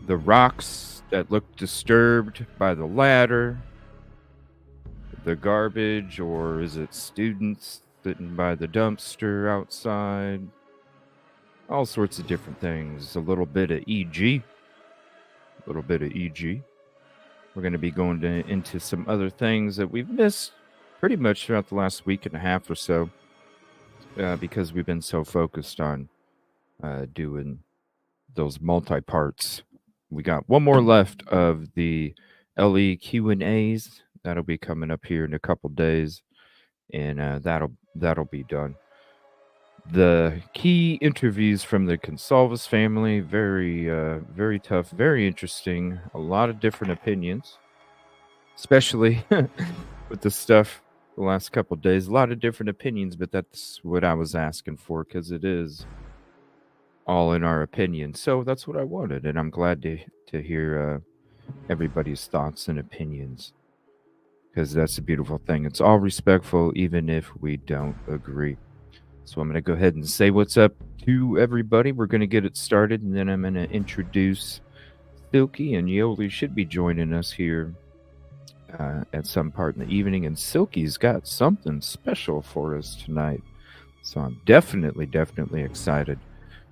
the rocks that look disturbed by the ladder, the garbage, or is it students sitting by the dumpster outside? All sorts of different things. A little bit of EG. A little bit of EG. We're going to be going into some other things that we've missed pretty much throughout the last week and a half or so because we've been so focused on doing those multi-parts. We got one more left of the LE Q&As. That'll be coming up here in a couple days, and that'll be done. The key interviews from the Consalvis family, very tough, very interesting. A lot of different opinions, especially with the stuff the last couple of days. A lot of different opinions, but that's what I was asking for because it is all in our opinion. So that's what I wanted, and I'm glad to hear everybody's thoughts and opinions because that's a beautiful thing. It's all respectful, even if we don't agree. So I'm going to go ahead and say what's up to everybody. We're going to get it started, and then I'm going to introduce Silky, and Yoli should be joining us here at some part in the evening. And Silky's got something special for us tonight. So I'm definitely excited.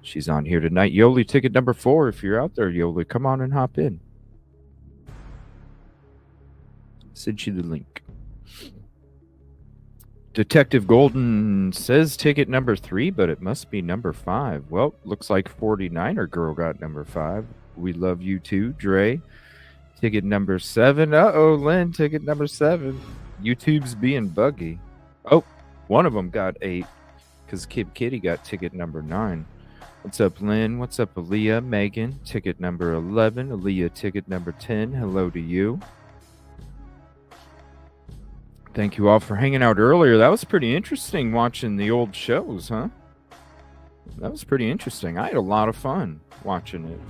She's on here tonight. Yoli, ticket number 4. If you're out there, Yoli, come on and hop in. Send you the link. Detective Golden says ticket number 3, but it must be number 5. Well, looks like 49er girl got number 5. We love you too, Dre. Ticket number 7. Uh-oh, Lynn, ticket number 7. YouTube's being buggy. Oh, one of them got 8 because Kid Kitty got ticket number 9. What's up, Lynn? What's up, Aaliyah? Megan, ticket number 11. Aaliyah, ticket number 10. Hello to you. Thank you all for hanging out earlier. That was pretty interesting watching the old shows, huh? That was pretty interesting. I had a lot of fun watching it.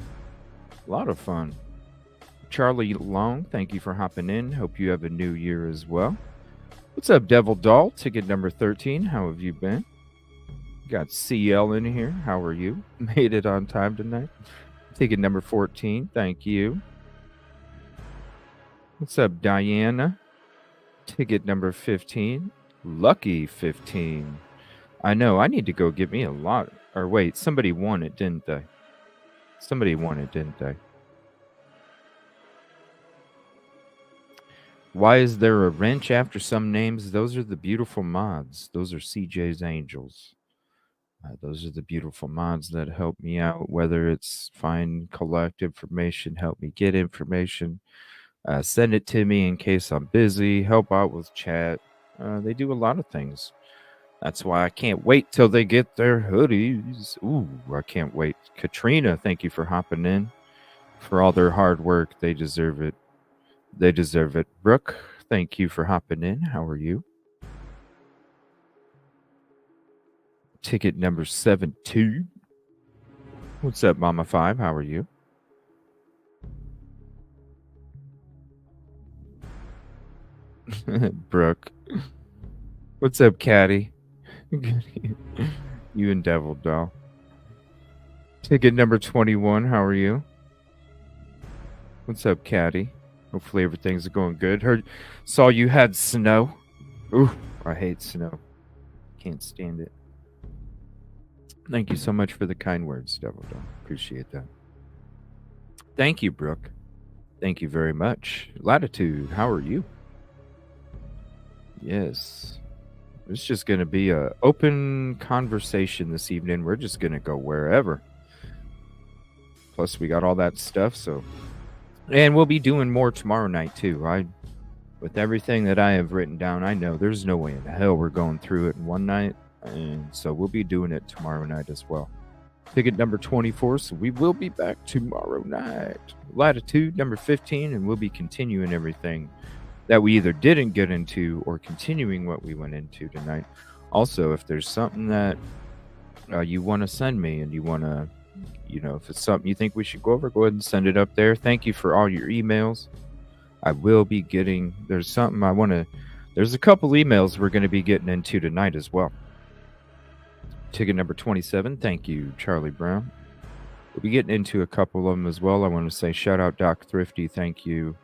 A lot of fun. Charlie Long, thank you for hopping in. Hope you have a new year as well. What's up, Devil Doll? Ticket number 13. How have you been? Got CL in here. How are you? Made it on time tonight. Ticket number 14. Thank you. What's up, Diana? Ticket number 15. Lucky 15. I know. I need to go get me a lot. Or wait, somebody won it, didn't they? Somebody won it, didn't they? Why is there a wrench after some names? Those are the beautiful mods. Those are CJ's Angels. Those are the beautiful mods that help me out, whether it's find, collect information, help me get information, send it to me in case I'm busy, help out with chat. They do a lot of things. That's why I can't wait till they get their hoodies. Ooh, I can't wait. Katrina, thank you for hopping in. For all their hard work, they deserve it. They deserve it. Brooke, thank you for hopping in. How are you? Ticket number 7-2. What's up, Mama 5? How are you? Brooke. What's up, Caddy? You and Devil Doll. Ticket number 21. How are you? What's up, Caddy? Hopefully everything's going good. Saw you had snow. Ooh, I hate snow. Can't stand it. Thank you so much for the kind words, Devil Doll. Appreciate that. Thank you, Brooke. Thank you very much. Latitude, how are you? Yes. It's just going to be an open conversation this evening. We're just going to go wherever. Plus, we got all that stuff, so... And we'll be doing more tomorrow night, too. With everything that I have written down, I know there's no way in hell we're going through it in one night. And so we'll be doing it tomorrow night as well. Ticket number 24, so we will be back tomorrow night. Latitude number 15, and we'll be continuing everything that we either didn't get into or continuing what we went into tonight. Also, if there's something that you want to send me and you want to, if it's something you think we should go over, go ahead and send it up there. Thank you for all your emails. I will be getting, there's a couple emails we're going to be getting into tonight as well. Ticket number 27. Thank you, Charlie Brown. We'll be getting into a couple of them as well. I want to say shout out Doc Thrifty. Thank you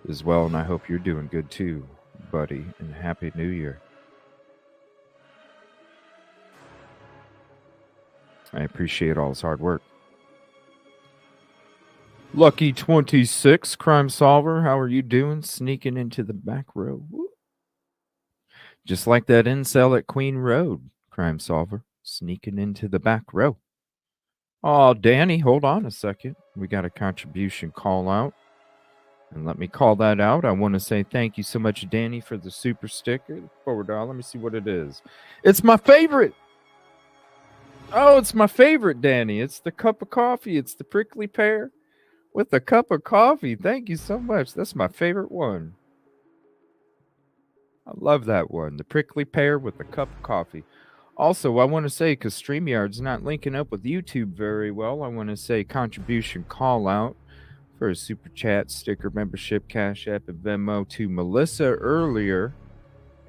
as well. And I hope you're doing good too, buddy. And Happy New Year. I appreciate all his hard work. Lucky 26, Crime Solver. How are you doing? Sneaking into the back row. Woo. Just like that incel at Queen Road, Crime Solver. Sneaking into the back row. Oh, Danny, hold on a second. We got a contribution call out. And let me call that out. I want to say thank you so much, Danny, for the super sticker. $4. Let me see what it is. It's my favorite. Oh, it's my favorite, Danny. It's the cup of coffee. It's the prickly pear with a cup of coffee. Thank you so much. That's my favorite one. I love that one. The prickly pear with a cup of coffee. Also, I want to say, because StreamYard's not linking up with YouTube very well, I want to say contribution call out for a super chat, sticker, membership, Cash App, and Venmo to Melissa earlier.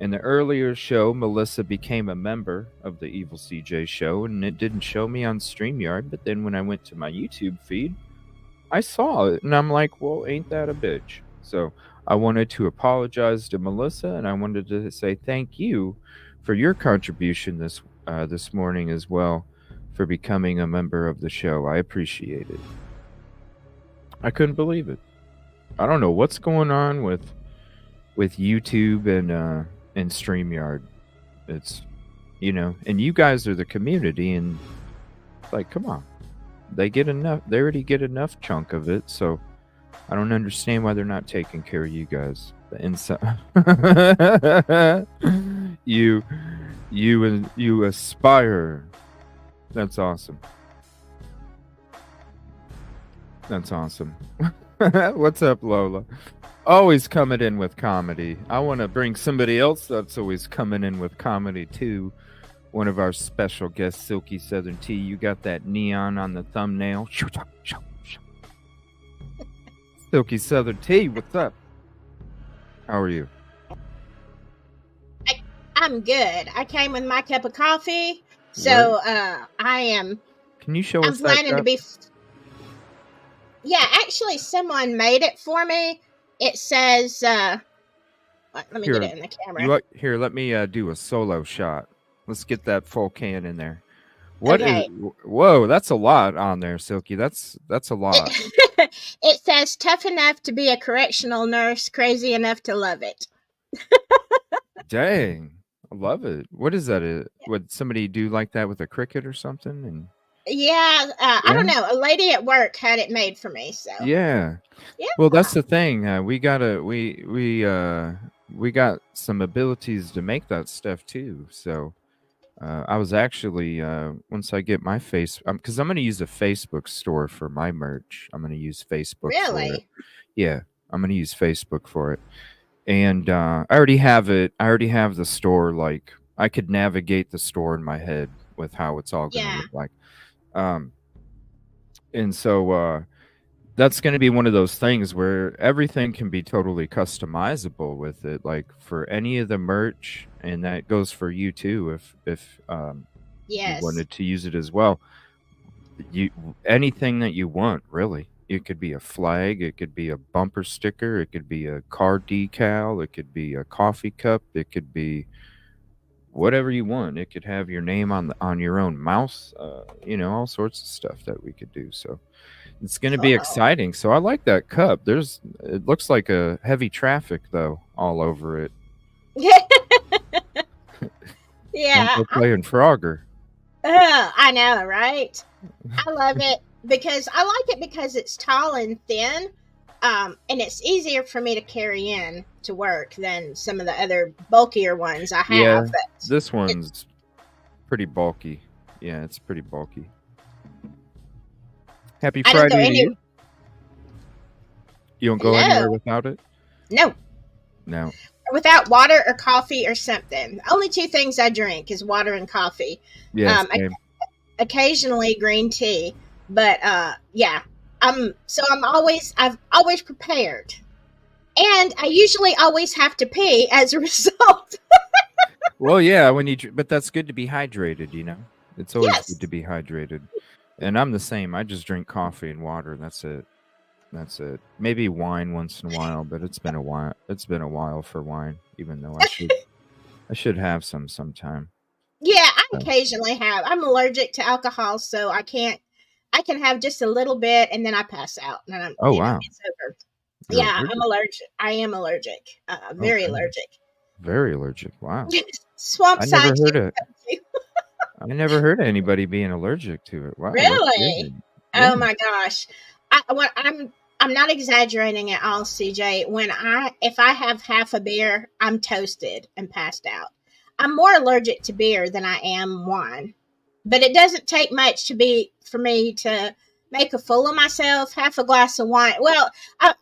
In the earlier show, Melissa became a member of the Evil CJ show, and it didn't show me on StreamYard, but then when I went to my YouTube feed, I saw it, and I'm like, well, ain't that a bitch? So I wanted to apologize to Melissa, and I wanted to say thank you for your contribution this morning as well, for becoming a member of the show. I appreciate it. I couldn't believe it. I don't know what's going on with YouTube and StreamYard. It's, and you guys are the community, and like, come on, they already get enough chunk of it, so I don't understand why they're not taking care of you guys. The inside, you aspire. That's awesome. That's awesome. What's up, Lola? Always coming in with comedy. I want to bring somebody else that's always coming in with comedy too. One of our special guests, Silky Southern Tea. You got that neon on the thumbnail. Silky Southern Tea, what's up? How are you? I'm good. I came with my cup of coffee, so I am. Can you show us that? I'm planning to be. Yeah, actually, someone made it for me. It says, let me get it in the camera. Here, let me do a solo shot. Let's get that full can in there. Whoa, that's a lot on there, Silky. That's a lot. It says, tough enough to be a correctional nurse, crazy enough to love it. Dang, I love it. What is that? Would somebody do like that with a cricket or something? And yeah, I don't know. A lady at work had it made for me, so yeah. Well, that's the thing. We got some abilities to make that stuff too. So I was actually once I get my because I'm going to use a Facebook store for my merch. I'm going to use Facebook. Really? For it. Yeah, I'm going to use Facebook for it. And I already have it. I already have the store. Like, I could navigate the store in my head with how it's all going to look like. And so that's going to be one of those things where everything can be totally customizable with it, like for any of the merch, and that goes for you too if you wanted to use it as well. Anything that you want, really. It could be a flag, it could be a bumper sticker, it could be a car decal, it could be a coffee cup, it could be whatever you want. It could have your name on your own mouse, all sorts of stuff that we could do. So it's going to be exciting. So I like that cup. It looks like a heavy traffic though all over it. Yeah. I'm playing Frogger. I know, right? I love it because it's tall and thin. And it's easier for me to carry in to work than some of the other bulkier ones I have. Yeah, this one's pretty bulky. Yeah, it's pretty bulky. Happy Friday to you. You don't go anywhere without it? No. Without water or coffee or something. Only two things I drink is water and coffee. Yeah, occasionally green tea. But yeah. I've always prepared. And I usually always have to pee as a result. Well, yeah, but that's good to be hydrated, It's always good to be hydrated. And I'm the same. I just drink coffee and water. That's it. That's it. Maybe wine once in a while, but it's been a while. It's been a while for wine, even though I should have some sometime. Yeah, I So. occasionally have. I'm allergic to alcohol, so I can't. I can have just a little bit, and then I pass out, and I'm, Oh wow, it's over. you're Yeah, I'm allergic. allergic. I am allergic. Very Okay, allergic. very allergic. Wow, Swamp I never side heard it. too. I never heard of anybody being allergic to it. Wow, that's Really? crazy. Oh Yeah. my gosh. I'm not exaggerating at all, CJ. If I have half a beer, I'm toasted and passed out. I'm more allergic to beer than I am wine. But it doesn't take much for me to make a fool of myself. Half a glass of wine. Well, half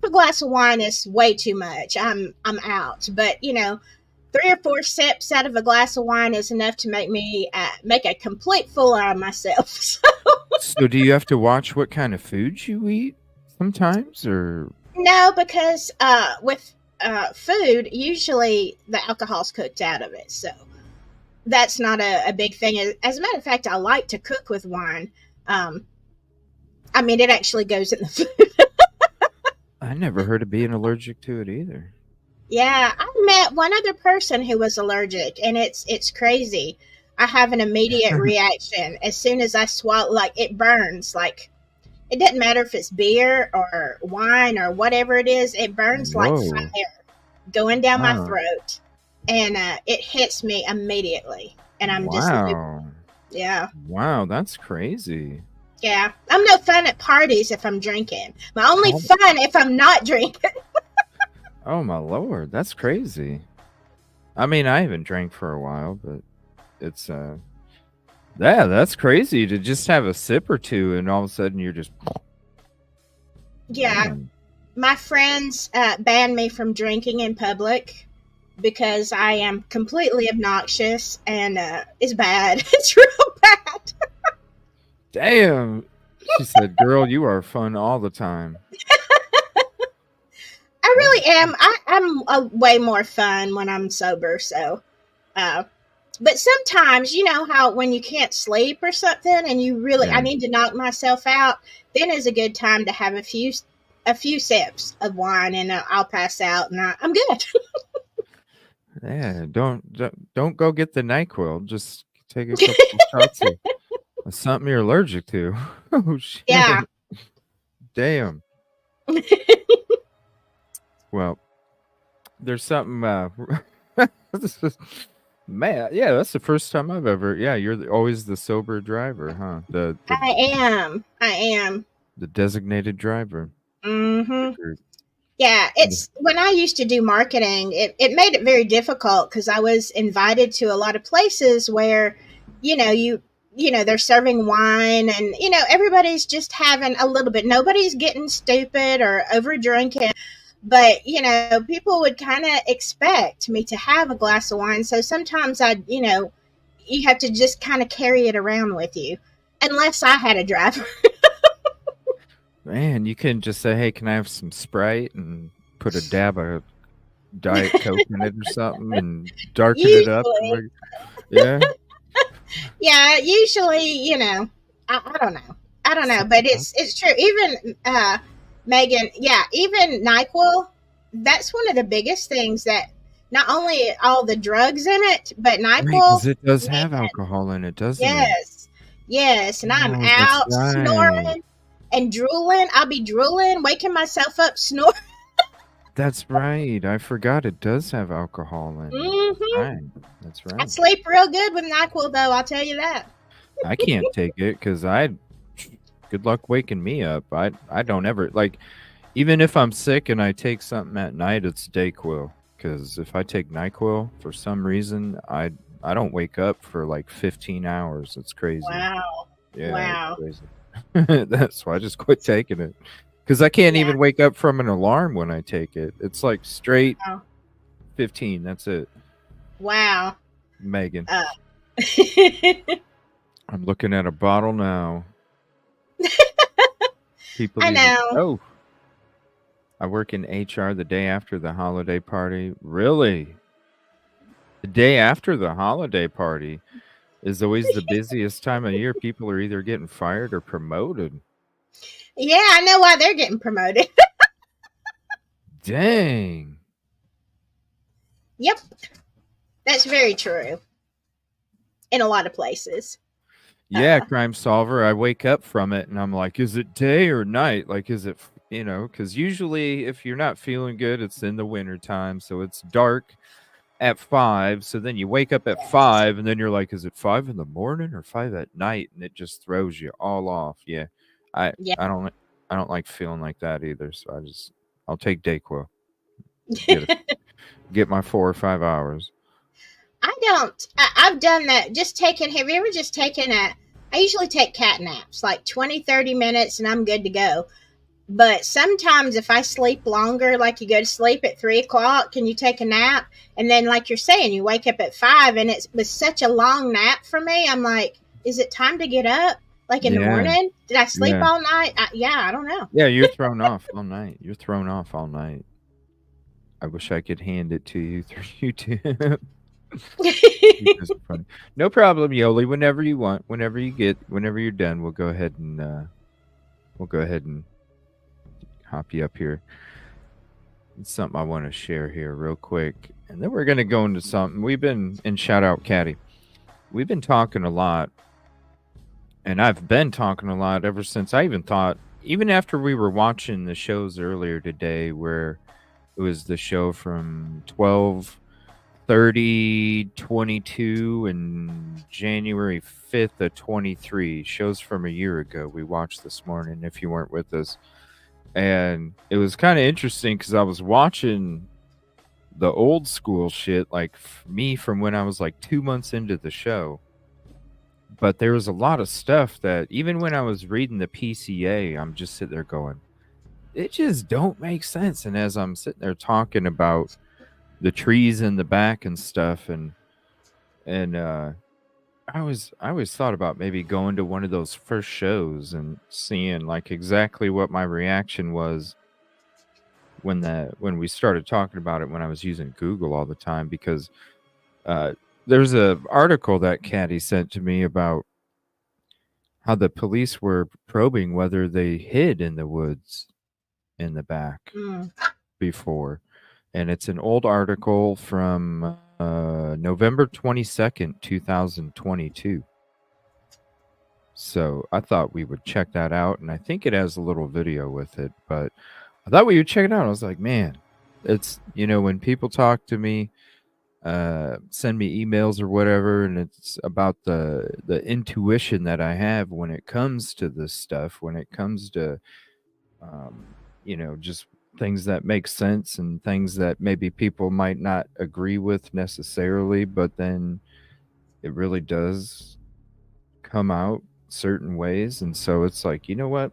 a glass of wine is way too much. I'm out. But 3 or 4 sips out of a glass of wine is enough to make me make a complete fool out of myself. So do you have to watch what kind of foods you eat sometimes, or? No, because with food, usually the alcohol's cooked out of it, so that's not a big thing. As a matter of fact, I like to cook with wine. Um, I mean, it actually goes in the food. I never heard of being allergic to it either. Yeah, I met one other person who was allergic, and it's crazy. I have an immediate reaction as soon as I swallow. Like it burns. Like it doesn't matter if it's beer or wine or whatever it is. It burns like Whoa! fire going down my Wow! throat, and it hits me immediately, and I'm just Wow! yeah, Wow! That's crazy. yeah. I'm no fun at parties if I'm drinking. My only How? fun if I'm not drinking. Oh my lord! That's crazy. I mean, I haven't drank for a while, but it's yeah, that's crazy to just have a sip or two, and all of a sudden you're just Yeah, man. my friends banned me from drinking in public because I am completely obnoxious and it's bad. It's real bad. Damn. She said, "Girl, you are fun all the time." I Holy really am. I'm way more fun when I'm sober. So, uh, but sometimes you know how when you can't sleep or something, and I yeah. need to knock myself out. Then is a good time to have a few sips of wine, and I'll pass out, and I'm good. Yeah, don't go get the NyQuil. Just take a couple of shots of something you're allergic to. Oh Yeah. shit. Damn. Well, there's something this is, man, yeah, that's the first time I've ever yeah, you're always the sober driver, huh? The I am. I am. the designated driver. The Hmm. group. Yeah, Yeah. it's when I used to do marketing, it made it very difficult because I was invited to a lot of places where, you know, they're serving wine and, everybody's just having a little bit. Nobody's getting stupid or over drinking, but, people would kind of expect me to have a glass of wine. So sometimes you have to just kind of carry it around with you unless I had a driver. Man, you couldn't just say, "Hey, can I have some Sprite?" and put a dab of Diet Coke in it or something and darken it up and Usually, yeah. yeah, usually, I don't know. I don't know, but Something. it's true. Even Megan, yeah, even NyQuil, that's one of the biggest things that not only all the drugs in it, but Right, NyQuil, 'cause it does man, have alcohol in it, doesn't it? yes. Yes, and I'm Oh, that's out right. snoring and drooling. I'll be drooling, waking myself up snoring. That's right. I forgot it does have alcohol in it. Hmm. Right. That's I right. sleep real good with NyQuil, though, I'll tell you that. I can't take it because good luck waking me up. I don't ever like even if I'm sick and I take something at night, it's Dayquil. Because if I take NyQuil for some reason, I don't wake up for like 15 hours. It's crazy. Wow. Yeah, it's Wow. crazy. That's why I just quit taking it. Because I can't Yeah. even wake up from an alarm when I take it. It's like straight Wow. 15. That's it. Wow. Megan. Uh, I'm looking at a bottle now. People I even know. oh, I work in HR the day after the holiday party. Really? The day after the holiday party. is always the busiest time of year. People are either getting fired or promoted. Yeah, I know why they're getting promoted. Dang. Yep, that's very true in a lot of places. Yeah, crime solver. I wake up from it and I'm like, is it day or night? Like, is it, because usually if you're not feeling good, it's in the winter time. So it's dark at 5. So then you wake up at Yes. 5 and then you're like, is it 5 in the morning or 5 at night? And it just throws you all off. Yeah. I, Yeah. I don't, I don't like feeling like that either. So I'll take Dayquil. Get my 4 or 5 hours. I don't. I've done that. Just taken. Have you ever just taken a? I usually take cat naps, like 20, 30 minutes, and I'm good to go. But sometimes if I sleep longer, like you go to sleep at 3 o'clock and you take a nap, and then like you're saying, you wake up at 5, and it was such a long nap for me. I'm like, is it time to get up? Like in the Yeah. morning? Did I sleep Yeah. all night? Yeah, I don't know. Yeah. You're thrown off all night. You're thrown off all night. I wish I could hand it to you through YouTube. No problem, Yoli. Whenever you want, whenever you're done, we'll go ahead and hop you up here. It's something I want to share here real quick, and then we're gonna go into something we've been and shout out Caddy. We've been talking a lot, and I've been talking a lot ever since I even thought, even after we were watching the shows earlier today, where it was the show from 12 30 22 and January 5th of 23 shows from a year ago we watched this morning if you weren't with us, and it was kind of interesting because I was watching the old school shit like me from when I was like 2 months into the show, but there was a lot of stuff that even when I was reading the PCA I'm just sitting there going, it just don't make sense. And as I'm sitting there talking about the trees in the back and stuff, and I always thought about maybe going to one of those first shows and seeing like exactly what my reaction was when we started talking about it when I was using Google all the time, because there's a article that Caddy sent to me about how the police were probing whether they hid in the woods in the back Mm. before. And it's an old article from November 22nd, 2022. So I thought we would check that out, and I think it has a little video with it, but I thought we would check it out. I was like, man, it's, when people talk to me, send me emails or whatever, and it's about the intuition that I have when it comes to this stuff, when it comes to, just things that make sense and things that maybe people might not agree with necessarily, but then it really does come out certain ways. And so it's like, you know what?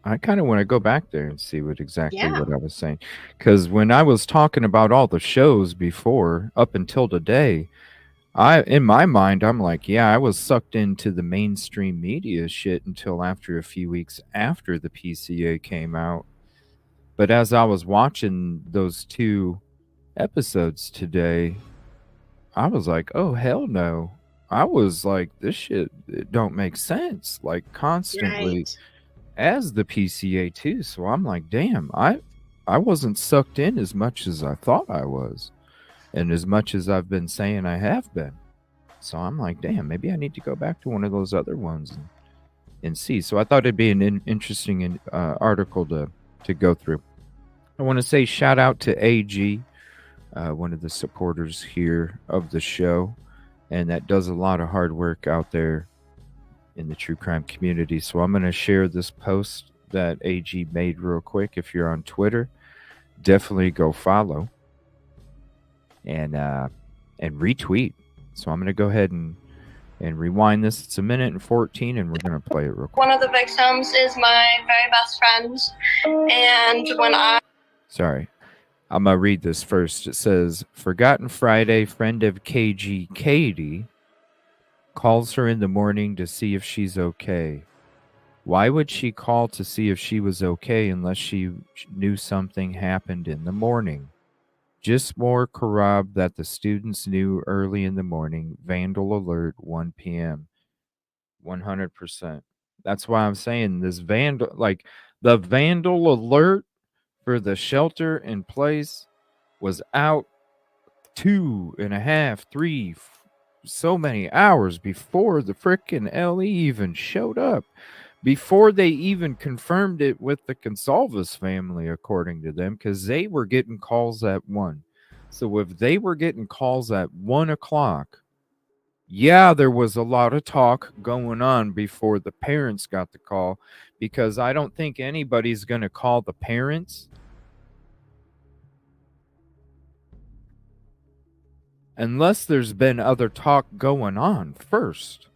I kind of want to go back there and see exactly Yeah. what I was saying. Because when I was talking about all the shows before, up until today, in my mind, I'm like, yeah, I was sucked into the mainstream media shit until after a few weeks after the PCA came out. But as I was watching those 2 episodes today, I was like, oh, hell no. I was like, this shit, it don't make sense. Like constantly Right. as the PCA too. So I'm like, damn, I wasn't sucked in as much as I thought I was, and as much as I've been saying I have been. So I'm like, damn, maybe I need to go back to one of those other ones and see. So I thought it'd be an interesting article to go through. I want to say shout out to AG, one of the supporters here of the show, and that does a lot of hard work out there in the true crime community. So I'm going to share this post that AG made real quick. If you're on Twitter, definitely go follow and retweet. So I'm going to go ahead and rewind this. It's 1:14, and we're going to play it real quick. One of the victims is my very best friend, and Sorry. I'm going to read this first. It says, Forgotten Friday, friend of KG, Katie, calls her in the morning to see if she's okay. Why would she call to see if she was okay unless she knew something happened in the morning? Just more corrob that the students knew early in the morning. Vandal alert, 1 p.m. 100%. That's why I'm saying this vandal, like the vandal alert for the shelter in place was out 2.5, 3, so many hours before the frickin' LE even showed up. Before they even confirmed it with the Consalvas family, according to them, because they were getting calls at 1. So if they were getting calls at 1 o'clock, yeah, there was a lot of talk going on before the parents got the call, because I don't think anybody's going to call the parents unless there's been other talk going on first.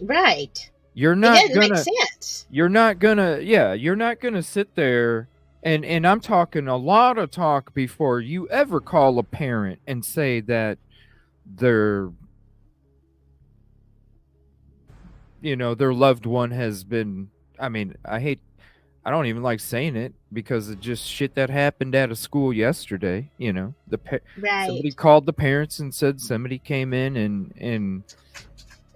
Right. You're not it doesn't gonna make sense. You're not gonna sit there and I'm talking a lot of talk before you ever call a parent and say that their their loved one has been, I mean, I don't even like saying it because of just shit that happened at a school yesterday. Somebody Right. called the parents and said somebody came in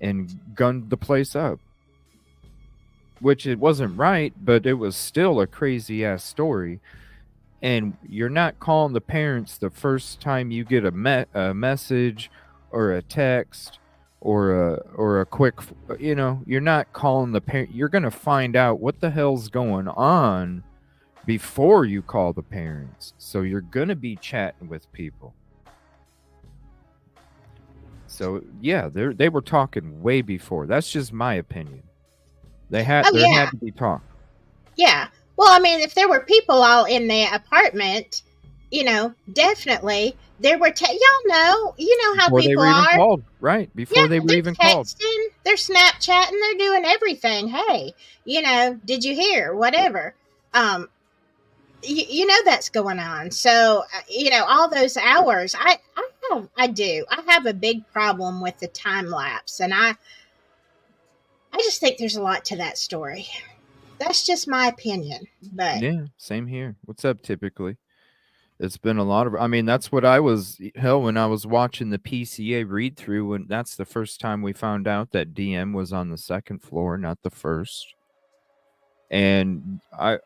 and gunned the place up, which it wasn't right, but it was still a crazy ass story. And you're not calling the parents the first time you get a message or a text or a quick, you're not calling the parent. You're going to find out what the hell's going on before you call the parents. So you're going to be chatting with people. So yeah, they were talking way before. That's just my opinion. There had to be talk. Yeah. Well, I mean, if there were people all in the apartment, definitely there were. Y'all know, how Before people they were are. even called, right? Before they were even called. They're Snapchatting, they're doing everything. Hey, did you hear? Whatever. That's going on. So, all those hours, I have a big problem with the time lapse, and I just think there's a lot to that story. That's just my opinion, but yeah, same here. What's up? Typically, it's been a lot of. I mean, that's what I was. Hell, when I was watching the PCA read through, when that's the first time we found out that DM was on the second floor, not the first. And I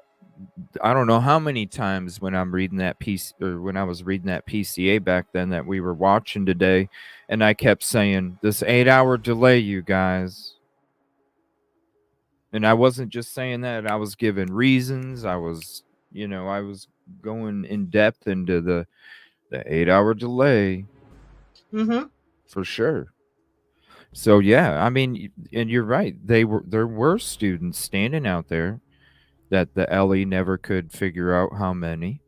don't know how many times when I'm reading that piece, or when I was reading that PCA back then that we were watching today, and I kept saying this 8-hour delay, you guys. And I wasn't just saying that, I was giving reasons. I was going in depth into the 8-hour delay. Mm-hmm. For sure. So yeah, I mean, and you're right. There were students standing out there that the LE never could figure out how many.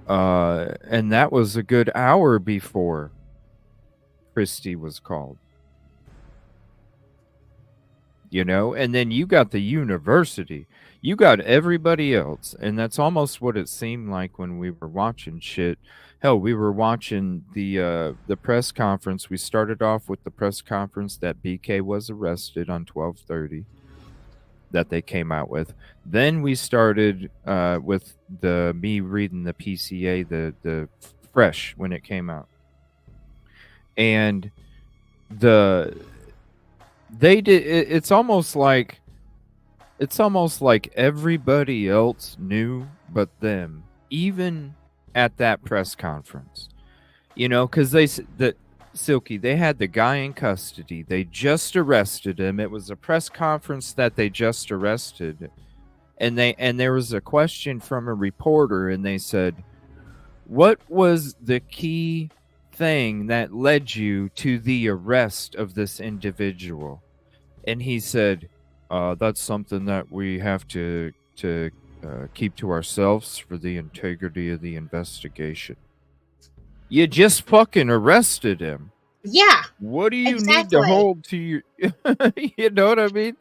And that was a good hour before Christie was called. And then you got the university, you got everybody else, and that's almost what it seemed like when we were watching shit. Hell, we were watching the press conference. We started off with the press conference that BK was arrested on 12/30 that they came out with. Then we started with me reading the PCA, the fresh when it came out, and they did. It's almost like everybody else knew but them, even at that press conference. Because Silky, they had the guy in custody. They just arrested him. It was a press conference that they just arrested, and there was a question from a reporter, and they said, "What was the key thing that led you to the arrest of this individual?" And he said, "That's something that we have to keep to ourselves for the integrity of the investigation." You just fucking arrested him. Yeah. What do you need to hold to you? You know what I mean?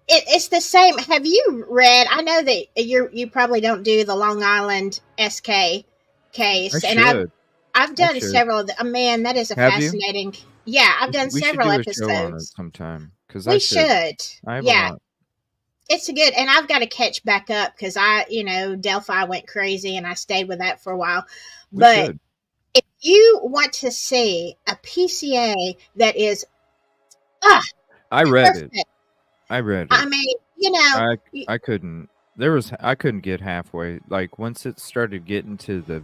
It's the same. Have you read? I know that you probably don't do the Long Island SK case, and I've done several of them. Man, that is a fascinating. Yeah, I've done several episode should do a show on it sometime, because we should. I have a lot. it's a good, and I've got to catch back up because Delphi went crazy and I stayed with that for a while. We But should. if you want to see a PCA that is I read perfect, it. I read it. I mean, I couldn't. I couldn't get halfway. Like once it started getting to the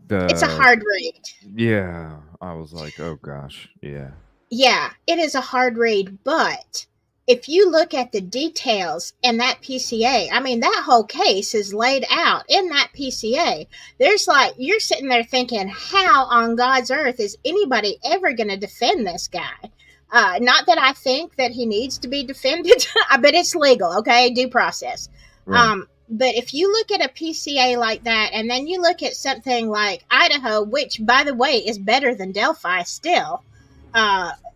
it's a hard read. Yeah, I was like, oh gosh, yeah. Yeah, it is a hard read, but if you look at the details in that PCA, I mean, that whole case is laid out in that PCA. There's like, you're sitting there thinking, how on God's earth is anybody ever going to defend this guy? Not that I think that he needs to be defended, but it's legal, okay? Due process. Right. But if you look at a PCA like that, and then you look at something like Idaho, which, by the way, is better than Delphi still,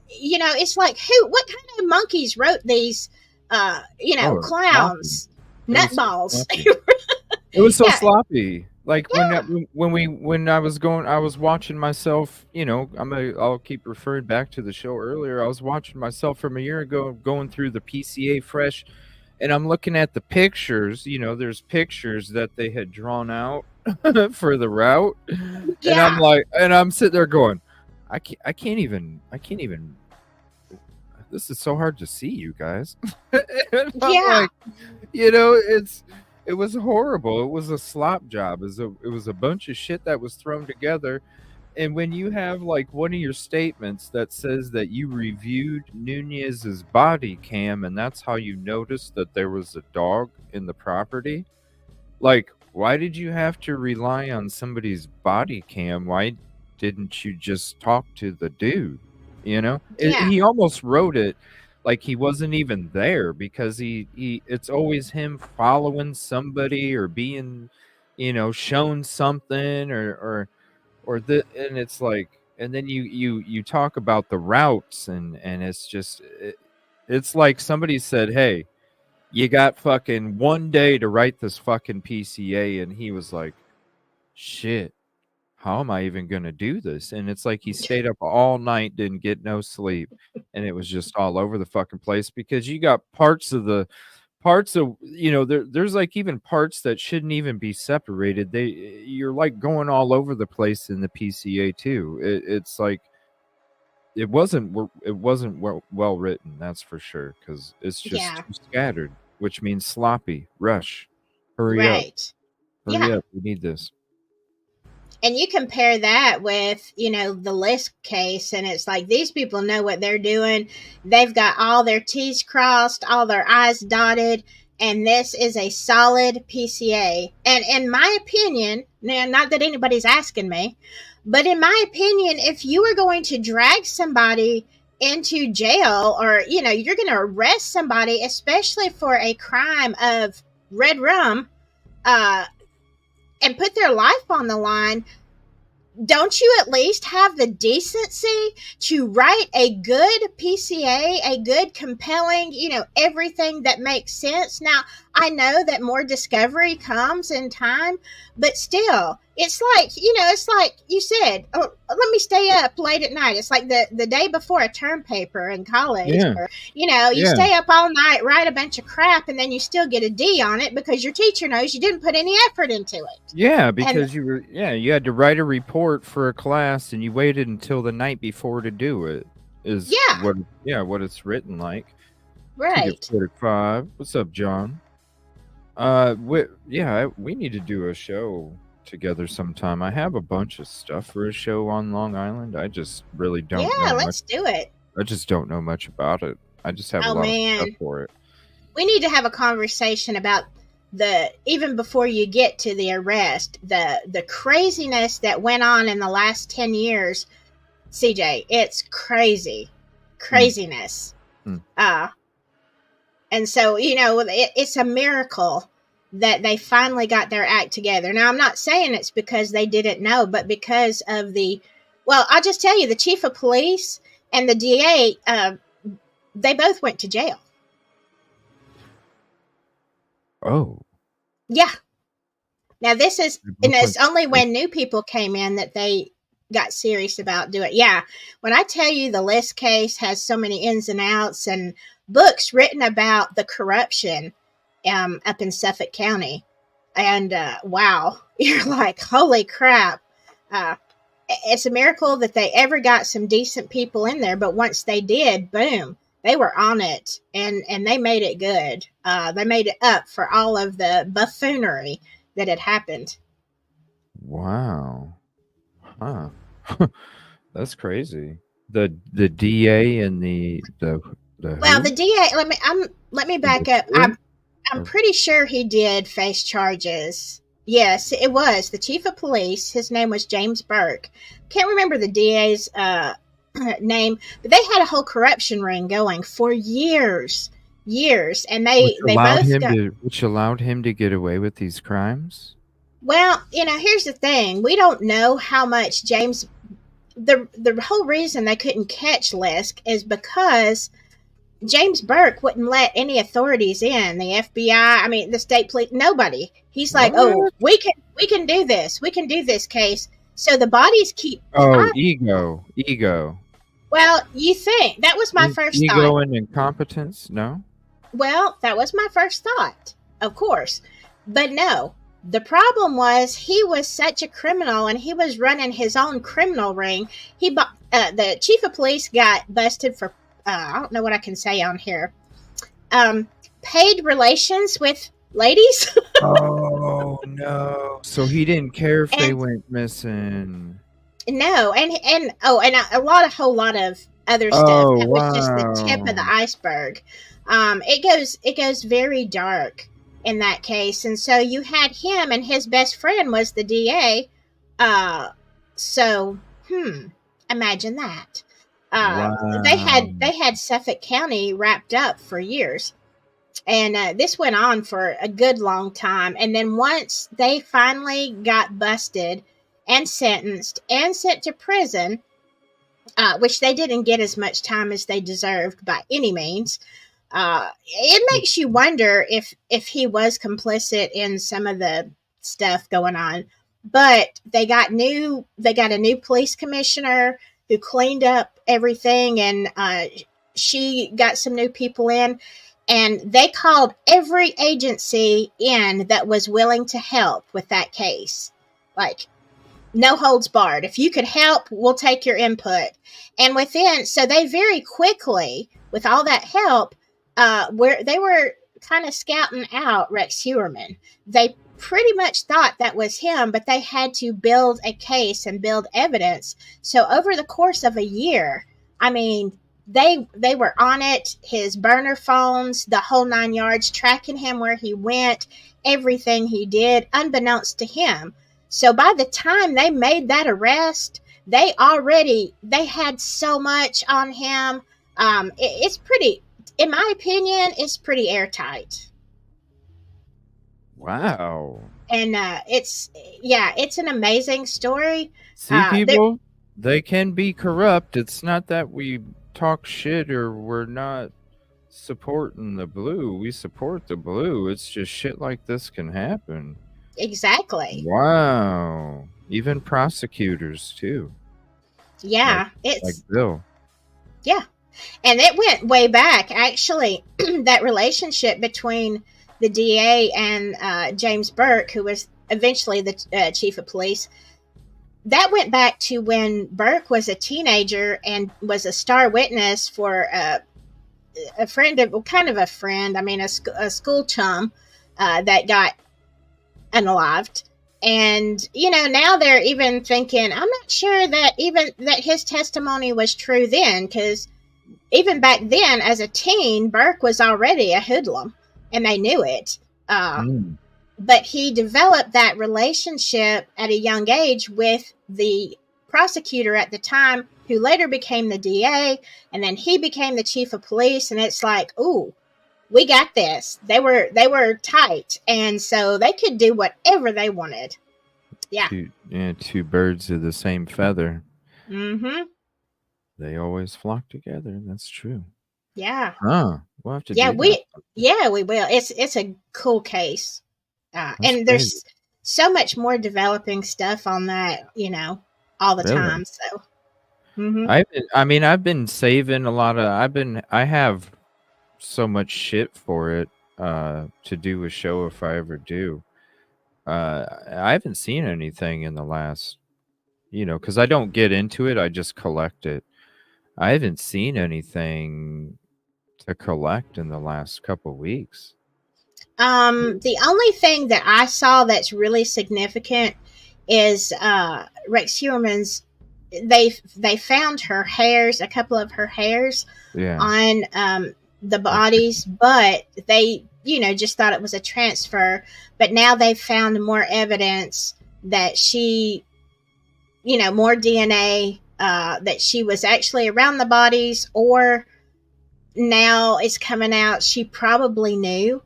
it's like, what kind of monkeys wrote these, clowns, nutballs? It was so sloppy. Like when I was watching myself, I'll keep referring back to the show earlier. I was watching myself from a year ago going through the PCA fresh, and I'm looking at the pictures, there's pictures that they had drawn out for the route. Yeah. And I'm like, I'm sitting there going, I can't even, this is so hard to see, you guys. Like, it was horrible. It was a slop job. It was a bunch of shit that was thrown together. And when you have like one of your statements that says that you reviewed Nunez's body cam and that's how you noticed that there was a dog in the property, like, why did you have to rely on somebody's body cam? Why didn't you just talk to the dude? He almost wrote it like he wasn't even there because it's always him following somebody or being, shown something and it's like, and then you talk about the routes and it's just, it's like somebody said, hey, you got fucking 1 day to write this fucking PCA. And he was like, shit, how am I even going to do this? And it's like he stayed up all night, didn't get no sleep. And it was just all over the fucking place because you got parts of, there's like even parts that shouldn't even be separated. You're like going all over the place in the PCA too. It's like, it wasn't well written, that's for sure, because it's just too scattered, which means sloppy. Rush, hurry up, we need this. And you compare that with, the List case, and it's like these people know what they're doing. They've got all their T's crossed, all their I's dotted, and this is a solid PCA. And in my opinion, now, not that anybody's asking me, but in my opinion, if you are going to drag somebody into jail or, you're going to arrest somebody, especially for a crime of red rum, and put their life on the line, don't you at least have the decency to write a good PCA, a good, compelling, everything that makes sense? Now, I know that more discovery comes in time, but still, it's like you said, oh, let me stay up late at night. It's like the day before a term paper in college. Or, you stay up all night, write a bunch of crap, and then you still get a D on it because your teacher knows you didn't put any effort into it. Yeah, because you had to write a report for a class and you waited until the night before to do it. What it's written like. Right. 45. What's up, John? We need to do a show together sometime. I have a bunch of stuff for a show on Long Island. I just really don't know let's do it. I just don't know much about it. I just have a lot of stuff for it. We need to have a conversation about even before you get to the arrest, the craziness that went on in the last 10 years. CJ, it's craziness. And so, it's a miracle that they finally got their act together. Now, I'm not saying it's because they didn't know, but because of I'll just tell you, the chief of police and the DA, they both went to jail. Oh. Yeah. Now, this is, and it's only when new people came in that they got serious about doing it. Yeah. When I tell you the List case has so many ins and outs and books written about the corruption up in Suffolk County. And wow, you're like, holy crap. It's a miracle that they ever got some decent people in there. But once they did, boom, they were on it, and they made it good. They made it up for all of the buffoonery that had happened. Wow. Huh. That's crazy. The DA and the Well, who? the DA. Let me back up. I'm pretty sure he did face charges. Yes, it was the chief of police. His name was James Burke. Can't remember the DA's name, but they had a whole corruption ring going for years, and they both got. Which allowed him to get away with these crimes. Well, here's the thing: we don't know how much James. The whole reason they couldn't catch Lisk is because James Burke wouldn't let any authorities in, the FBI, I mean the state police, nobody. He's like, "Oh, we can do this. We can do this case." So the bodies keep ego. Well, you think that was my first thought. Ego and incompetence? No. Well, that was my first thought, of course. But no. The problem was he was such a criminal, and he was running his own criminal ring. The chief of police got busted for I don't know what I can say on here. Paid relations with ladies. Oh no! So he didn't care if they went missing. No, and a whole lot of other stuff. That was just the tip of the iceberg. It goes very dark in that case, and so you had him, and his best friend was the DA. So imagine that. They had Suffolk County wrapped up for years, and this went on for a good long time. And then once they finally got busted and sentenced and sent to prison, which they didn't get as much time as they deserved by any means, it makes you wonder if he was complicit in some of the stuff going on. But they got a new police commissioner who cleaned up everything, and she got some new people in, and they called every agency in that was willing to help with that case. Like, no holds barred. If you could help, we'll take your input. And so they very quickly, with all that help, where they were kind of scouting out Rex Heuermann. They pretty much thought that was him, but they had to build a case and build evidence. So over the course of a year, I mean, they were on it, his burner phones, the whole 9 yards, tracking him where he went, everything he did, unbeknownst to him. So by the time they made that arrest, they had so much on him. It's pretty, in my opinion, it's pretty airtight. Wow. And it's an amazing story. See, people, they can be corrupt. It's not that we talk shit or we're not supporting the blue. We support the blue. It's just shit like this can happen. Exactly. Wow. Even prosecutors too. Yeah, like Bill. Yeah. And it went way back, actually. That relationship between the DA and James Burke, who was eventually the chief of police, that went back to when Burke was a teenager and was a star witness for a friend a school chum that got unalived. And now they're even thinking, I'm not sure that his testimony was true then, because even back then as a teen, Burke was already a hoodlum, and they knew it. But he developed that relationship at a young age with the prosecutor at the time, who later became the DA, and then he became the chief of police. And it's like, ooh, we got this. They were tight, and so they could do whatever they wanted. Yeah. Two birds of the same feather. Mm-hmm. They always flock together. That's true. Yeah. Huh. We'll have to. We will. It's a cool case. And there's so much more developing stuff on that, all the time. So, I've been saving a lot of. I have so much shit for it to do a show if I ever do. I haven't seen anything in the last, because I don't get into it. I just collect it. I haven't seen anything to collect in the last couple weeks. The only thing that I saw that's really significant is Rex Heuermann's. They found her hairs, a couple of her hairs, on the bodies, but they just thought it was a transfer. But now they've found more evidence that she, more DNA, that she was actually around the bodies, or now it's coming out she probably knew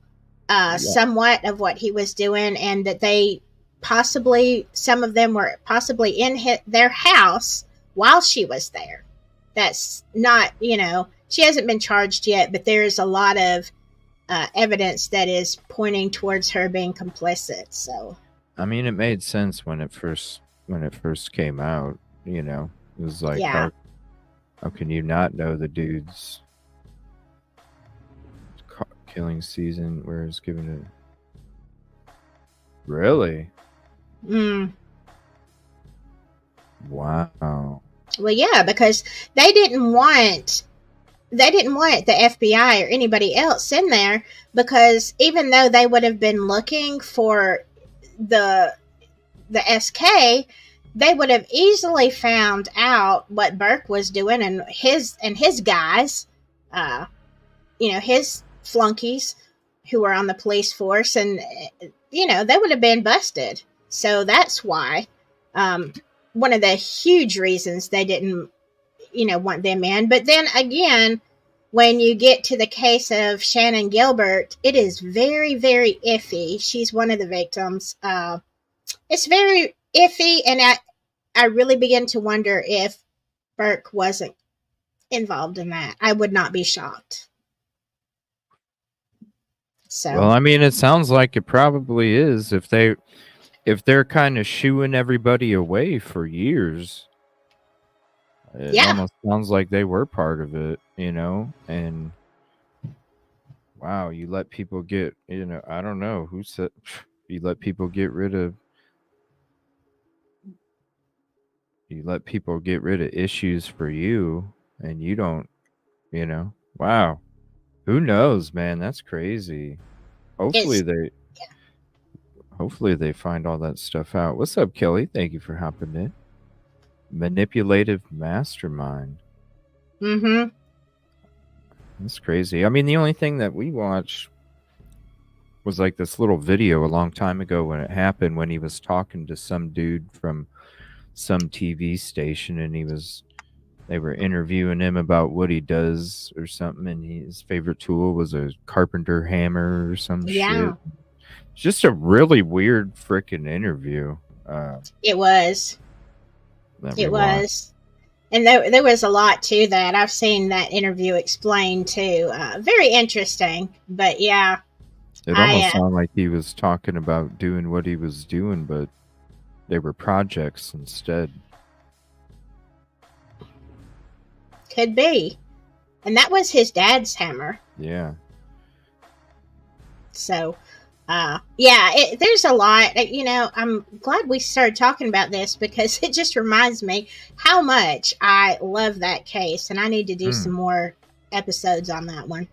somewhat of what he was doing, and that they possibly, some of them were possibly in their house while she was there. That's not, she hasn't been charged yet, but there's a lot of evidence that is pointing towards her being complicit. So, I mean, it made sense when it first came out. It was like, how can you not know the dude's killing season where it's given it? Really? Wow. Well, yeah, because they didn't want the FBI or anybody else in there, because even though they would have been looking for the SK, they would have easily found out what Burke was doing and his guys, his flunkies who were on the police force, and they would have been busted. So that's why one of the huge reasons they didn't want them in. But then again, when you get to the case of Shannon Gilbert, it is very, very iffy. She's one of the victims. It's very iffy, and I really begin to wonder if Burke wasn't involved in that. I would not be shocked. So, well, I mean, it sounds like it probably is. If they're kind of shooing everybody away for years, it almost sounds like they were part of it, and wow, you let people get, I don't know who said, you let people get rid of issues for you, and you don't, wow. Who knows, man? That's crazy. Hopefully they find all that stuff out. What's up, Kelly? Thank you for hopping in. Manipulative mastermind. Mm-hmm. That's crazy. I mean, the only thing that we watched was like this little video a long time ago when it happened, when he was talking to some dude from some TV station, and they were interviewing him about what he does or something, and his favorite tool was a carpenter hammer or some shit. It's just a really weird freaking interview. It was. It was. And there was a lot to that. I've seen that interview explained too. Very interesting. But yeah. It almost sounded like he was talking about doing what he was doing, but they were projects instead. Could be. And that was his hammer. Yeah. So, there's a lot. I'm glad we started talking about this, because it just reminds me how much I love that case, and I need to do some more episodes on that one.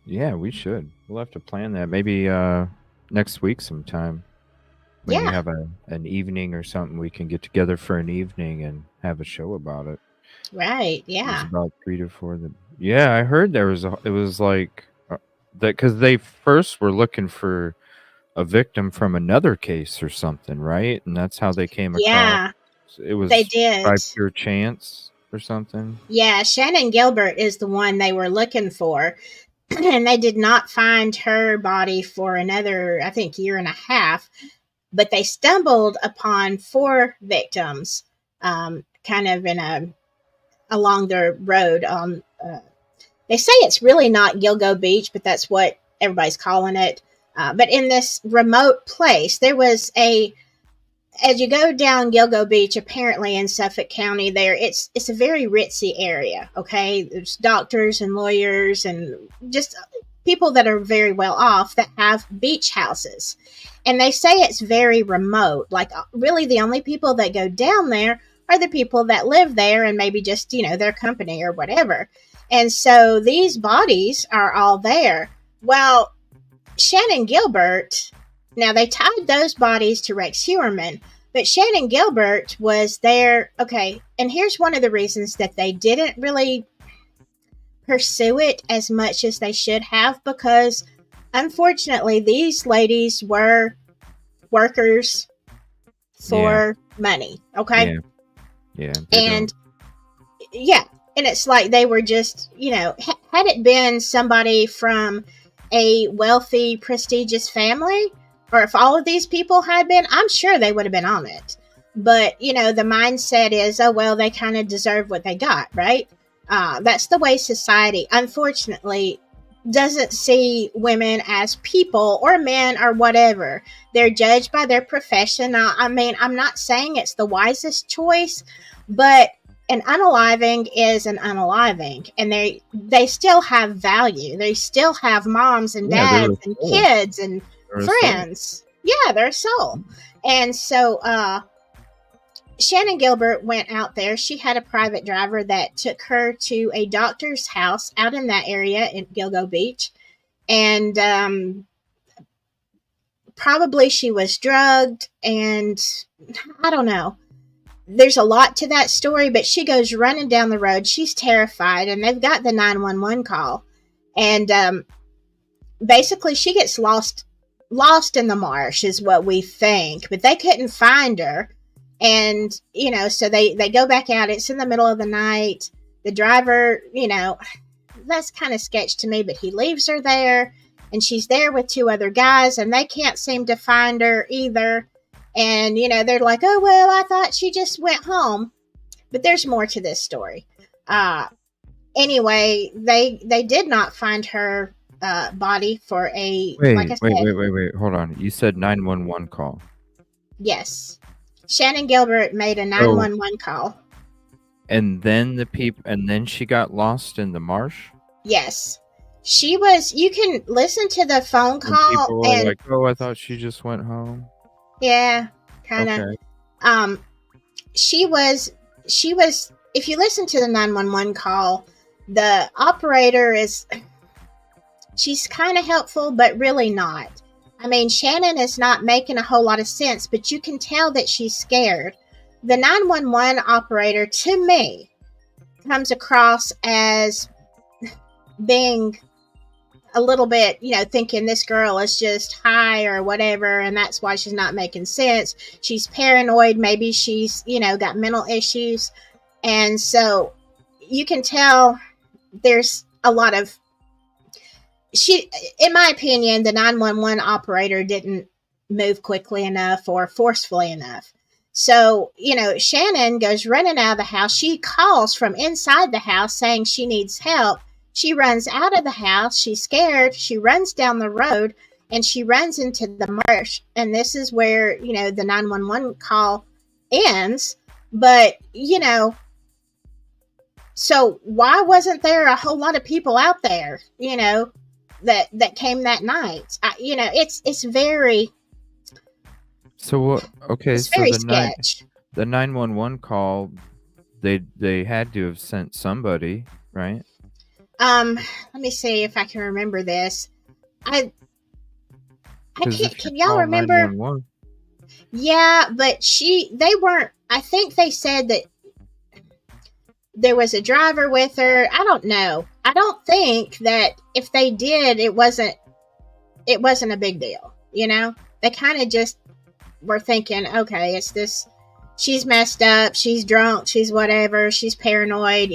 Yeah, we should. We'll have to plan that. Maybe next week sometime. When you have an evening or something, we can get together for an evening and have a show about it. Right, yeah. It was about 3 to 4. Yeah, I heard it was like that, because they first were looking for a victim from another case or something, right? And that's how they came across. Yeah, it was they did. By pure chance or something. Yeah, Shannon Gilbert is the one they were looking for, and they did not find her body for another, I think, year and a half. But they stumbled upon 4 victims, kind of along the road. They say it's really not Gilgo Beach, but that's what everybody's calling it. But in this remote place, there was a as you go down Gilgo Beach, apparently in Suffolk County, there it's a very ritzy area. Okay, there's doctors and lawyers and just people that are very well off that have beach houses, and they say it's very remote. Like, really, the only people that go down there are the people that live there and maybe just their company or whatever. And so these bodies are all there. Well, Shannon Gilbert. Now, they tied those bodies to Rex Heuermann, but Shannon Gilbert was there. Okay, and here's one of the reasons that they didn't really pursue it as much as they should have, because, unfortunately, these ladies were workers for money, okay? Yeah. And, and it's like they were just, had it been somebody from a wealthy, prestigious family, or if all of these people had been, I'm sure they would have been on it. But, the mindset is, oh, well, they kind of deserve what they got, right? That's the way society, unfortunately, doesn't see women as people or men or whatever. They're judged by their profession. I mean, I'm not saying it's the wisest choice, but an unaliving is an unaliving, and they still have value. They still have moms and dads and kids and friends. Yeah, they're a soul. And so Shannon Gilbert went out there. She had a private driver that took her to a doctor's house out in that area in Gilgo Beach. And probably she was drugged, and I don't know. There's a lot to that story, but she goes running down the road. She's terrified, and they've got the 911 call. And basically she gets lost in the marsh is what we think, but they couldn't find her. And, so they go back out. It's in the middle of the night. The driver, that's kind of sketch to me, but he leaves her there, and she's there with two other guys, and they can't seem to find her either. And, they're like, oh, well, I thought she just went home. But there's more to this story. Anyway, they did not find her body for a... Wait. Hold on. You said 911 call. Yes. Shannon Gilbert made a 911 call. And then she got lost in the marsh? Yes. She was... You can listen to the phone call. And people were like, oh, I thought she just went home. Yeah, kind of. Okay. She was, if you listen to the 911 call, the operator she's kind of helpful, but really not. I mean, Shannon is not making a whole lot of sense, but you can tell that she's scared. The 911 operator, to me, comes across as being a little bit, thinking this girl is just high or whatever, and that's why she's not making sense. She's paranoid. Maybe she's, got mental issues. And so you can tell there's a lot of... in my opinion, the 911 operator didn't move quickly enough or forcefully enough. So, Shannon goes running out of the house. She calls from inside the house saying she needs help. She runs out of the house. She's scared. She runs down the road, and she runs into the marsh. And this is where, the 911 call ends. But, so why wasn't there a whole lot of people out there, that came that night? It's very... So what? Okay, it's so very sketch. The 911 call, they had to have sent somebody, right? Let me see if I can remember this. I can't. Can y'all remember? 911. Yeah, but they weren't. I think they said that there was a driver with her. I don't know. I don't think that if they did, it wasn't a big deal. They kind of just were thinking, okay, it's this. She's messed up. She's drunk. She's whatever. She's paranoid.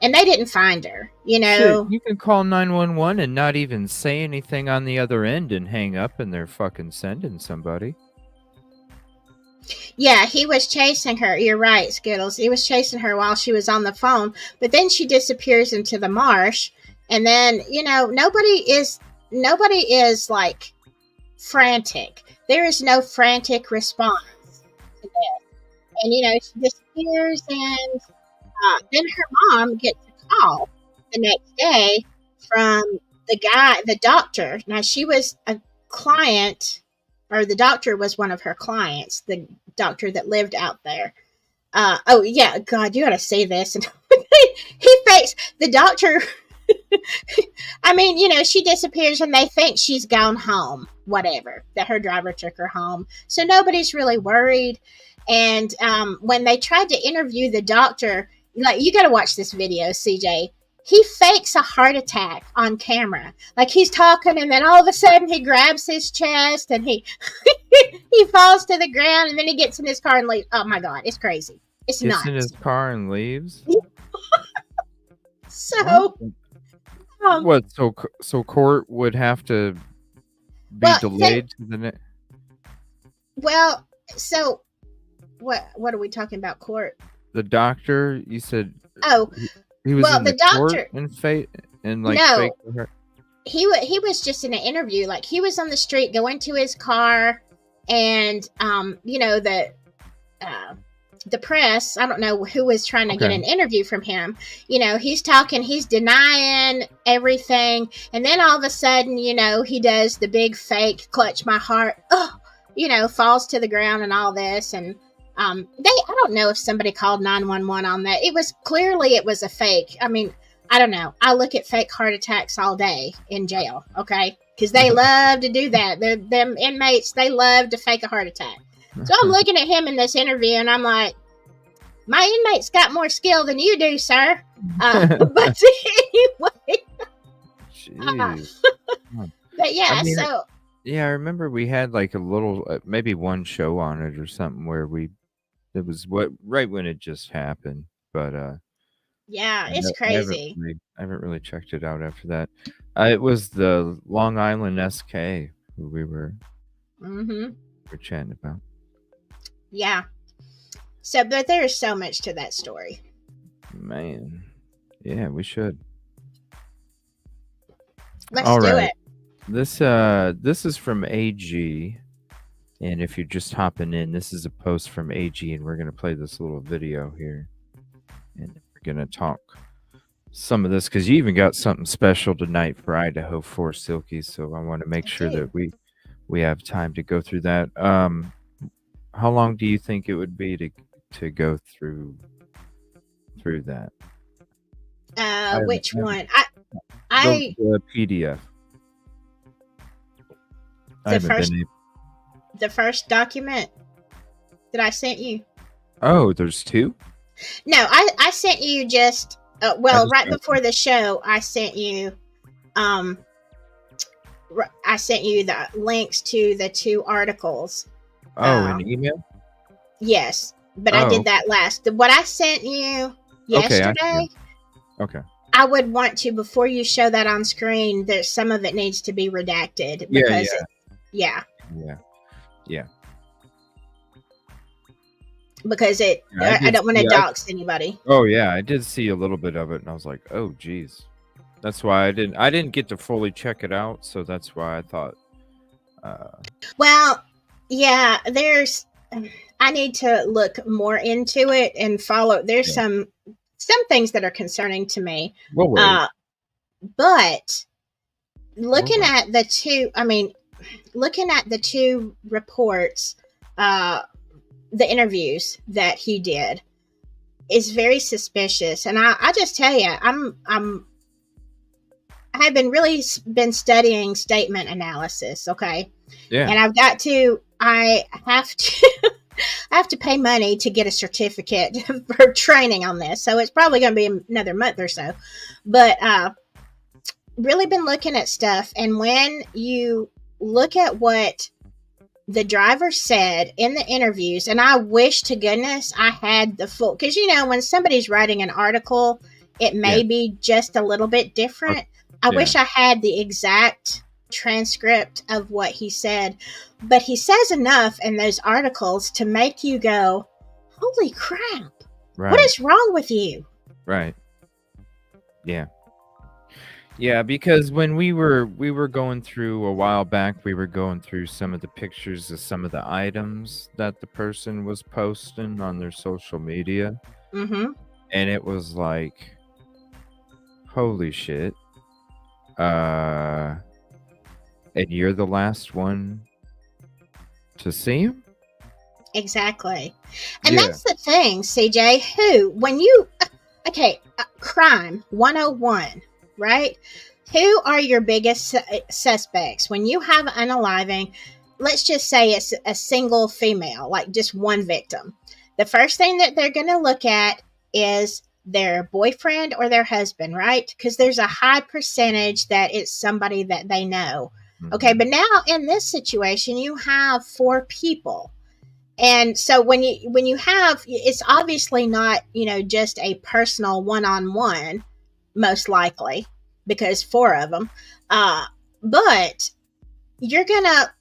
And they didn't find her, Shit, you can call 911 and not even say anything on the other end and hang up, and they're fucking sending somebody. Yeah, he was chasing her. You're right, Skittles. He was chasing her while she was on the phone. But then she disappears into the marsh. And then, nobody is like frantic. There is no frantic response. And, she disappears, and then her mom gets a call the next day from the doctor. Now, she was a client, or the doctor was one of her clients, the doctor that lived out there. Oh, yeah, God, you gotta see this. And he fakes the doctor. I mean, she disappears and they think she's gone home, whatever, that her driver took her home. So nobody's really worried. And when they tried to interview the doctor, like, you got to watch this video, CJ. He fakes a heart attack on camera. Like, he's talking, and then all of a sudden he grabs his chest and he he falls to the ground, and then he gets in his car and leaves. Oh my God, it's crazy. It's nuts. Gets in his car and leaves. So, what? So court would have to be delayed to the next. Well, so what are we talking about? Court? The doctor, you said. Oh, he was in the doctor and fake no. He was just in an interview. Like, he was on the street going to his car, and the press, I don't know who was trying to get an interview from him. He's talking, he's denying everything, and then all of a sudden, he does the big fake clutch my heart, falls to the ground and all this. And I don't know if somebody called 911 on that. It was a fake. I mean, I don't know. I look at fake heart attacks all day in jail, okay? Because they love to do that. Them inmates, they love to fake a heart attack. So I'm looking at him in this interview, and I'm like, my inmate's got more skill than you do, sir. But anyway. But yeah, I mean, so. Yeah, I remember we had like a little, maybe one show on it or something where it was right when it just happened. But yeah, it's crazy. I haven't really checked it out after that. It was the Long Island SK who we were chatting about. Yeah. So, but there's so much to that story. Man. Yeah, we should. Let's do it. This is from AG. And if you're just hopping in, this is a post from AG, and we're going to play this little video here. And we're going to talk some of this, because you even got something special tonight for Idaho Four Silkies. So I want to make sure that we have time to go through that. How long do you think it would be to go through that? Which one? The PDF. The first document that I sent you. Oh, there's two? No, I sent you just right before the show. I sent you the links to the two articles. Oh, an email? Yes, but I did that last. What I sent you yesterday. Okay. I would want to, before you show that on screen, that some of it needs to be redacted. Because yeah. Because I don't want to dox anybody. Oh yeah, I did see a little bit of it, and I was like, oh geez. That's why I didn't get to fully check it out, so that's why I thought. Well, yeah, I need to look more into it and follow. There's some things that are concerning to me. But looking at the two reports, the interviews that he did is very suspicious. And I just tell you, I have been studying statement analysis. Okay. Yeah. And I have to pay money to get a certificate for training on this. So it's probably going to be another month or so, but, really been looking at stuff. And when you look at what the driver said in the interviews, and I wish to goodness I had the full, because when somebody's writing an article, it may be just a little bit different. I wish I had the exact transcript of what he said, but he says enough in those articles to make you go, holy crap, what is wrong with you? Right. Yeah, because when we were going through a while back, we were going through some of the pictures of some of the items that the person was posting on their social media, Mm-hmm. and it was like, holy shit. And you're the last one to see him? Exactly. And Yeah. that's the thing, CJ, crime 101, right? Who are your biggest suspects? When you have unaliving, let's just say it's a single female, like just one victim. The first thing that they're going to look at is their boyfriend or their husband, right? Because there's a high percentage that it's somebody that they know. Okay, but now in this situation, you have 4 people. And so when you have, it's obviously not, just a personal one-on-one, most likely, because 4 of them. But you're gonna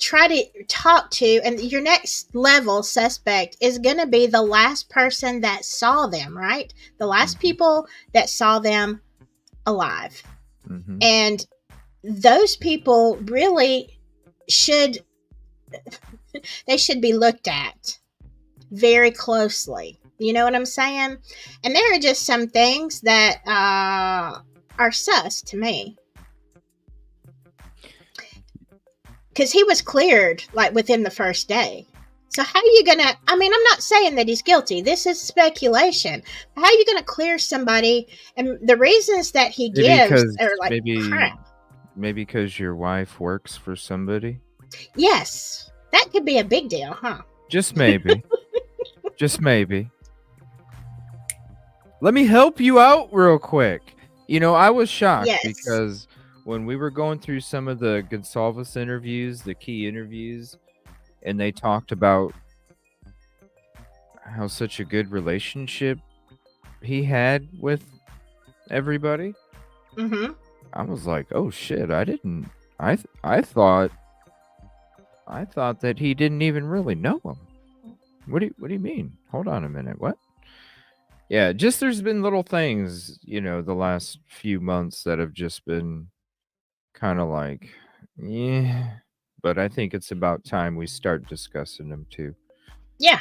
try to talk to, and your next level suspect is gonna be the last person that saw them, right? The last people that saw them alive. And those people really should be looked at very closely. You know what I'm saying? And there are just some things that are sus to me. Because he was cleared like within the first day. So how are you gonna? I mean, I'm not saying that he's guilty. This is speculation. How are you gonna clear somebody? And the reasons that he gives are like crap. Maybe because your wife works for somebody. Yes, that could be a big deal, huh? Just maybe. Just maybe. Let me help you out real quick. I was shocked because when we were going through some of the Gonsalves interviews, the key interviews, and they talked about how such a good relationship he had with everybody. I was like, oh shit, I thought that he didn't even really know him. What do you mean? Hold on a minute. What? Yeah, just there's been little things, the last few months that have just been kind of like, yeah, but I think it's about time we start discussing them too. Yeah.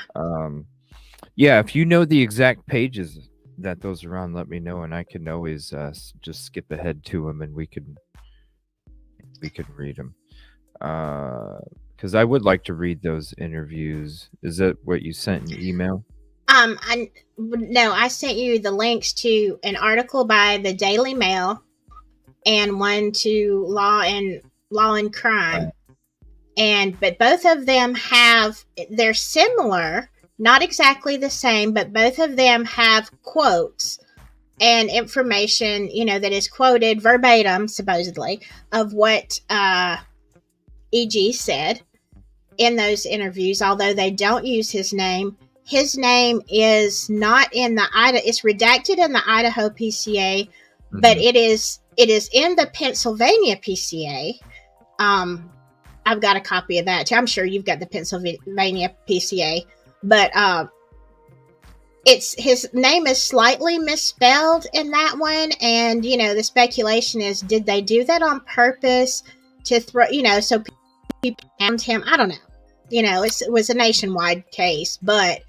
Yeah, if you know the exact pages that those are on, let me know, and I can always just skip ahead to them, and we can read them. Because I would like to read those interviews. Is that what you sent in email? I sent you the links to an article by the Daily Mail and one to Law and Crime. But both of them they're similar, not exactly the same, but both of them have quotes and information, that is quoted verbatim, supposedly, of what E.G. said in those interviews, although they don't use his name. His name is not in it's redacted in the Idaho PCA, but it is in the Pennsylvania PCA. I've got a copy of that too. I'm sure you've got the Pennsylvania PCA, but his name is slightly misspelled in that one, and the speculation is, did they do that on purpose to throw, so people found him? I don't know. It was a nationwide case, but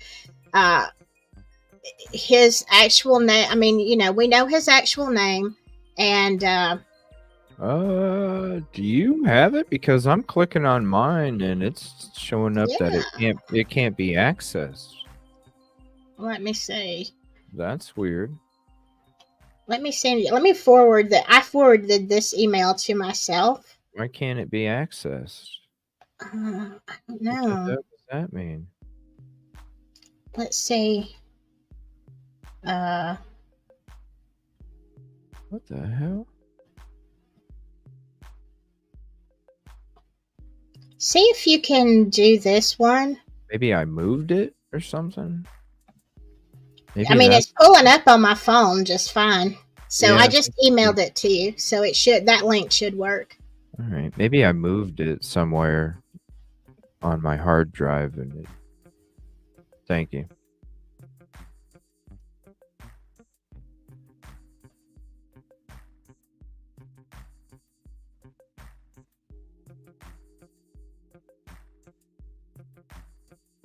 his actual name, I mean, we know his actual name, and do you have it? Because I'm clicking on mine and it's showing up that it can't be accessed. Let me see. That's weird. Let me forward I forwarded this email to myself. Why can't it be accessed? I don't know. What does that mean? Let's see. What the hell? See if you can do this one. Maybe I moved it or something. It's pulling up on my phone just fine. So I just emailed it to you. So that link should work. All right. Maybe I moved it somewhere on my hard drive and thank you.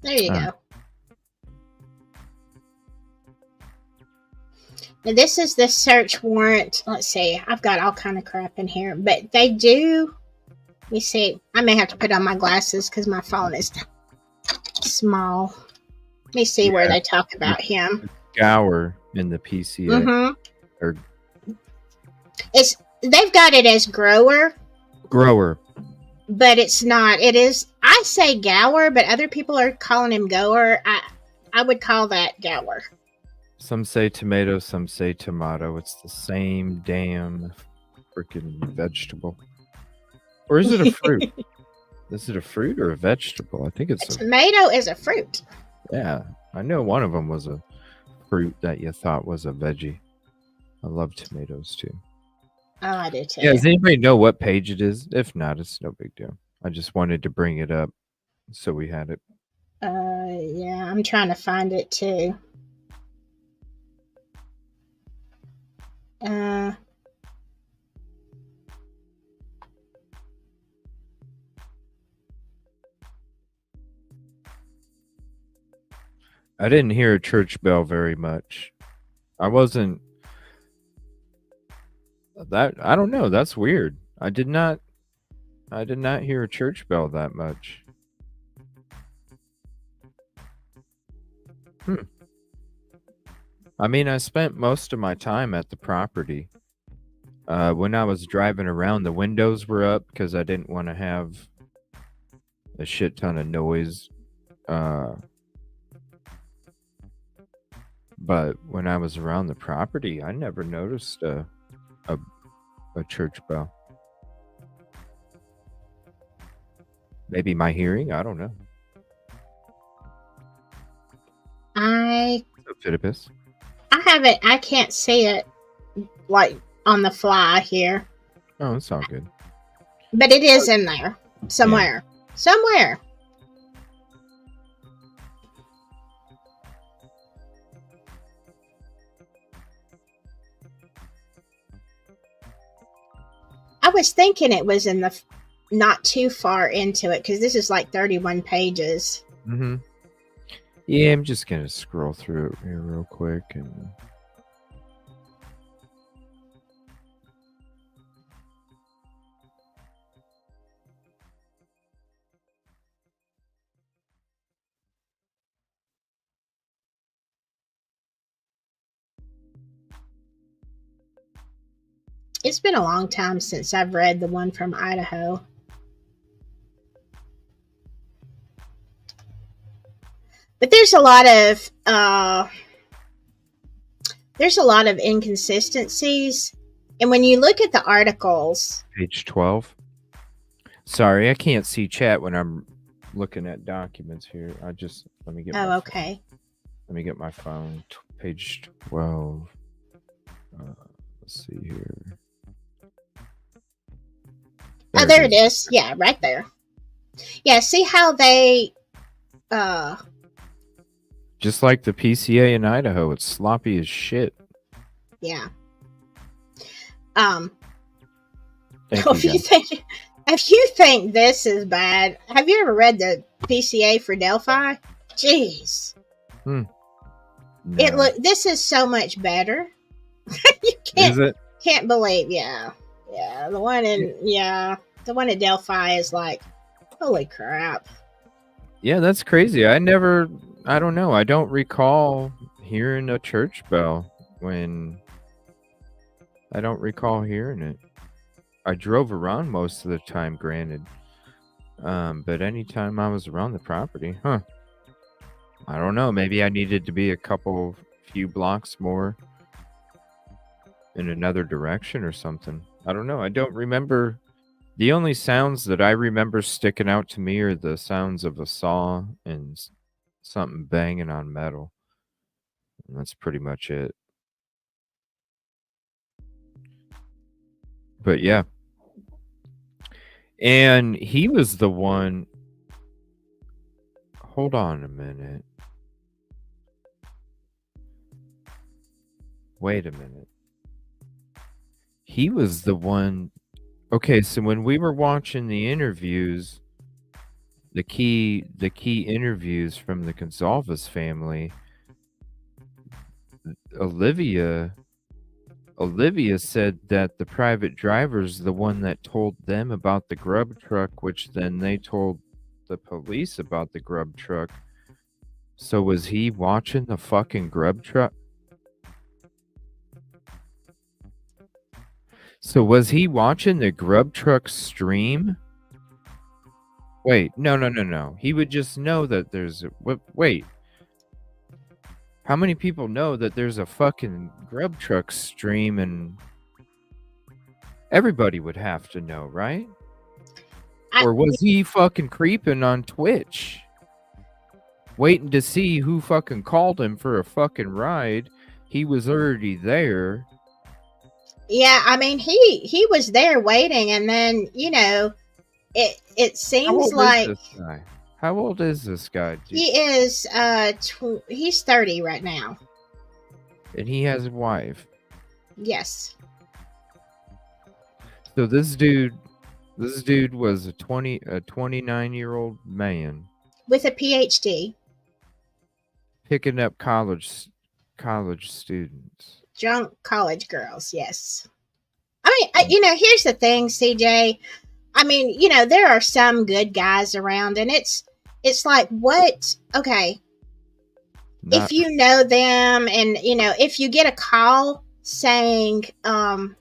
There you go. Now this is the search warrant. Let's see. I've got all kind of crap in here, but they do. Let me see. I may have to put on my glasses because my phone is small. Let me see where they talk about him. Gower in the PCA. Mm-hmm. Or they've got it as grower. But it's not. It is. I say Gower, but other people are calling him Goer. I would call that Gower. Some say tomato, some say tomato. It's the same damn freaking vegetable. Or is it a fruit? Is it a fruit or a vegetable? I think it's a tomato is a fruit. Yeah, I know one of them was a fruit that you thought was a veggie. I love tomatoes too. Oh, I do too. Yeah, does anybody know what page it is? If not, it's no big deal. I just wanted to bring it up so we had it. Yeah, I'm trying to find it too. I didn't hear a church bell very much. I wasn't that I don't know, that's weird. I did not hear a church bell that much. I mean, I spent most of my time at the property. When I was driving around, the windows were up because I didn't want to have a shit ton of noise. But when I was around the property, I never noticed a church bell. Maybe my hearing? I don't know. Phidippus. I haven't. I can't see it like on the fly here. Oh, it's all good. But it is in there somewhere. Yeah. Somewhere. I was thinking it was in the not too far into it because this is like 31 pages. Mm-hmm. Yeah, I'm just gonna scroll through it here real quick and. It's been a long time since I've read the one from Idaho. But there's a lot of inconsistencies. And when you look at the articles, page 12. Sorry, I can't see chat when I'm looking at documents here. Let me get okay. Let me get my phone. Page 12. Let's see here. There it is. Yeah, right there. Yeah, see how they just like the PCA in Idaho, it's sloppy as shit. Yeah. If you think this is bad, have you ever read the PCA for Delphi? Jeez. No. This is so much better. You can't believe, yeah. The one in Delphi is like, holy crap. Yeah, that's crazy. I don't know. I don't recall hearing a church bell I don't recall hearing it. I drove around most of the time, granted. But anytime I was around the property, I don't know. Maybe I needed to be a few blocks more in another direction or something. I don't know. I don't remember. The only sounds that I remember sticking out to me are the sounds of a saw and something banging on metal. And that's pretty much it. But yeah. And he was the one. Hold on a minute. Wait a minute. He was the one. Okay, so when we were watching the interviews, the key interviews from the Gonsalves family, Olivia said that the private driver's the one that told them about the grub truck, which then they told the police about the grub truck. So was he watching the fucking grub truck? So was he watching the grub truck stream? Wait, no. He would just know that there's a... Wait. How many people know that there's a fucking grub truck stream, and everybody would have to know, right? Or was he fucking creeping on Twitch? Waiting to see who fucking called him for a fucking ride. He was already there. Yeah, I mean, he was there waiting, and then, you know, it seems like... How old is this guy? Dude? He is, he's 30 right now. And he has a wife. Yes. So this dude was a 29-year-old man. With a PhD. Picking up college students. Drunk college girls, yes. I mean, you know, here's the thing, CJ. I mean, you know, there are some good guys around, and it's like, what? Okay. If you know them, and, you know, if you get a call saying, hey,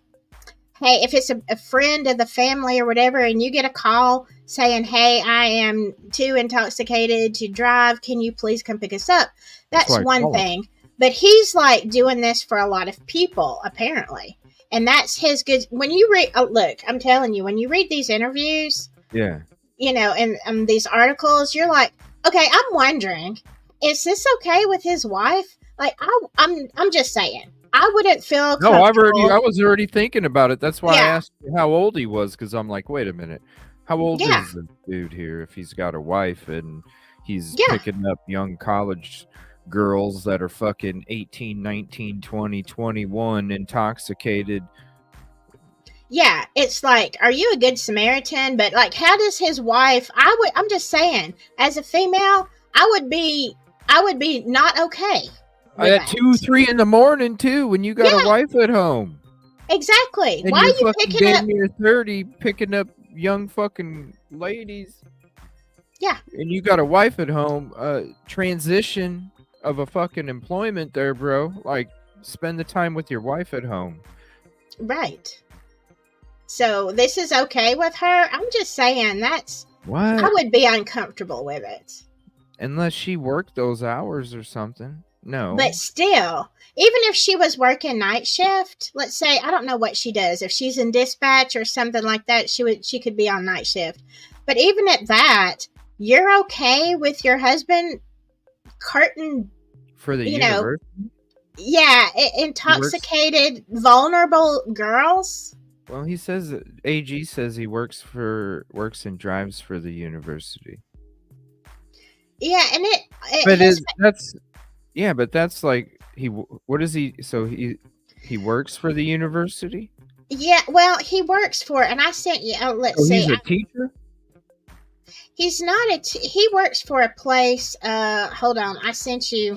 if it's a friend of the family or whatever, and you get a call saying, hey, I am too intoxicated to drive, can you please come pick us up? That's one thing. But he's like doing this for a lot of people, apparently. And that's his good. When you read, look, I'm telling you, when you read these interviews, yeah, you know, and these articles, you're like, okay, I'm wondering, is this okay with his wife? Like, I'm just saying, I wouldn't feel. No, I was already thinking about it. That's why I asked you how old he was, because I'm like, wait a minute, how old is this dude here if he's got a wife and he's picking up young college girls that are fucking 18, 19, 20, 21, intoxicated? Yeah, it's like, are you a good Samaritan? But like, how does his wife? I'm just saying, as a female, I would be not okay. At 2, 3 in the morning too, when you got a wife at home. Exactly. And why are you picking up? You're 30, picking up young fucking ladies. Yeah. And you got a wife at home. Transition of a fucking employment there, bro. Like, spend the time with your wife at home. Right. So this is okay with her? I'm just saying, that's what I would be uncomfortable with it. Unless she worked those hours or something. No. But still, even if she was working night shift, let's say, I don't know what she does. If she's in dispatch or something like that, she could be on night shift. But even at that, you're okay with your husband carting for the university? Intoxicated, vulnerable girls. Well, he says AG says he works and drives for the university. Yeah, and but that's like what is he? So he works for the university. Yeah, well, he works for, and I sent you. Let's see. He's a teacher. He's not he works for a place. Hold on, I sent you.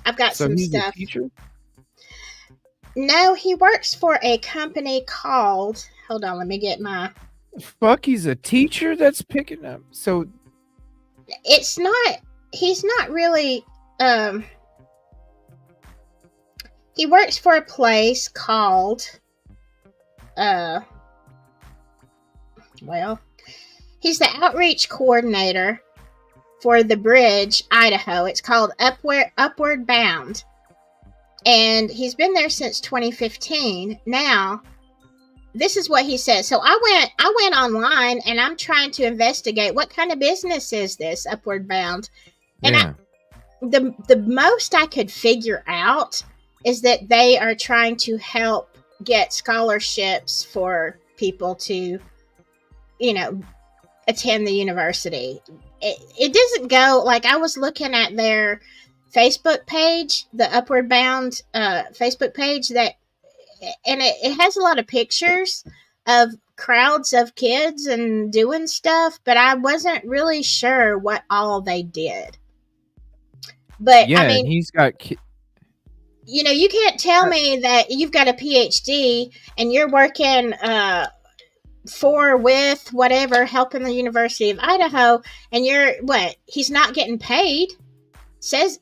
I've got some stuff. A teacher? No, he works for a company called. Hold on, let me get my. Fuck, he's a teacher that's picking up. So it's not. He's not really. He works for a place called. Well, he's the outreach coordinator for the Bridge, Idaho. It's called Upward Bound. And he's been there since 2015. Now, this is what he says. So I went online, and I'm trying to investigate what kind of business is this, Upward Bound. And the most I could figure out is that they are trying to help get scholarships for people to, you know, attend the university. It doesn't go, like, I was looking at their Facebook page, the Upward Bound Facebook page, and it has a lot of pictures of crowds of kids and doing stuff, but I wasn't really sure what all they did. But Yeah, I and mean, he's got you know, you can't tell me that you've got a PhD and you're working with whatever, helping the University of Idaho, and he's not getting paid.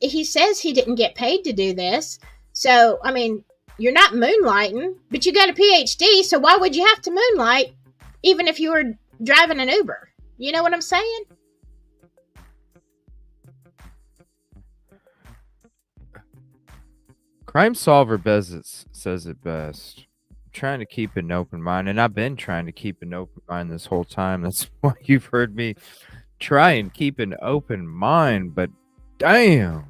He says he didn't get paid to do this. So, I mean, you're not moonlighting, but you got a PhD, so why would you have to moonlight even if you were driving an Uber? You know what I'm saying? Crime Solver Bezos says it best. I'm trying to keep an open mind, and I've been trying to keep an open mind this whole time. That's why you've heard me try and keep an open mind, but damn.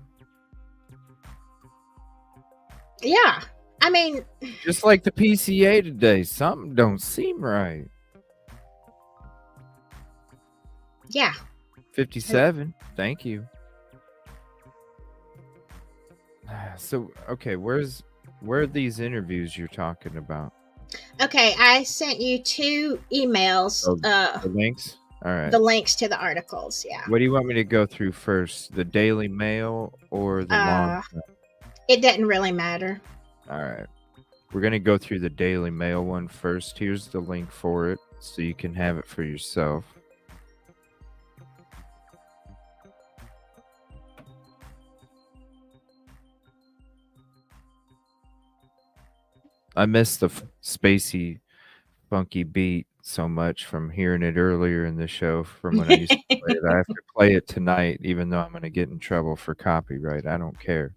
Yeah. I mean, just like the PCA today, something don't seem right. Yeah. 57. Thank you. So, okay, where are these interviews you're talking about? Okay, I sent you 2 emails. The links? All right. The links to the articles, yeah. What do you want me to go through first? The Daily Mail or the long? It doesn't really matter. All right. We're going to go through the Daily Mail one first. Here's the link for it so you can have it for yourself. I missed the spacey, funky beat so much from hearing it earlier in the show from when I used to play it. I have to play it tonight, even though I'm going to get in trouble for copyright. I don't care.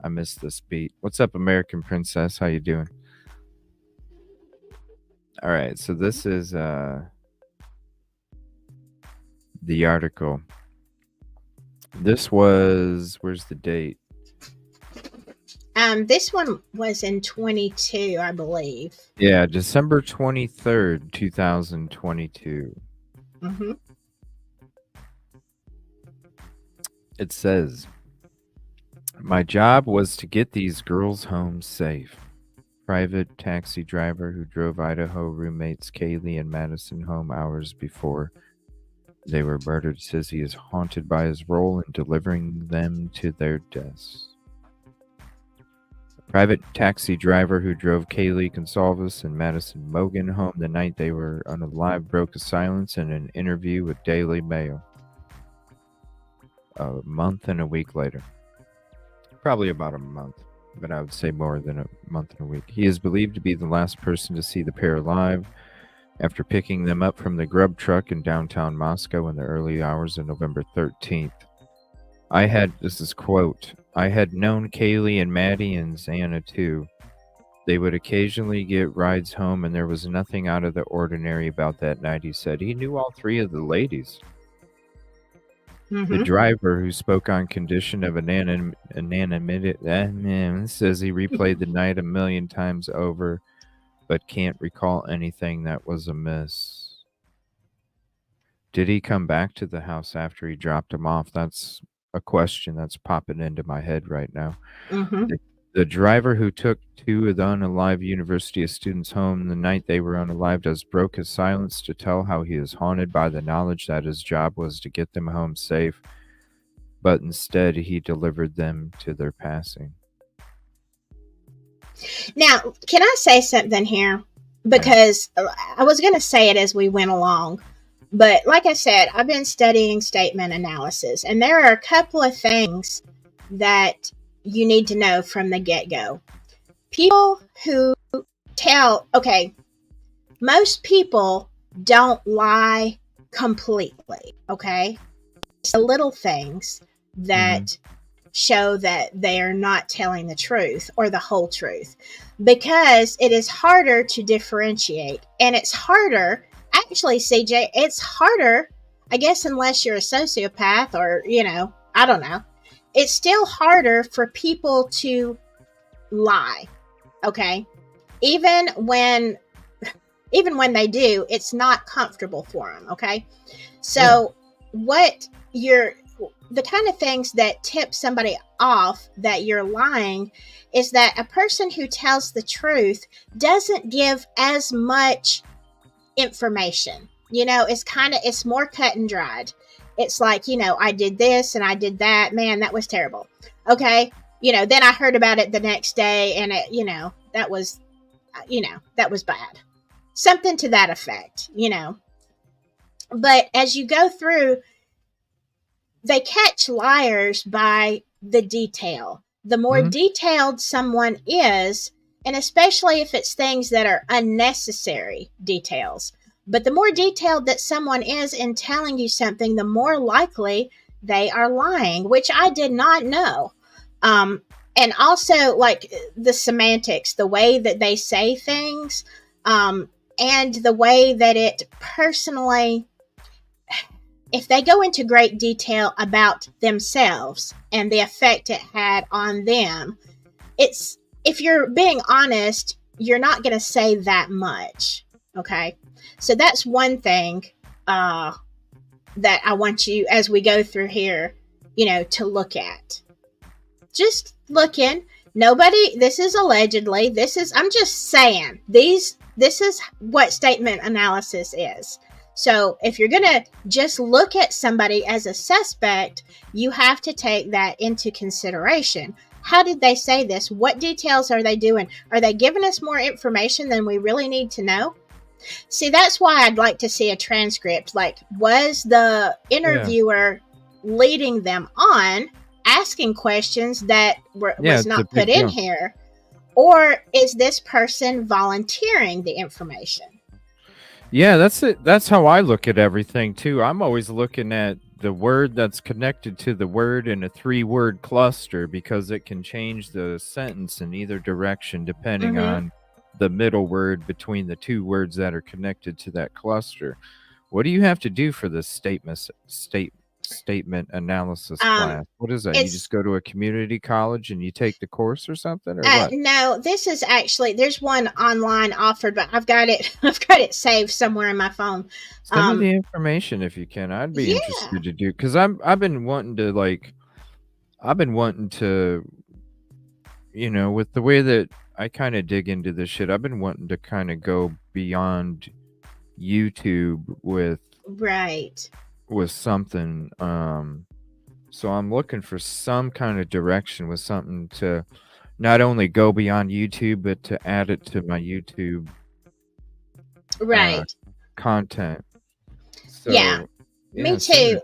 I miss this beat. What's up, American Princess? How you doing? All right, so this is the article. This was, where's the date? This one was in 22, I believe. Yeah, December 23rd, 2022. Mm-hmm. It says, my job was to get these girls home safe. Private taxi driver who drove Idaho roommates Kaylee and Madison home hours before they were murdered says he is haunted by his role in delivering them to their deaths. Private taxi driver who drove Kaylee Consalvis and Madison Mogan home the night they were unalive broke a silence in an interview with Daily Mail. A month and a week later. Probably about a month, but I would say more than a month and a week. He is believed to be the last person to see the pair alive after picking them up from the grub truck in downtown Moscow in the early hours of November 13th. This is quote, I had known Kaylee and Maddie and Xana too. They would occasionally get rides home and there was nothing out of the ordinary about that night, he said. He knew all 3 of the ladies. Mm-hmm. The driver, who spoke on condition of anonymity, says he replayed the night a million times over, but can't recall anything that was amiss. Did he come back to the house after he dropped him off? That's a question that's popping into my head right now. Mm-hmm. The driver who took 2 of the unalive University students home the night they were unalived has broke his silence to tell how he is haunted by the knowledge that his job was to get them home safe, but instead he delivered them to their passing. Now, can I say something here? Because I was going to say it as we went along. But like I said, I've been studying statement analysis, and there are a couple of things that you need to know from the get-go. People who most people don't lie completely, okay? It's the little things that show that they are not telling the truth or the whole truth, because it is harder to differentiate, and it's harder. Actually, CJ, it's harder, I guess, unless you're a sociopath or, I don't know. It's still harder for people to lie, okay? Even when they do, it's not comfortable for them, okay? So the kind of things that tip somebody off that you're lying is that a person who tells the truth doesn't give as much information. It's more cut and dried. It's like, I did this and I did that. Man, that was terrible. Okay. Then I heard about it the next day, and that was bad. Something to that effect, But as you go through, they catch liars by the detail. The more detailed someone is, and especially if it's things that are unnecessary details, but the more detailed that someone is in telling you something, the more likely they are lying, which I did not know. And also, like, the semantics, the way that they say things, and the way that it personally, if they go into great detail about themselves and the effect it had on them, if you're being honest, you're not going to say that much. Okay. So that's one thing, that I want you, as we go through here, to look at. Just look in. Nobody, this is allegedly, I'm just saying, this is what statement analysis is. So if you're going to just look at somebody as a suspect, you have to take that into consideration. How did they say this? What details are they doing? Are they giving us more information than we really need to know? See, that's why I'd like to see a transcript. Like, was the interviewer leading them on, asking questions that was not put in here? Or is this person volunteering the information? Yeah, that's it. That's how I look at everything too. I'm always looking at the word that's connected to the word in a 3-word cluster, because it can change the sentence in either direction depending on the middle word between the 2 words that are connected to that cluster. What do you have to do for this statement analysis class? What is that? You just go to a community college and you take the course or something, or what? No, this is actually, there's one online offered, but I've got it saved somewhere in my phone. Send me the information if you can. I'd be interested to do, because I've been wanting to, with the way that I kind of dig into this shit, I've been wanting to kind of go beyond YouTube with something. So I'm looking for some kind of direction with something to not only go beyond YouTube, but to add it to my YouTube content. So, me too.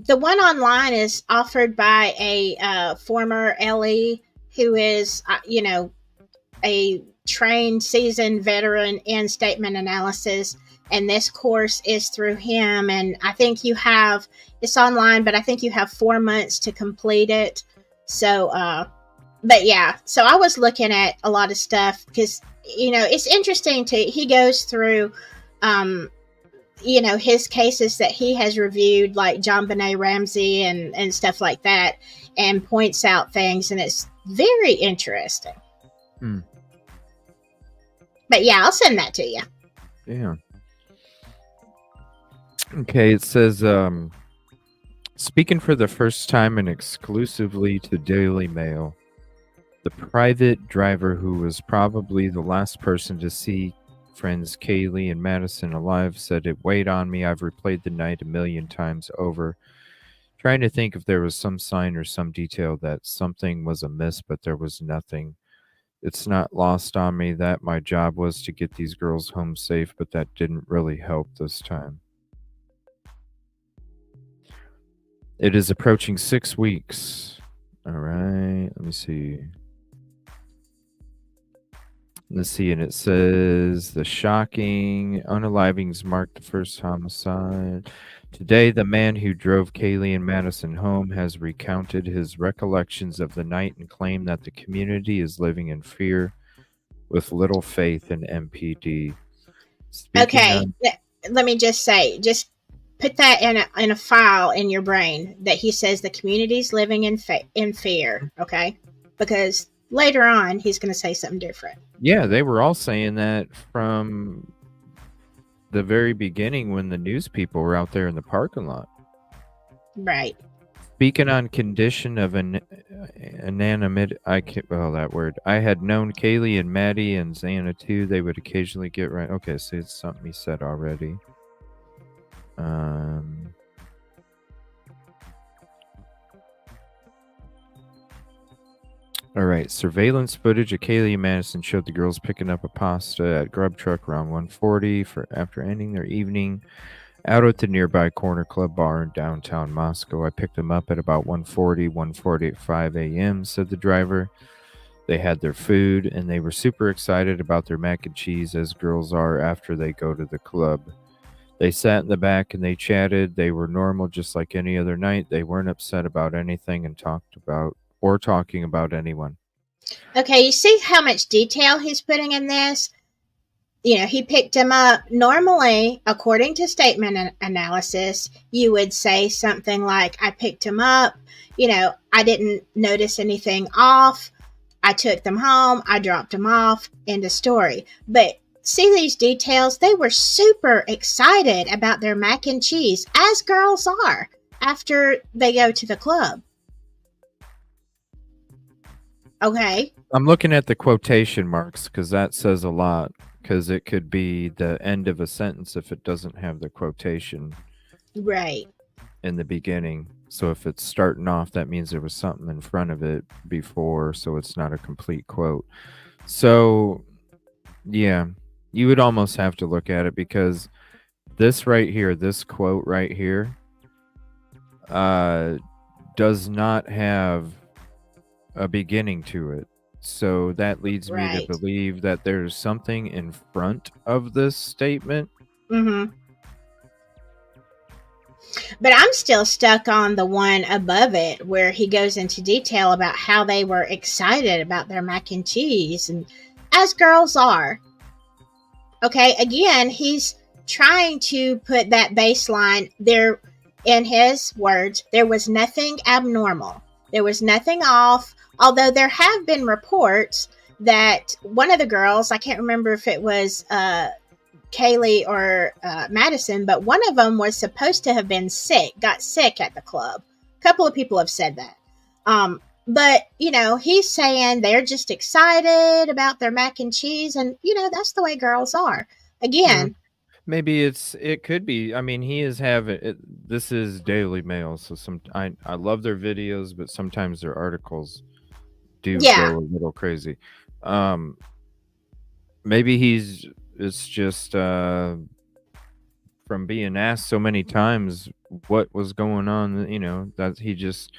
The one online is offered by a former LE who is, a trained, seasoned veteran in statement analysis. And this course is through him. And I think it's online, but I think you have 4 months to complete it. So, so I was looking at a lot of stuff because, it's interesting he goes through, his cases that he has reviewed, like John Benet Ramsey and stuff like that, and points out things. And it's very interesting. But I'll send that to you. Yeah. Okay, it says, speaking for the first time and exclusively to Daily Mail, the private driver who was probably the last person to see friends Kaylee and Madison alive said, "It weighed on me. I've replayed the night 1,000,000 times over, trying to think if there was some sign or some detail that something was amiss, but there was nothing. It's not lost on me that my job was to get these girls home safe, but that didn't really help this time. It is approaching 6 weeks." All right, let me see. And it says, the shocking unalivings marked the first homicide. Today, the man who drove Kaylee and Madison home has recounted his recollections of the night and claimed that the community is living in fear with little faith in MPD. Let me just say, just put that in a file in your brain that he says the community's living in fear, okay? Because later on, he's going to say something different. Yeah, they were all saying that from the very beginning when the news people were out there in the parking lot. Right. Speaking on condition of an inanimate, that word. I had known Kaylee and Maddie and Xana too. They would occasionally get right. Okay, so it's something he said already. All right. Surveillance footage of Kaylee and Madison showed the girls picking up a pasta at Grub Truck around 1:40 after ending their evening out at the nearby Corner Club bar in downtown Moscow. I picked them up at about 1:45 a.m., said the driver. They had their food, and they were super excited about their mac and cheese, as girls are after they go to the club. They sat in the back and they chatted. They were normal, just like any other night. They weren't upset about anything and talking about anyone. Okay, you see how much detail he's putting in this? You know, he picked him up. Normally, according to statement analysis, you would say something like, I picked him up. You know, I didn't notice anything off. I took them home. I dropped them off. End of story. But see these details? They were super excited about their mac and cheese, as girls are, after they go to the club. Okay. I'm looking at the quotation marks because that says a lot, because it could be the end of a sentence if it doesn't have the quotation right in the beginning. So if it's starting off, that means there was something in front of it before, so it's not a complete quote. So, yeah, you would almost have to look at it, because this right here, this quote right here, does not have a beginning to it. So that leads me to believe that there's something in front of this statement. Mm-hmm. But I'm still stuck on the one above it, where he goes into detail about how they were excited about their mac and cheese, and as girls are. Okay, again, he's trying to put that baseline there. In his words, there was nothing abnormal. There was nothing off. Although there have been reports that one of the girls, I can't remember if it was Kaylee or Madison, but one of them was supposed to have been got sick at the club. A couple of people have said that. But, you know, he's saying they're just excited about their mac and cheese. And, you know, that's the way girls are. Again. Maybe it could be. I mean, he is having it. This is Daily Mail. So I love their videos, but sometimes their articles do go a little crazy. Maybe it's just from being asked so many times what was going on, you know, that he just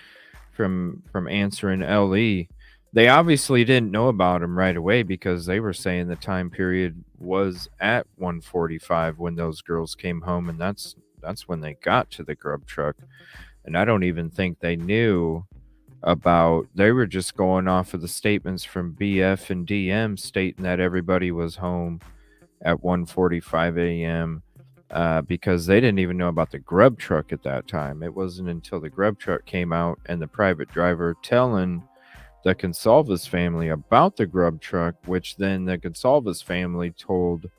from answering LE. They obviously didn't know about him right away, because they were saying the time period was at 1:45 when those girls came home, and that's when they got to the Grub Truck. And I don't even think they knew about, they were just going off of the statements from BF and DM stating that everybody was home at 1:45 a.m. Because they didn't even know about the Grub Truck at that time. It wasn't until the Grub Truck came out and the private driver telling the Consalvas family about the Grub Truck, which then the Consalvas family told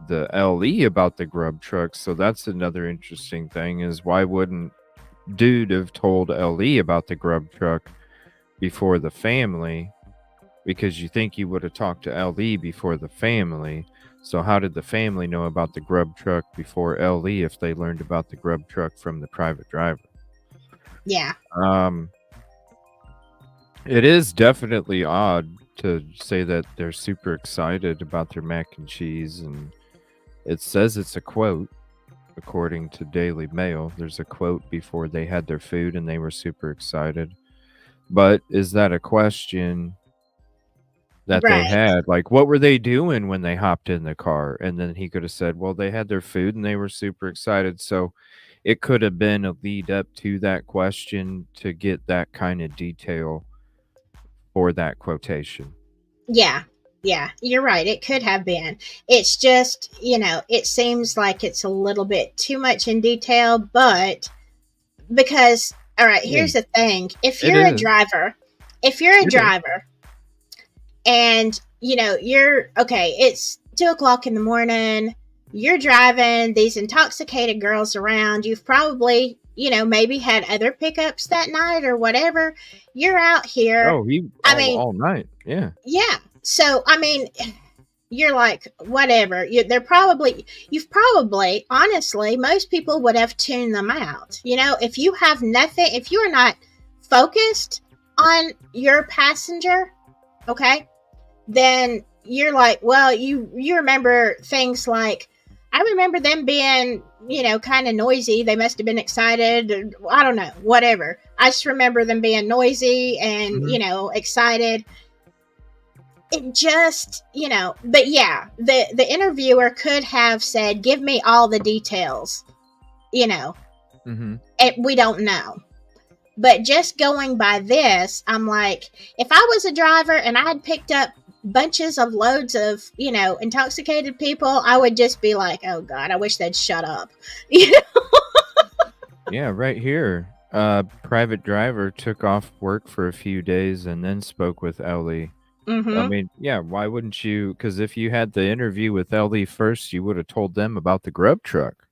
the LE about the Grub Truck. So that's another interesting thing, is why wouldn't dude have told LE about the Grub Truck before the family? Because you think you would have talked to LE before the family. So how did the family know about the Grub Truck before LE if they learned about the Grub Truck from the private driver? Yeah. It is definitely odd to say that they're super excited about their mac and cheese, and it says it's a quote, according to Daily Mail. There's a quote before they had their food and they were super excited. But is that a question that they had? Like, what were they doing when they hopped in the car? And then he could have said, well, they had their food and they were super excited. So it could have been a lead up to that question to get that kind of detail for that quotation. Yeah, you're right. It could have been. It's just, you know, it seems like it's a little bit too much in detail, but because, all right, here's the thing. If you're a driver, and, you know, it's 2:00 in the morning, you're driving these intoxicated girls around. You've probably maybe had other pickups that night or whatever. You're out here. Oh, all night. Yeah. Yeah. So, you're like, whatever. You've probably, honestly, most people would have tuned them out. If you have nothing, if you're not focused on your passenger, okay, then you're like, well, you remember things like, I remember them being, kind of noisy. They must have been excited. I don't know, whatever. I just remember them being noisy and, excited. It just, but yeah, the interviewer could have said, give me all the details, Mm-hmm. and we don't know. But just going by this, I'm like, if I was a driver and I had picked up bunches of loads of, intoxicated people, I would just be like, oh God, I wish they'd shut up. Yeah, right here. Private driver took off work for a few days and then spoke with Ellie. Mm-hmm. I mean, yeah, why wouldn't you? Because if you had the interview with Ellie first, you would have told them about the grub truck.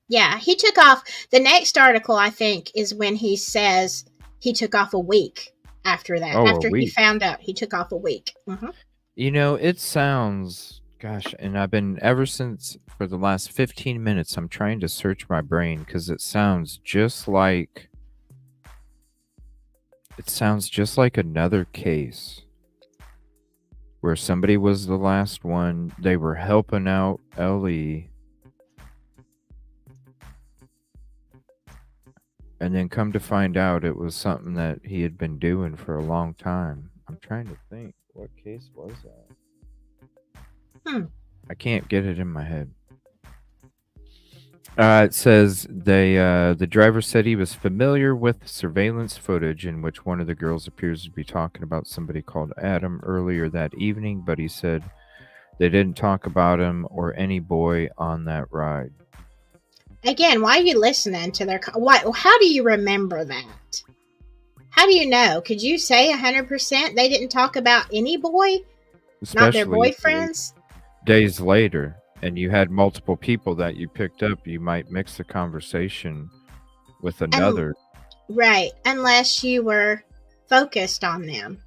Yeah, he took off. The next article, I think, is when he says he took off a week after that. After he found out, he took off a week. Mm-hmm. It sounds, gosh, and I've been ever since for the last 15 minutes, I'm trying to search my brain because it sounds just like another case where somebody was the last one. They were helping out Ellie. And then come to find out it was something that he had been doing for a long time. I'm trying to think. What case was that? I can't get it in my head. It says the driver said he was familiar with surveillance footage in which one of the girls appears to be talking about somebody called Adam earlier that evening, but he said they didn't talk about him or any boy on that ride. Again, why are you listening to their... How do you remember that? How do you know? Could you say 100% they didn't talk about any boy? Especially not their boyfriends? Days later, and you had multiple people that you picked up, you might mix the conversation with another. Right, unless you were focused on them.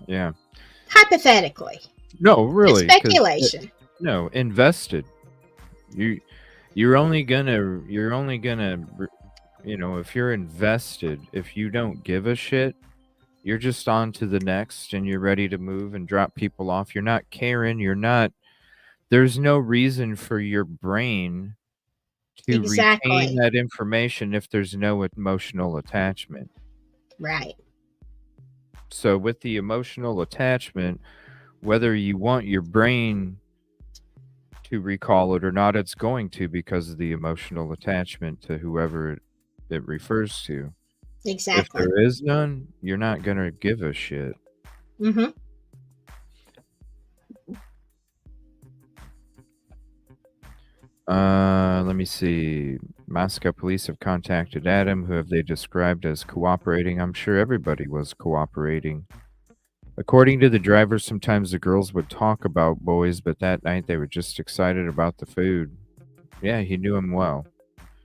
Yeah. Hypothetically. No, really. It's speculation. No, invested. You're only gonna, if you're invested, if you don't give a shit, you're just on to the next and you're ready to move and drop people off. You're not caring. There's no reason for your brain to retain that information if there's no emotional attachment. Right. So with the emotional attachment, whether you want your brain to recall it or not, it's going to, because of the emotional attachment to whoever it refers to. Exactly. If there is none, you're not going to give a shit. Mm-hmm. Let me see. Moscow police have contacted Adam, who have they described as cooperating. I'm sure everybody was cooperating. According to the driver, sometimes the girls would talk about boys, but that night they were just excited about the food. Yeah, he knew him well.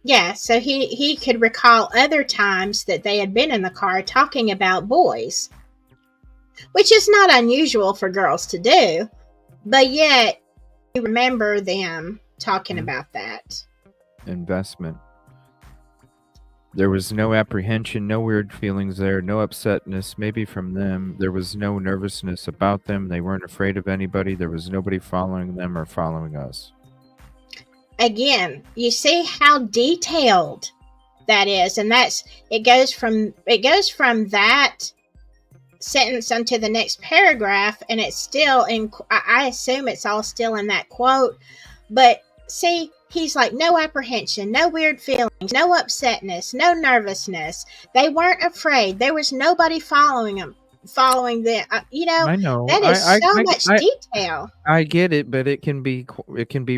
Yeah, so he could recall other times that they had been in the car talking about boys, which is not unusual for girls to do, but yet you remember them talking about that. Investment. There was no apprehension, no weird feelings there, no upsetness, maybe from them. There was no nervousness about them. They weren't afraid of anybody. There was nobody following them or following us. Again, you see how detailed that is, and it goes from that sentence onto the next paragraph, and it's still in. I assume it's all still in that quote, but see, he's like, no apprehension, no weird feelings, no upsetness, no nervousness. They weren't afraid. There was nobody following them. I know that is so much detail. I get it, but it can be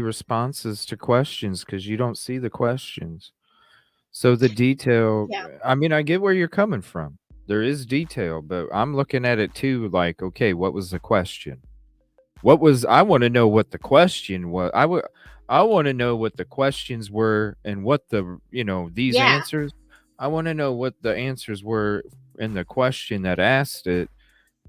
responses to questions because you don't see the questions. So the detail, I mean, I get where you're coming from. There is detail, but I'm looking at it too like, okay, what was the question? I want to know what the question was. I want to know what the questions were and what the, these Yeah. answers. I want to know what the answers were in the question that asked it.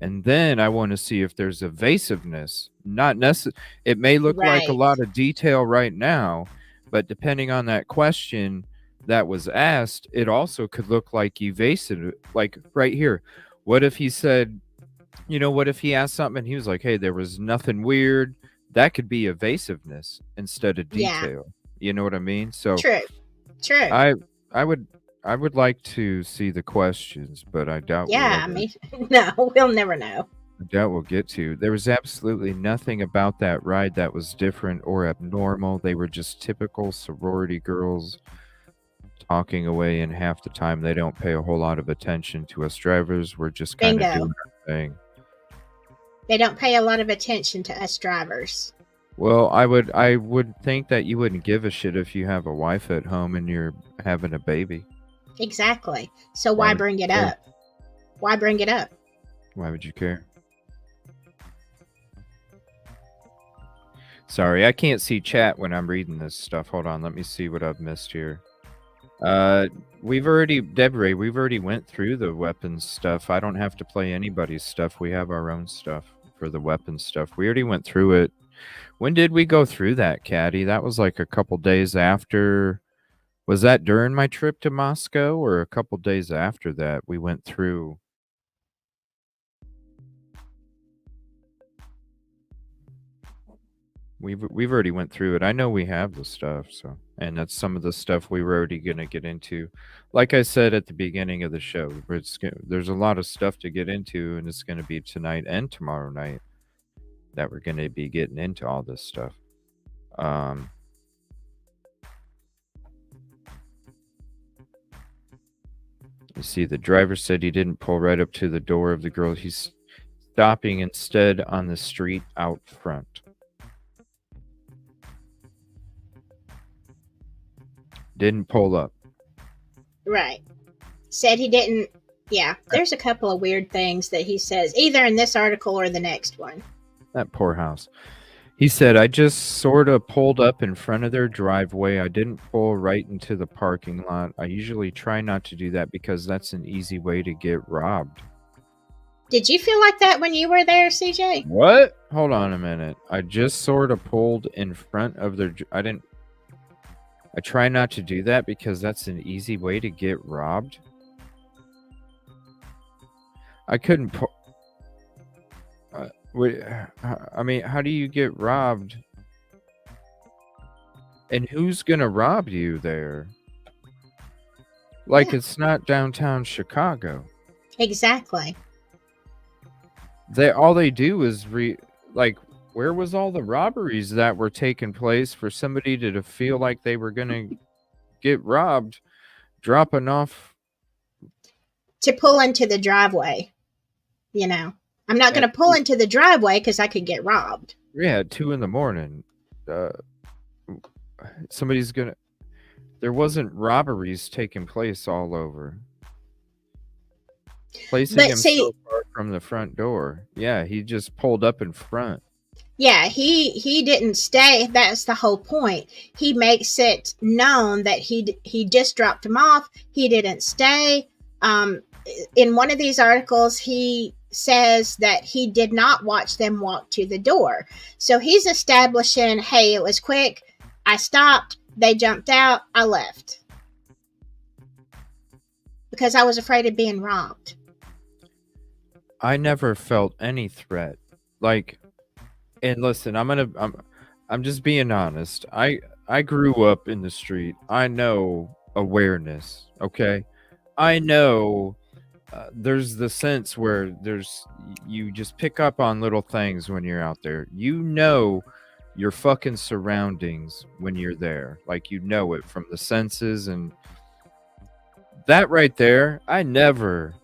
And then I want to see if there's evasiveness. Not necessarily. It may look like a Right. lot of detail right now, but depending on that question that was asked, it also could look like evasive. Like right here, what if he said, what if he asked something and he was like, hey, there was nothing weird? That could be evasiveness instead of Yeah. detail. You know what I mean? So True. I would like to see the questions, but I doubt we'll Yeah. ever. No, we'll never know. I doubt we'll get to. There was absolutely nothing about that ride that was different or abnormal. They were just typical sorority girls talking away, and half the time they don't pay a whole lot of attention to us drivers. We're just kind of doing our thing. They don't pay a lot of attention to us drivers. Well, I would think that you wouldn't give a shit if you have a wife at home and you're having a baby. Exactly. So why bring it up? Why bring it up? Why would you care? Sorry, I can't see chat when I'm reading this stuff. Hold on, let me see what I've missed here. We've already went through the weapons stuff. I don't have to play anybody's stuff. We have our own stuff for the weapons stuff. We already went through it. When did we go through that, Caddy? That was like a couple days after. Was that during my trip to Moscow or a couple days after that we went through? We've already went through it. I know we have the stuff, so, and that's some of the stuff we were already going to get into. Like I said at the beginning of the show, there's a lot of stuff to get into, and it's going to be tonight and tomorrow night that we're going to be getting into all this stuff. You see, the driver said he didn't pull right up to the door of the girl. He's stopping instead on the street out front. Didn't pull up. Right. Said he didn't. Yeah, there's a couple of weird things that he says, either in this article or the next one. That poor house. He said, I just sort of pulled up in front of their driveway. I didn't pull right into the parking lot. I usually try not to do that because that's an easy way to get robbed. Did you feel like that when you were there, CJ? What? Hold on a minute. I just sort of pulled in front of their... I try not to do that because that's an easy way to get robbed. I couldn't pull... I mean, how do you get robbed? And who's gonna rob you there? Like, yeah. It's not downtown Chicago. Exactly. All they do is where was all the robberies that were taking place for somebody to feel like they were gonna get robbed, dropping off to pull into the driveway? You know, I'm not going to pull into the driveway because I could get robbed. Yeah, at 2 a.m. Somebody's gonna... There wasn't robberies taking place all over. Placing him so far from the front door. Yeah, he just pulled up in front. Yeah, he didn't stay. That's the whole point. He makes it known that he just dropped him off. He didn't stay. In one of these articles, he says that he did not watch them walk to the door. So he's establishing, hey, it was quick. I stopped. They jumped out. I left. Because I was afraid of being robbed. I never felt any threat. And listen, I'm just being honest. I grew up in the street. I know awareness, okay? I know there's the sense where you just pick up on little things when you're out there. You know your fucking surroundings when you're there. Like, you know it from the senses, and that right there, I never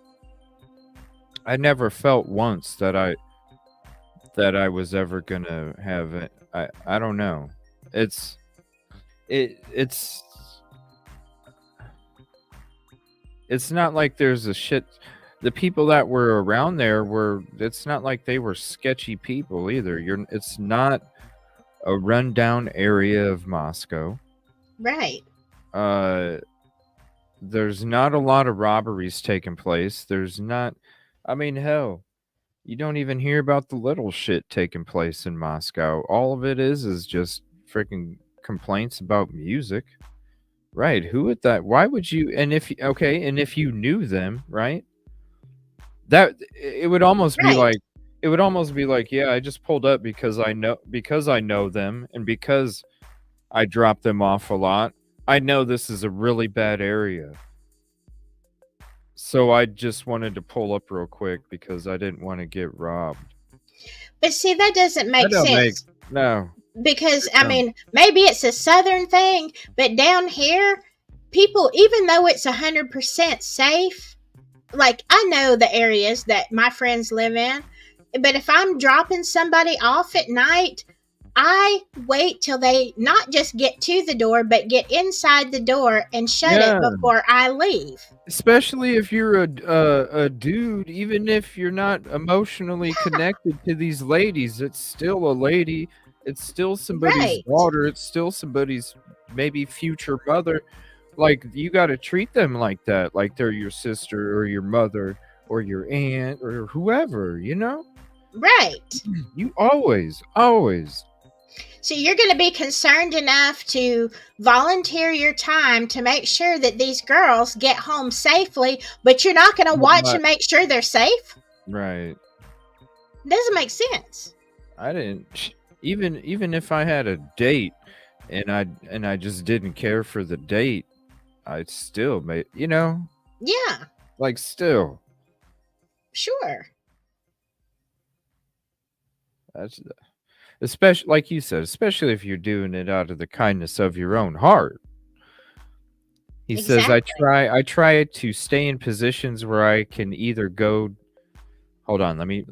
felt once that I was ever gonna have it. I don't know. It's not like there's a shit. The people that were around there it's not like they were sketchy people either. It's not a rundown area of Moscow. Right. There's not a lot of robberies taking place. There's not, I mean, hell, you don't even hear about the little shit taking place in Moscow. All of it is just freaking complaints about music. Right. Who would that? Why would you? And if you knew them, right? That it would almost be Right. like yeah, I just pulled up because I know them and because I drop them off a lot. I know this is a really bad area. So I just wanted to pull up real quick because I didn't want to get robbed. But see, that doesn't make sense. No. Because, I mean, maybe it's a southern thing, but down here, people, even though it's 100% safe, like, I know the areas that my friends live in, but if I'm dropping somebody off at night, I wait till they not just get to the door, but get inside the door and shut it before I leave. Especially if you're a dude, even if you're not emotionally connected to these ladies, it's still a lady. It's still somebody's daughter. It's still somebody's maybe future mother. Like, you got to treat them like that, like they're your sister or your mother or your aunt or whoever, you know? Right. You always. So you're going to be concerned enough to volunteer your time to make sure that these girls get home safely, but you're not going to watch and make sure they're safe? Right. Doesn't make sense. I didn't. Even if I had a date and I just didn't care for the date, I'd still make, you know? Yeah. Like, still. Sure. That's especially, like you said, especially if you're doing it out of the kindness of your own heart. He says, I try to stay in positions where I can either go. Hold on, let me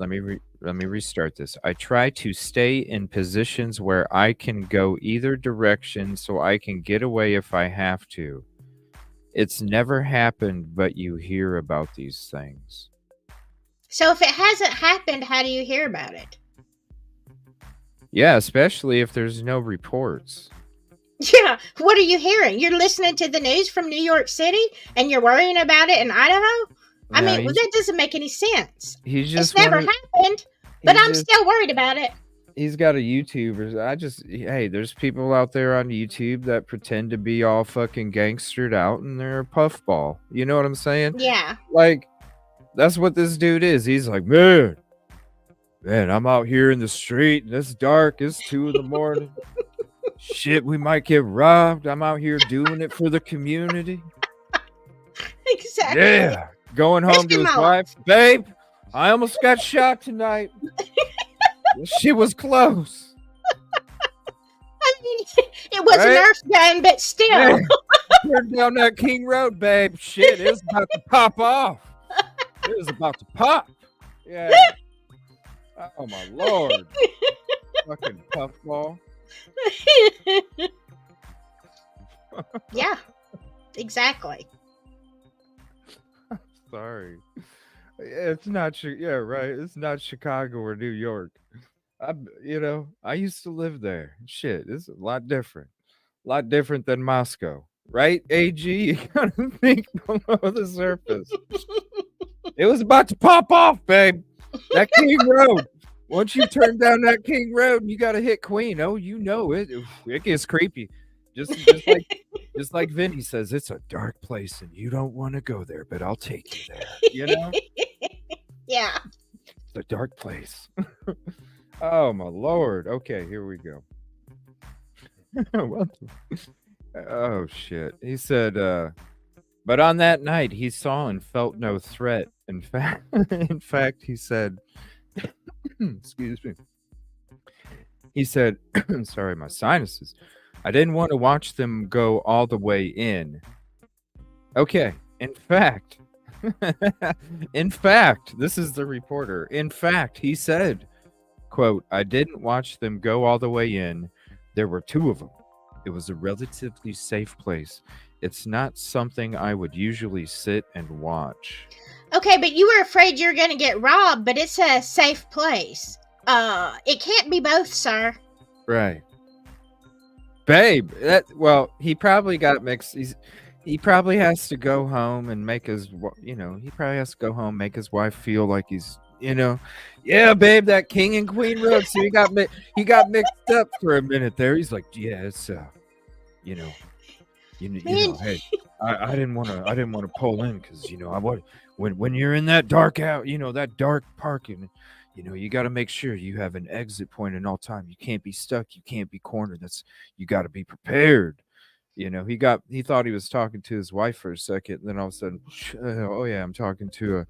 restart this. I try to stay in positions where I can go either direction so I can get away if I have to. It's never happened, but you hear about these things. So if it hasn't happened, how do you hear about it? Yeah, especially if there's no reports. Yeah, what are you hearing? You're listening to the news from New York City and you're worrying about it in Idaho? I mean, that doesn't make any sense. It's never happened, but I'm still worried about it. He's got a YouTuber. Hey, there's people out there on YouTube that pretend to be all fucking gangstered out and they're a puffball. You know what I'm saying? Yeah. Like, that's what this dude is. He's like, man, I'm out here in the street and it's dark. It's 2 a.m. Shit, we might get robbed. I'm out here doing it for the community. Exactly. Yeah. Going home to his wife. Babe, I almost got shot tonight. She was close. I mean, it was a Nerf gun, but still. Yeah. Turn down that King Road, babe. Shit, it was about to pop off. It was about to pop. Yeah. Oh, my Lord. Fucking puffball. Yeah, exactly. Sorry. It's not, yeah, right. It's not Chicago or New York. I used to live there. Shit, it's a lot different. A lot different than Moscow. Right, AG? You gotta think below the surface. It was about to pop off, babe. That King Road. Once you turn down that King Road, you gotta hit Queen. Oh, you know it. It gets creepy. Just like Vinny says, it's a dark place and you don't want to go there, but I'll take you there. You know? Yeah. It's a dark place. Oh, my Lord. Okay, here we go. Oh, shit. He said, but on that night, he saw and felt no threat. In fact, he said, excuse me. He said, sorry, my sinuses. I didn't want to watch them go all the way in. Okay. In fact, this is the reporter. In fact, he said, quote, I didn't watch them go all the way in. There were 2 of them. It was a relatively safe place. It's not something I would usually sit and watch. Okay, but you were afraid you were going to get robbed, but it's a safe place. It can't be both, sir. Right. Babe, he probably got mixed. He probably has to go home and make his, he probably has to go home, make his wife feel like he's, yeah, babe, that king and queen rug. So he got mixed up for a minute there. He's like, yeah, it's, hey, I didn't want to pull in because when you're in that dark that dark parking, you got to make sure you have an exit point at all time. You can't be stuck. You can't be cornered. You got to be prepared. He thought he was talking to his wife for a second, and then all of a sudden, oh yeah, I'm talking to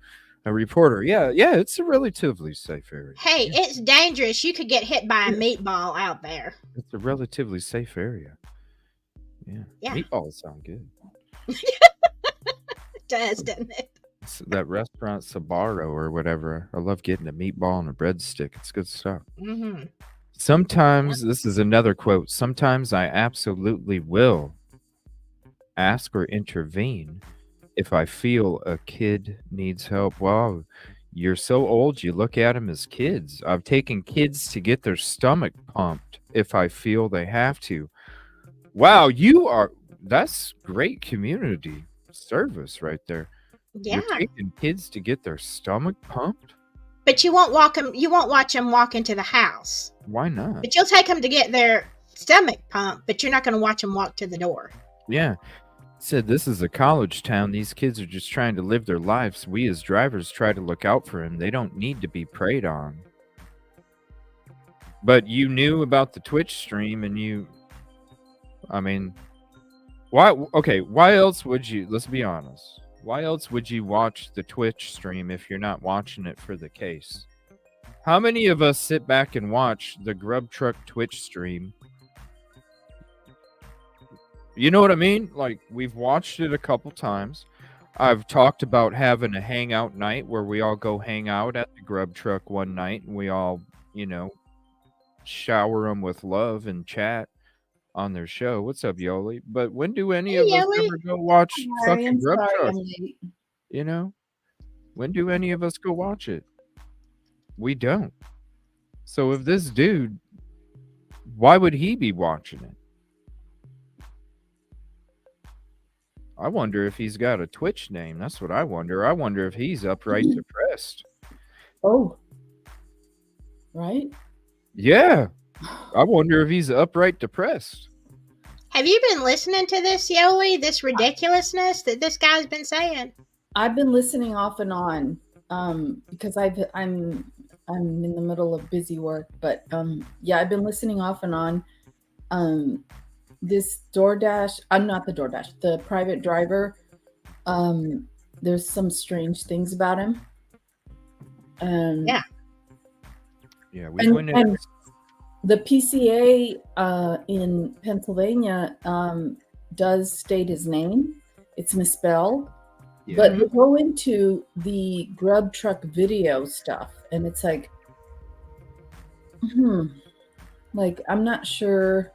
a reporter. Yeah, it's a relatively safe area. Hey, it's dangerous. You could get hit by a meatball out there. It's a relatively safe area. Yeah. Meatballs sound good. It does, doesn't it? That restaurant Sbarro or whatever. I love getting a meatball and a breadstick. It's good stuff. Mm-hmm. Sometimes, this is another quote, sometimes I absolutely will ask or intervene if I feel a kid needs help. Wow, you're so old, you look at them as kids. I've taken kids to get their stomach pumped if I feel they have to. Wow, that's great community service right there. Yeah. You're taking kids to get their stomach pumped? But you won't watch them walk into the house. Why not? But you'll take them to get their stomach pumped, but you're not going to watch them walk to the door. Yeah. Said this is a college town. These kids are just trying to live their lives. We as drivers try to look out for them. They don't need to be preyed on. But you knew about the Twitch stream and why else would you, let's be honest. Why else would you watch the Twitch stream if you're not watching it for the case? How many of us sit back and watch the Grub Truck Twitch stream? You know what I mean? Like, we've watched it a couple times. I've talked about having a hangout night where we all go hang out at the Grub Truck one night and we all, shower them with love and chat on their show. What's up, Yoli? But when do any of us ever go watch fucking Grub Truck? When do any of us go watch it? We don't. So if this dude, why would he be watching it? I wonder if he's got a Twitch name. That's what I wonder. I wonder if he's upright depressed. Oh. Right? Yeah. I wonder if he's upright depressed. Have you been listening to this, Yoli? This ridiculousness that this guy's been saying? I've been listening off and on because I'm in the middle of busy work, but I've been listening off and on. This DoorDash, I'm not the DoorDash, the private driver. There's some strange things about him. Yeah. Yeah, we went in. The PCA in Pennsylvania does state his name. It's misspelled. Yeah. But we go into the Grub Truck video stuff, and it's like, like, I'm not sure.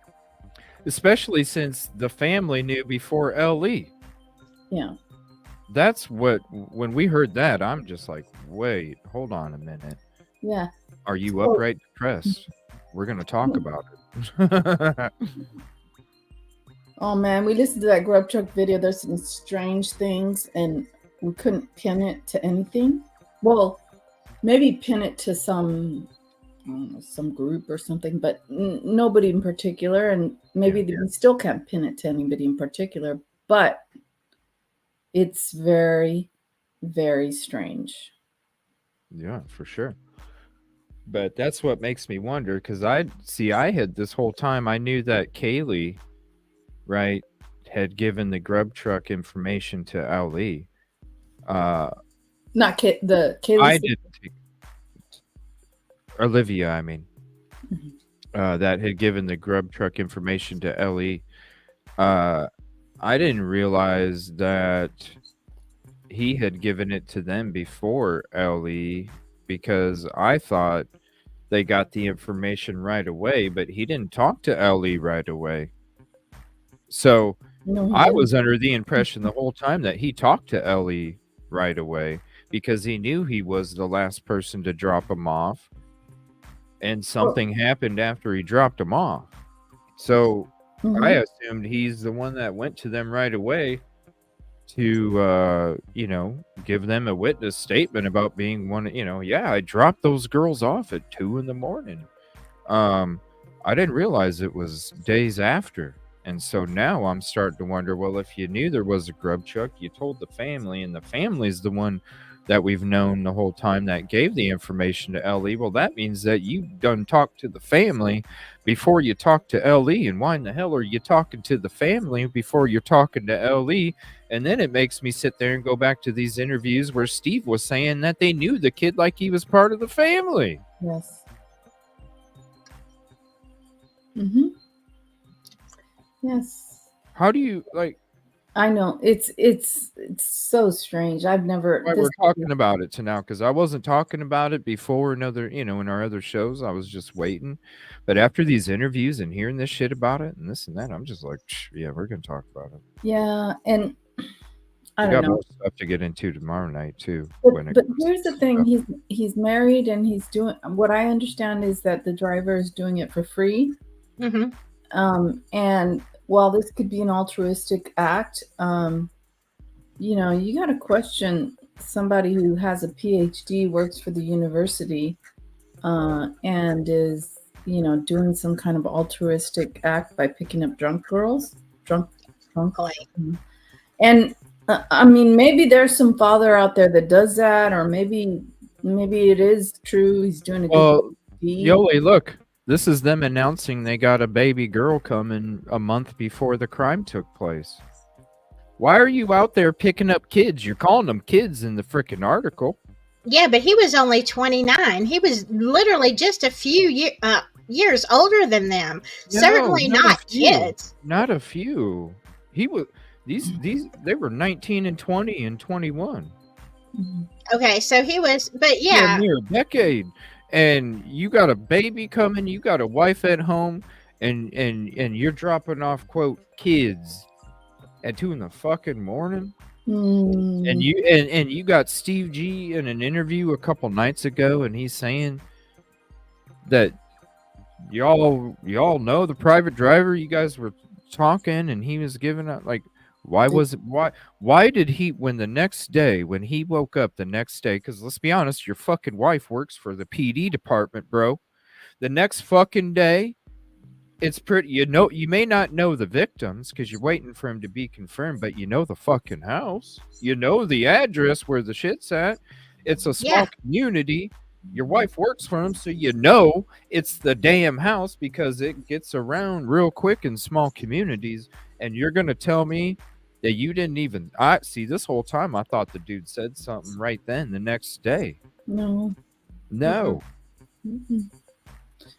Especially since the family knew before LE. Yeah. That's when we heard that, I'm just like, wait, hold on a minute. Yeah. Are you upright depressed? We're going to talk about it. Oh, man. We listened to that Grub Truck video. There's some strange things, and we couldn't pin it to anything. Well, maybe pin it to some group or something, but nobody in particular. And maybe we still can't pin it to anybody in particular, but it's very, very strange. Yeah, for sure. But that's what makes me wonder, because I had this whole time, I knew that Kaylee, right, had given the Grub Truck information to Ali. Not Kaylee. I didn't. Olivia, I mean. Mm-hmm. That had given the Grub Truck information to Ellie. I didn't realize that he had given it to them before Ellie, because I thought they got the information right away, but he didn't talk to Ellie right away. So I was under the impression the whole time that he talked to Ellie right away, because he knew he was the last person to drop him off, and something happened after he dropped him off. So Mhm. I assumed he's the one that went to them right away to, give them a witness statement about being one. Yeah, I dropped those girls off at 2 a.m. I didn't realize it was days after. And so now I'm starting to wonder, well, if you knew there was a grub chuck, you told the family, and the family's the one that we've known the whole time that gave the information to LE. Well, that means that you done talked to the family before you talked to LE. And why in the hell are you talking to the family before you're talking to LE? And then it makes me sit there and go back to these interviews where Steve was saying that they knew the kid like he was part of the family. Yes. Mm-hmm. Yes. How do you like? I know it's so strange. I've never. Why we're talking about it to now, because I wasn't talking about it before in our other shows. I was just waiting, but after these interviews and hearing this shit about it and this and that, I'm just like, yeah, we're gonna talk about it. Yeah, and I We don't got know. more stuff to get into tomorrow night too. But here's the thing: he's married and he's doing. What I understand is that the driver is doing it for free. Mm-hmm. And while this could be an altruistic act, you got to question somebody who has a PhD, works for the university, and is, doing some kind of altruistic act by picking up drunk girls. And I mean, maybe there's some father out there that does that, or maybe it is true. He's doing a good deed. Yoli, look. This is them announcing they got a baby girl coming a month before the crime took place. Why are you out there picking up kids? You're calling them kids in the freaking article. Yeah, but he was only 29. He was literally just a few years older than them. No, certainly not kids. Not a few. He was they were 19 and 20 and 21. Okay, so he was, but yeah, near a decade. And you got a baby coming, you got a wife at home, and you're dropping off, quote, kids at 2 a.m. And you got Steve G in an interview a couple nights ago, and he's saying that y'all know the private driver. You guys were talking, and he was giving up. Like, why did he, when the next day, when he woke up the next day, because let's be honest, your fucking wife works for the PD department, bro. The next fucking day, it's pretty, you may not know the victims because you're waiting for him to be confirmed, but you know the fucking house. You know the address where the shit's at. It's a small community. Your wife works for him, so you know it's the damn house because it gets around real quick in small communities. And you're going to tell me that you didn't even... see, this whole time I thought the dude said something right then the next day. No. Mm-hmm.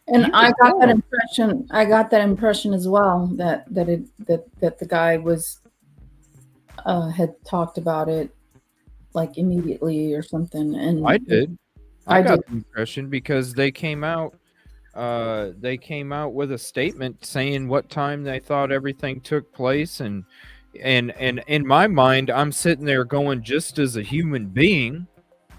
And I got that impression as well, that the guy was had talked about it like immediately or something. And I did. I got the impression because they came out with a statement saying what time they thought everything took place, and in my mind, I'm sitting there going, just as a human being,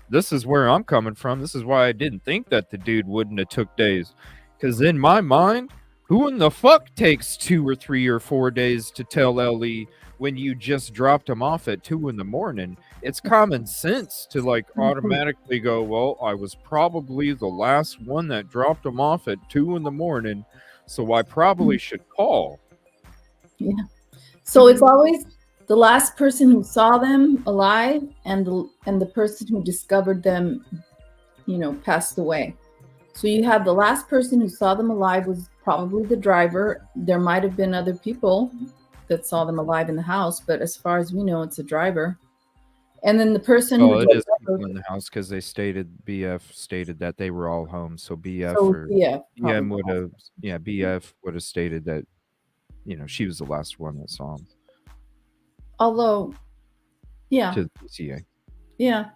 this is where I'm coming from. This is why I didn't think that the dude wouldn't have took days, because in my mind, who in the fuck takes 2 or 3 or 4 days to tell LE when you just dropped him off at 2 a.m? It's common sense to like automatically go, well, I was probably the last one that dropped him off at 2 a.m, so I probably should call. Yeah. So it's always the last person who saw them alive and the person who discovered them, passed away. So you have the last person who saw them alive was probably the driver. There might have been other people that saw them alive in the house, but as far as we know, it's a driver. And then the person it is people in the house, because BF stated that they were all home. So BF BF would have stated that, she was the last one that saw him. Although, yeah. To the PCA. Yeah.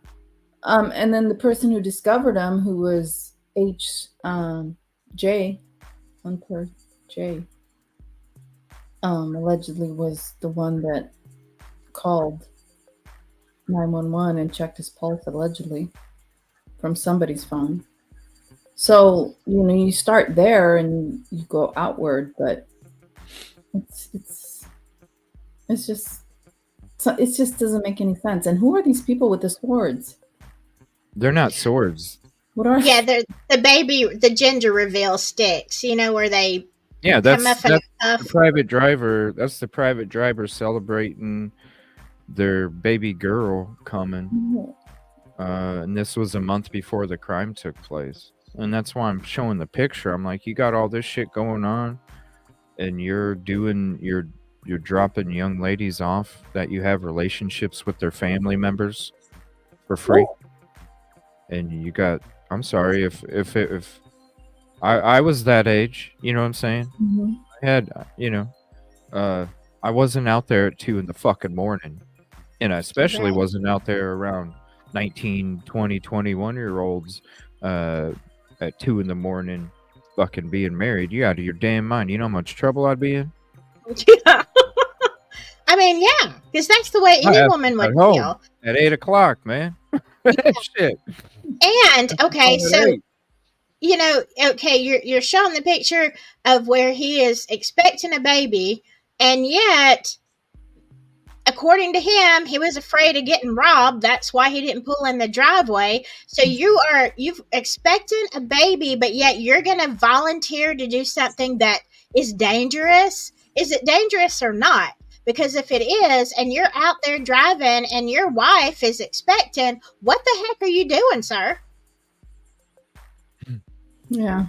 And then the person who discovered him, who was J, allegedly was the one that called 911 and checked his pulse, allegedly, from somebody's phone. So, you start there and you go outward, but It's just, it just doesn't make any sense. And who are these people with the swords? They're not swords. What are? Yeah, they're the gender reveal sticks. You know, where they that's the private driver. That's the private driver celebrating their baby girl coming. And this was a month before the crime took place. And that's why I'm showing the picture. I'm like, you got all this shit going on, and you're dropping young ladies off that you have relationships with their family members for free. And you got, I'm sorry if I was that age, you know what I'm saying? I had, I wasn't out there at 2 in the fucking morning. And I especially wasn't out there around 19, 20, 21-year-olds at 2 in the morning fucking being married. You out of your damn mind. You know how much trouble I'd be in? Yeah. I mean, yeah, because that's the way any woman would feel. At 8 o'clock, man. Shit. And, okay, so, you know, okay, you're showing the picture of where he is expecting a baby, and yet, according to him, he was afraid of getting robbed. That's why he didn't pull in the driveway. So you've expecting a baby, but yet you're going to volunteer to do something that is dangerous. Is it dangerous or not? Because if it is, and you're out there driving and your wife is expecting, what the heck are you doing, sir? Yeah.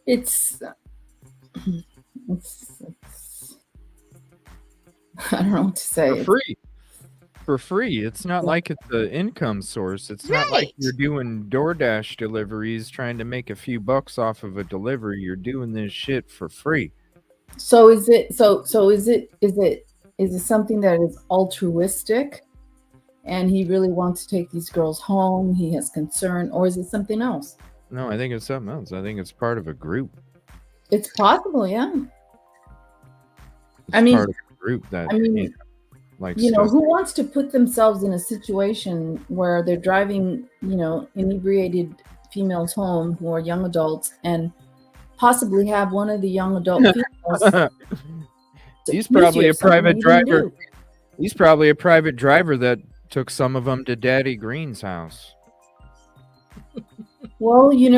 It's I don't know what to say. For free. It's not like it's an income source. It's not like you're doing DoorDash deliveries trying to make a few bucks off of a delivery. You're doing this shit for free. So is it something that is altruistic, and he really wants to take these girls home? He has concern, or is it something else? No, I think it's something else. I think it's part of a group. It's possible, yeah. It's part of a group that who wants to put themselves in a situation where they're driving, inebriated females home who are young adults and possibly have one of the young adult females. He's probably a private driver. He's probably a private driver that took some of them to Daddy Green's house. Well, we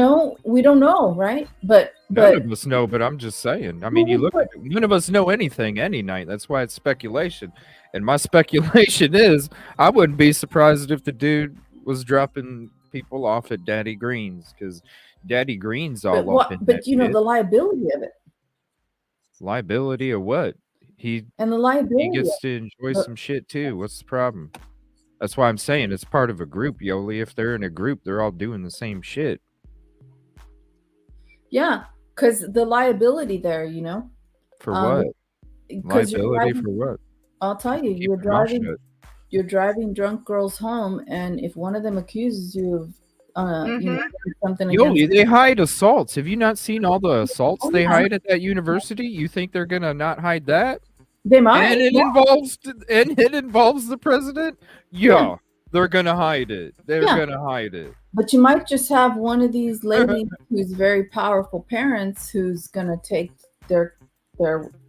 don't know, right? But none of us know, but I'm just saying. I mean, none of us know anything any night. That's why it's speculation. And my speculation is I wouldn't be surprised if the dude was dropping people off at Daddy Green's, because Daddy Green's all up in But the liability of it. Liability of what? He gets to enjoy some shit too. What's the problem? That's why I'm saying it's part of a group, Yoli. If they're in a group, they're all doing the same shit. Yeah, because the liability there, For what? Liability for what? I'll tell you, you're driving drunk girls home, and if one of them accuses you of something, Yoli, they hide assaults. Have you not seen all the assaults they hide at that university? You think they're gonna not hide that? They might. And it involves the president? Yeah. They're gonna hide it. They're gonna hide it. But you might just have one of these ladies who's very powerful parents who's gonna take their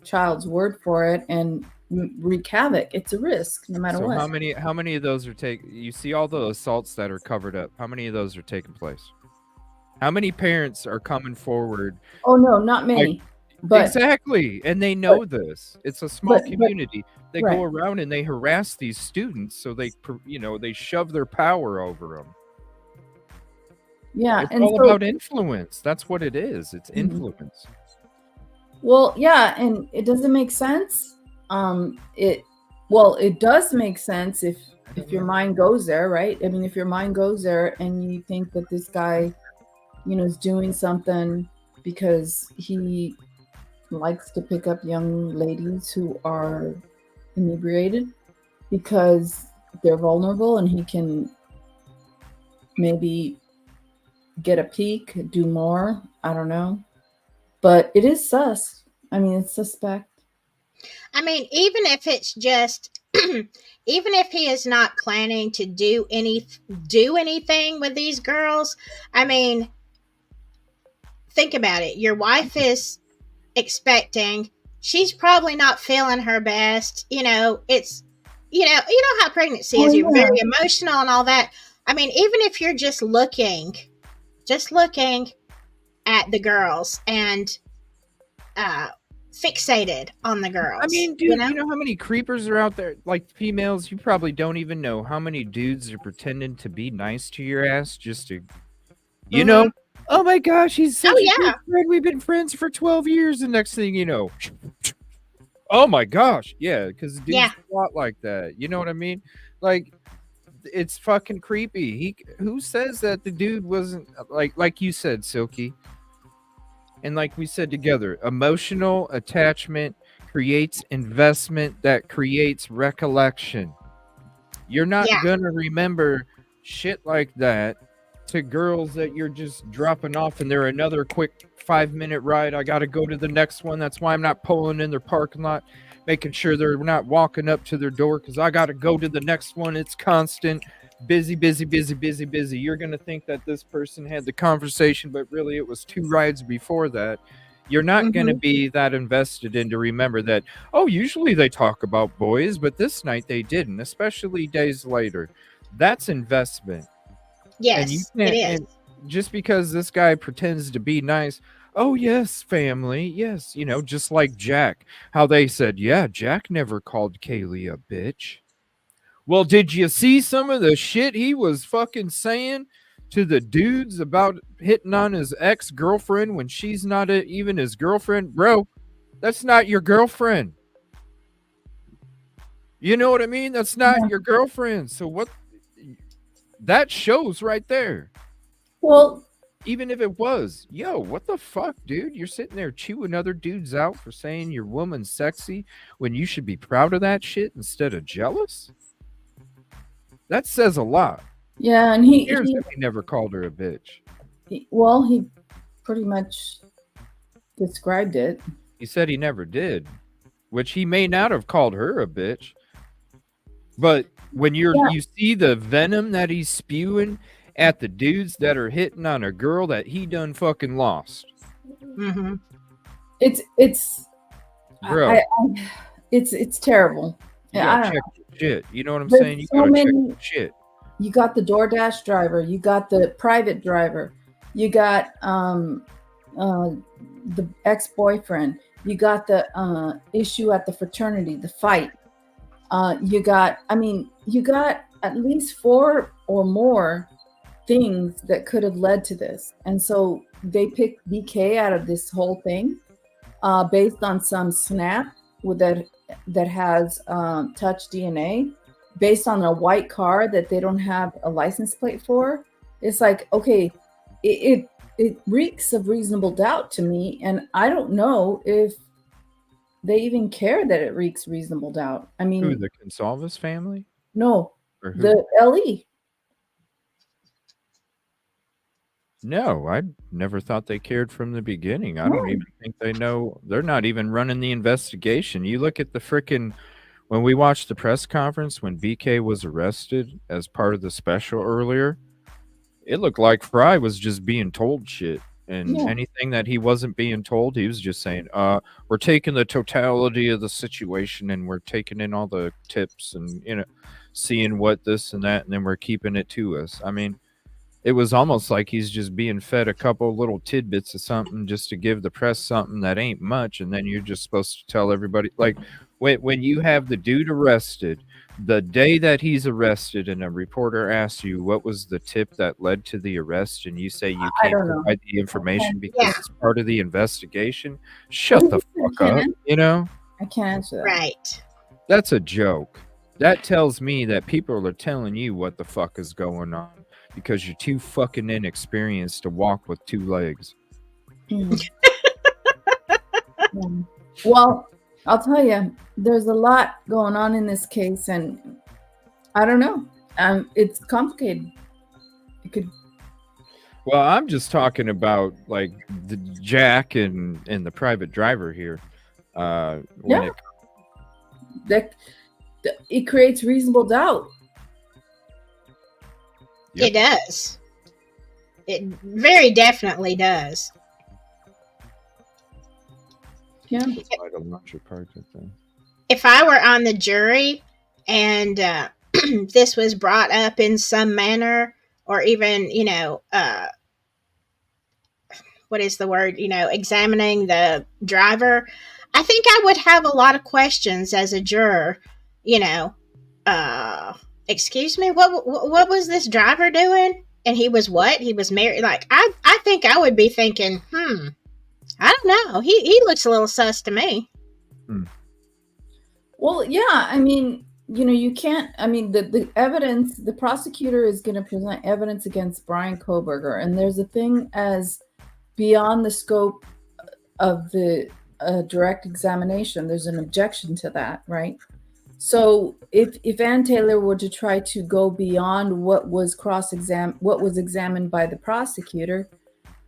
child's word for it and wreak havoc. It's a risk, no matter what. How many of those are you see all the assaults that are covered up? How many of those are taking place? How many parents are coming forward? Oh no, not many. Exactly, and they know this. It's a small community. They go around and they harass these students, so they shove their power over them. Yeah, it's all about influence. That's what it is. It's influence. Well, yeah, and it doesn't make sense. It does make sense if your mind goes there, right? I mean, if your mind goes there and you think that this guy, is doing something because he likes to pick up young ladies who are inebriated because they're vulnerable and he can maybe get a peek, do more. I don't know. But it is sus. I mean, it's suspect. I mean, even if it's just, even if he is not planning to do anything with these girls, I mean, think about it. Your wife is expecting, she's probably not feeling her best. It's you know how pregnancy is. You're very emotional and all that. I mean, even if you're just looking at the girls and fixated on the girls. I mean, dude, you know how many creepers are out there? Like females, you probably don't even know how many dudes are pretending to be nice to your ass just to, you know, oh my gosh, he's such a good friend. We've been friends for 12 years. And next thing you know, oh my gosh. Yeah, because dudes a lot like that. You know what I mean? Like, it's fucking creepy. Who says that the dude wasn't like you said, Silky? And like we said together, emotional attachment creates investment that creates recollection. You're not gonna remember shit like that to girls that you're just dropping off and they're another quick 5-minute ride. I gotta go to the next one. That's why I'm not pulling in their parking lot, making sure they're not walking up to their door because I gotta go to the next one. It's constant. Busy. You're going to think that this person had the conversation, but really it was 2 rides before that. You're not going to be that invested in to remember that, oh, usually they talk about boys, but this night they didn't, especially days later. That's investment. Yes, it is. And just because this guy pretends to be nice, oh, yes, family, yes, just like Jack, how they said, yeah, Jack never called Kaylee a bitch. Well, did you see some of the shit he was fucking saying to the dudes about hitting on his ex-girlfriend when she's not even his girlfriend? Bro, that's not your girlfriend. You know what I mean? That's not your girlfriend. So what? That shows right there. Well, even if it was, yo, what the fuck, dude? You're sitting there chewing other dudes out for saying your woman's sexy when you should be proud of that shit instead of jealous? That says a lot. Yeah, and he never called her a bitch. He pretty much described it. He said he never did, which he may not have called her a bitch. But when you see the venom that he's spewing at the dudes that are hitting on a girl that he done fucking lost. Mm-hmm. It's bro. It's terrible. You gotta check shit. You know what I'm saying? You gotta check shit. You got the DoorDash driver. You got the private driver. You got the ex-boyfriend. You got the issue at the fraternity, the fight. You got at least 4 or more things that could have led to this. And so they picked BK out of this whole thing based on some snap that has touch DNA, based on a white car that they don't have a license plate for. It's like, okay, it reeks of reasonable doubt to me, and I don't know if they even care that it reeks reasonable doubt. I mean, who, the Consalvis family? No, the LE. No, I never thought they cared from the beginning. I don't even think they know. They're not even running the investigation. You look at the frickin' when we watched the press conference when BK was arrested as part of the special earlier, it looked like Fry was just being told shit. And anything that he wasn't being told, he was just saying, we're taking the totality of the situation and we're taking in all the tips and, seeing what this and that, and then we're keeping it to us. I mean, it was almost like he's just being fed a couple little tidbits of something just to give the press something that ain't much, and then you're just supposed to tell everybody. Like when you have the dude arrested, the day that he's arrested, and a reporter asks you what was the tip that led to the arrest, and you say you can't provide the information because it's part of the investigation. Shut the fuck up, I can't answer that. Right. That's a joke. That tells me that people are telling you what the fuck is going on because you're too fucking inexperienced to walk with 2 legs. Well, I'll tell you, there's a lot going on in this case, and I don't know. It's complicated. It could. Well, I'm just talking about like the Jack and the private driver here. It creates reasonable doubt. Yep. It does. It very definitely does. Yeah. Provide a launcher parked at the... If I were on the jury and this was brought up in some manner, or even, what is the word, examining the driver, I think I would have a lot of questions as a juror, you know, excuse me, what was this driver doing? And he was what? He was married. Like, I think I would be thinking, I don't know. He looks a little sus to me. Well, yeah, I mean, you can't, I mean, the evidence, the prosecutor is going to present evidence against Brian Kohberger, and there's a thing as beyond the scope of the direct examination. There's an objection to that, right? So if Ann Taylor were to try to go beyond what was examined by the prosecutor,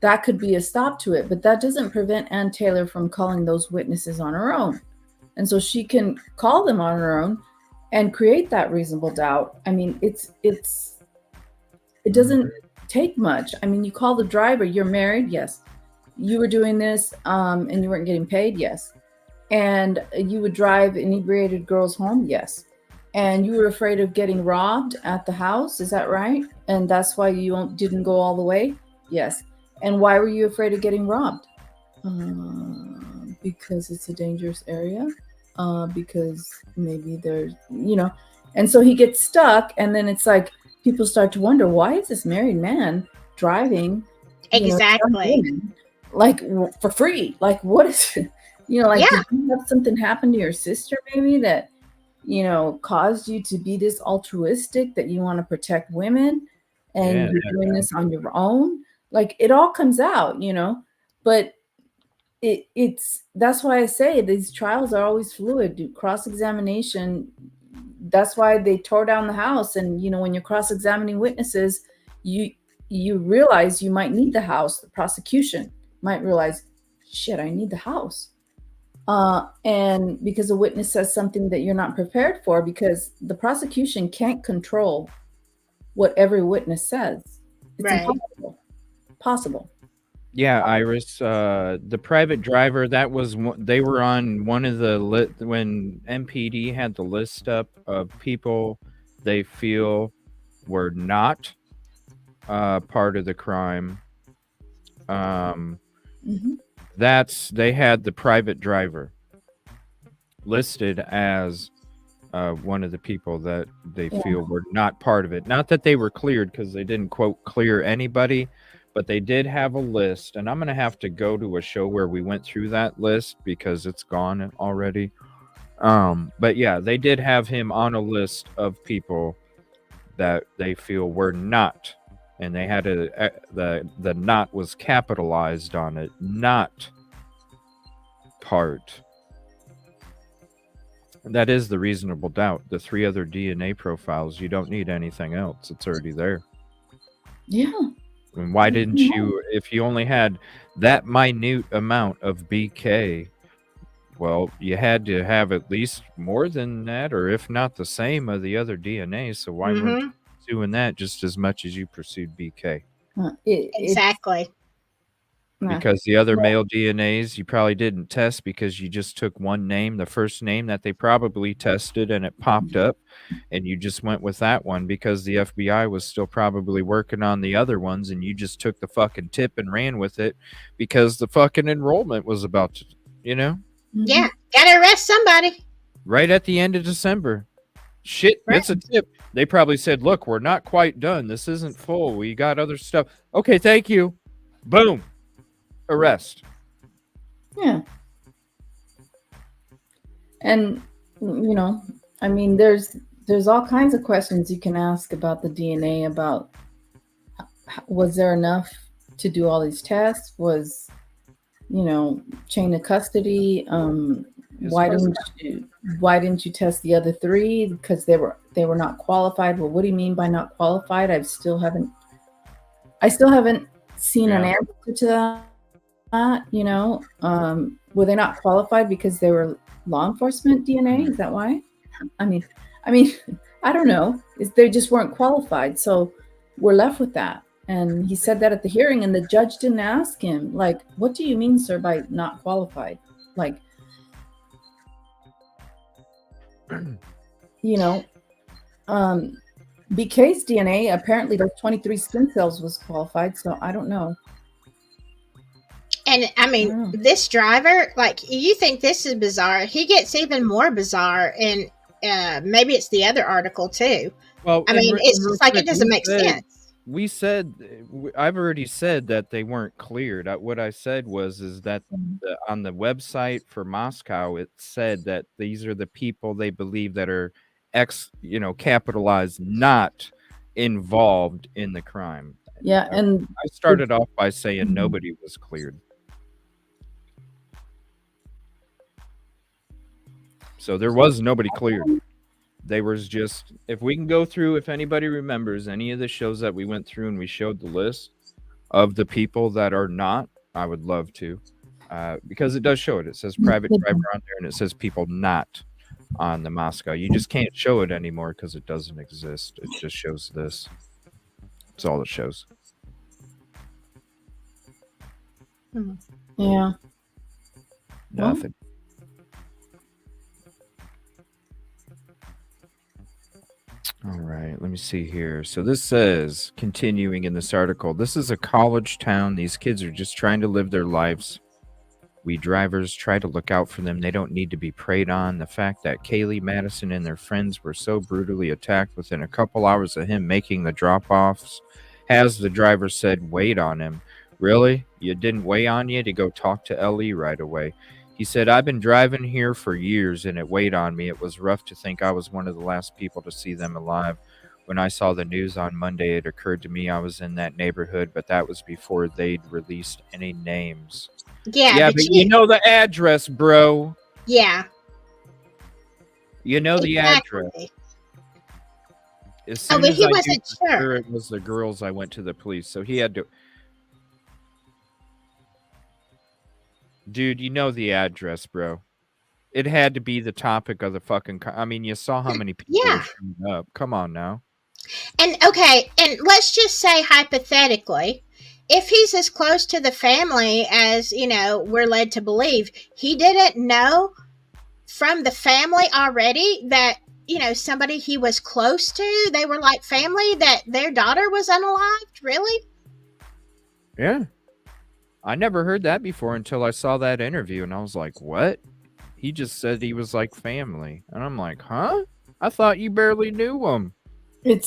that could be a stop to it. But that doesn't prevent Ann Taylor from calling those witnesses on her own. And so she can call them on her own and create that reasonable doubt. I mean, it doesn't take much. I mean, you call the driver, you're married, yes. You were doing this and you weren't getting paid, yes. And you would drive inebriated girls home, yes. And you were afraid of getting robbed at the house, is that right? And that's why you didn't go all the way, yes. And why were you afraid of getting robbed? Because it's a dangerous area, because maybe there's, and so he gets stuck, and then it's like people start to wonder, why is this married man driving exactly like for free? Like, what is it? Did you have something happen to your sister maybe that caused you to be this altruistic, that you want to protect women, and you're doing this on your own? Like, it all comes out, but it's that's why I say these trials are always fluid. Cross-examination, that's why they tore down the house. And when you're cross-examining witnesses, you realize you might need the house. The prosecution might realize, shit, I need the house, and because a witness says something that you're not prepared for, because the prosecution can't control what every witness says. It's impossible. Yeah, Iris, the private driver, that was they were on one of the when MPD had the list up of people they feel were not part of the crime. They had the private driver listed as one of the people that they feel were not part of it. Not that they were cleared, because they didn't, quote, clear anybody, but they did have a list. And I'm going to have to go to a show where we went through that list because it's gone already. But yeah, they did have him on a list of people that they feel were not. And they had the not was capitalized on it, not part. That is the reasonable doubt. The 3 other DNA profiles, you don't need anything else. It's already there. Yeah. And why didn't you, if you only had that minute amount of BK, well, you had to have at least more than that, or if not the same of the other DNA. So why weren't you doing that just as much as you pursued BK? Exactly. Because the other male DNAs you probably didn't test because you just took one name, the first name that they probably tested, and it popped up, and you just went with that one because the FBI was still probably working on the other ones, and you just took the fucking tip and ran with it because the fucking enrollment was about to, Yeah, gotta arrest somebody. Right at the end of December. Shit, it's a tip. They probably said, look, we're not quite done. This isn't full. We got other stuff. Okay, thank you. Boom. Arrest. Yeah. And I mean, there's all kinds of questions you can ask about the DNA, about was there enough to do all these tests? Was chain of custody? Why didn't you test the other 3? Because they were not qualified. Well, what do you mean by not qualified? I still haven't seen an answer to that. Were they not qualified because they were law enforcement DNA? Is that why? I mean, I don't know. They just weren't qualified. So we're left with that. And he said that at the hearing, and the judge didn't ask him, like, what do you mean, sir, by not qualified? Like, you know, BK's DNA, apparently those 23 skin cells was qualified, so I don't know. And I mean, this driver, like, you think this is bizarre. He gets even more bizarre, and maybe it's the other article too. Well, I mean, it's just like it doesn't make sense. We said, I've already said that they weren't cleared. What I said is that on the website for Moscow, it said that these are the people they believe that are capitalized, not involved in the crime. Yeah, and I started off by saying nobody was cleared. So there was nobody cleared. They was just, if we can go through, if anybody remembers any of the shows that we went through and we showed the list of the people that are not, I would love to, because it does show it. It says private driver on there, and it says people not on the Moscow. You just can't show it anymore because it doesn't exist. It just shows this. That's all it shows. Yeah. Nothing. All right, let me see here. So this says, continuing in this article, this is a college town. These kids are just trying to live their lives. We drivers try to look out for them. They don't need to be preyed on. The fact that Kaylee, Madison, and their friends were so brutally attacked within a couple hours of him making the drop-offs has the driver said, wait on him. Really? You didn't weigh on you to go talk to Ellie right away? He said, I've been driving here for years and it weighed on me. It was rough to think I was one of the last people to see them alive. When I saw the news on Monday, it occurred to me I was in that neighborhood, but that was before they'd released any names. Yeah, but you know the address, bro. Yeah. You know the address. As soon but as he I wasn't sure. It was the girls, I went to the police. So he had to... Dude, you know the address, bro. It had to be the topic of the fucking... I mean, you saw how many people were showing up. Come on now. And, okay, and let's just say hypothetically, if he's as close to the family as, we're led to believe, he didn't know from the family already that, somebody he was close to, they were like family, that their daughter was unalived? Really? Yeah. I never heard that before until I saw that interview, and I was like, what? He just said he was like family. And I'm like, huh? I thought you barely knew him. I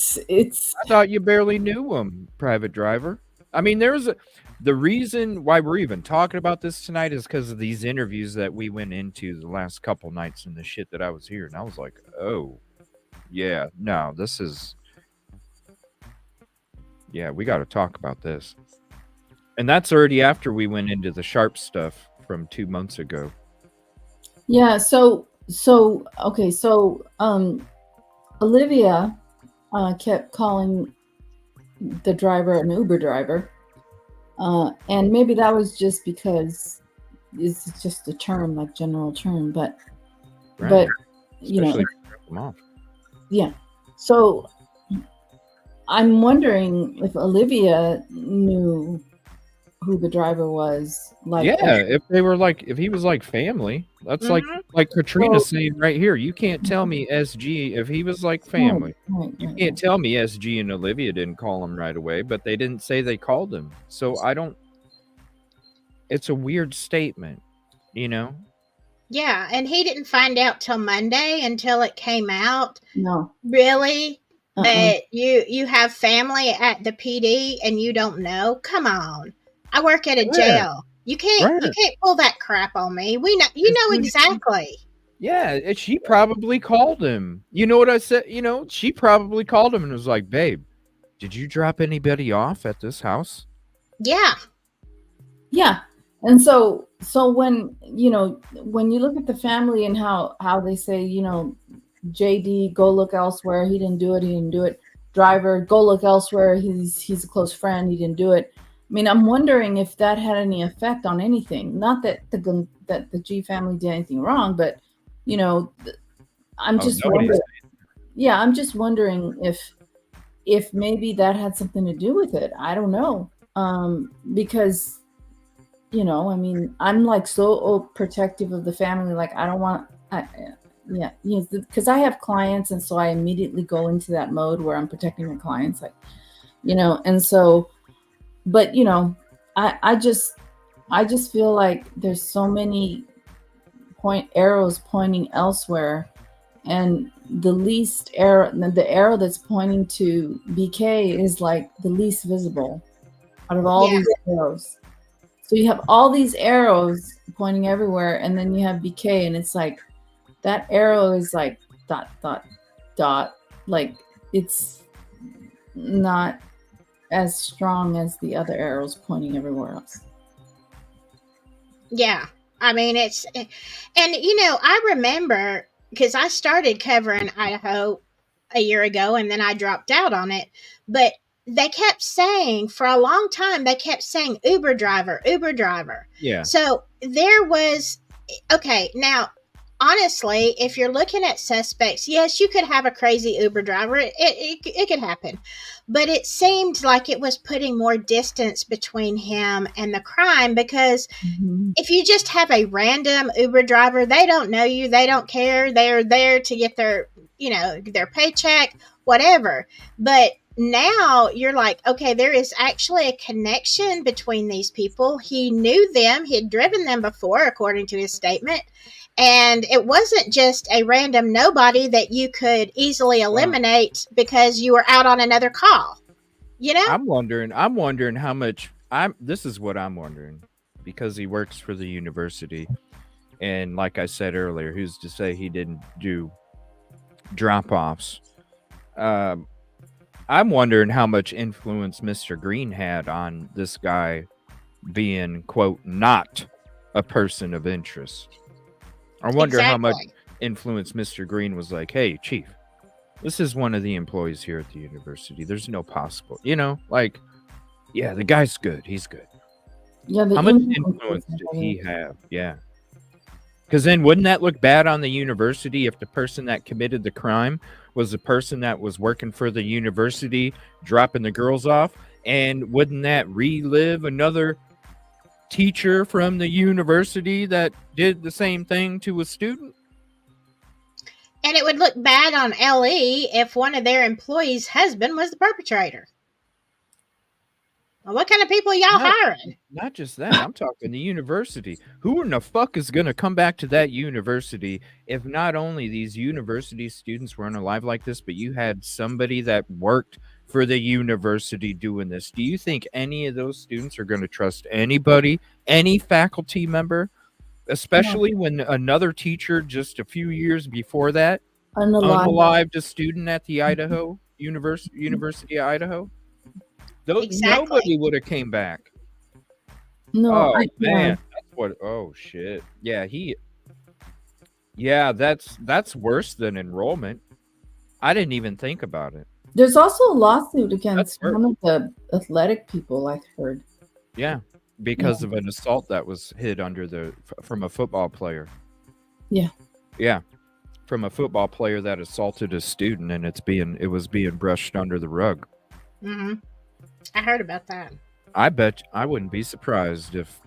thought you barely knew him, private driver. I mean, the reason why we're even talking about this tonight is because of these interviews that we went into the last couple nights and the shit that I was hearing. I was like, oh, yeah, no, this is... Yeah, we got to talk about this. And that's already after we went into the Sharp stuff from 2 months ago. Yeah, so Olivia kept calling the driver an Uber driver. And maybe that was just because it's just a term, like general term, but Especially mom. Yeah. So I'm wondering if Olivia knew who the driver was. Like, if he was like family, that's like Katrina saying right here, you can't tell me SG if he was like family. You can't tell me SG and Olivia didn't call him right away, but they didn't say they called him. So it's a weird statement, Yeah, and he didn't find out till Monday until it came out. No. Really? That you have family at the PD and you don't know? Come on. I work at a jail. You can't pull that crap on me. We know exactly. Yeah, she probably called him. You know what I said? She probably called him and was like, babe, did you drop anybody off at this house? Yeah. Yeah. And so when you look at the family and how they say, JD, go look elsewhere. He didn't do it. Driver, go look elsewhere. He's a close friend. He didn't do it. I mean, I'm wondering if that had any effect on anything. Not that the G family did anything wrong, but I'm just wondering. Yeah, I'm just wondering if maybe that had something to do with it. I don't know, because I mean, I'm like so protective of the family. Like, I don't want. Yeah, yes, because I have clients, and so I immediately go into that mode where I'm protecting my clients, like, and so, but I just feel like there's so many arrows pointing elsewhere, and the arrow that's pointing to BK is like the least visible out of all these arrows. So you have all these arrows pointing everywhere, and then you have BK, and it's like that arrow is like dot dot dot, like it's not as strong as the other arrows pointing everywhere else. Yeah, I mean and I remember because I started covering Idaho a year ago, and then I dropped out on it, but they kept saying for a long time, they kept saying Uber driver, Uber driver. Yeah. So there was, okay, now honestly, if you're looking at suspects, yes, you could have a crazy Uber driver. It could happen. But it seemed like it was putting more distance between him and the crime, because if you just have a random Uber driver, they don't know you, they don't care. They're there to get their paycheck, whatever. But now you're like, okay, there is actually a connection between these people. He knew them, he'd driven them before, according to his statement. And it wasn't just a random nobody that you could easily eliminate because you were out on another call. I'm wondering how much this is what I'm wondering, because he works for the university. And like I said earlier, who's to say he didn't do drop-offs? I'm wondering how much influence Mr. Green had on this guy being, quote, not a person of interest. I wonder how much influence Mr. Green was like, hey, Chief, this is one of the employees here at the university. There's no possible, like, yeah, the guy's good. He's good. Yeah. How much influence did he have? Yeah. Because then wouldn't that look bad on the university if the person that committed the crime was the person that was working for the university, dropping the girls off? And wouldn't that relive another teacher from the university that did the same thing to a student? And it would look bad on LE if one of their employees' husband was the perpetrator. Well, what kind of people y'all hiring? Not just that. I'm talking the university. Who in the fuck is going to come back to that university if not only these university students were alive like this, but you had somebody that worked for the university doing this? Do you think any of those students are going to trust anybody, any faculty member, especially when another teacher just a few years before that unalived a student at the Idaho University of Idaho? Nobody would have came back. No, man, that's what. Oh shit, yeah, that's worse than enrollment. I didn't even think about it. There's also a lawsuit against one of the athletic people, I heard. Yeah, because of an assault that was hid from a football player. Yeah. Yeah, from a football player that assaulted a student, and it was being brushed under the rug. Mm-hmm. I heard about that. I bet I wouldn't be surprised if,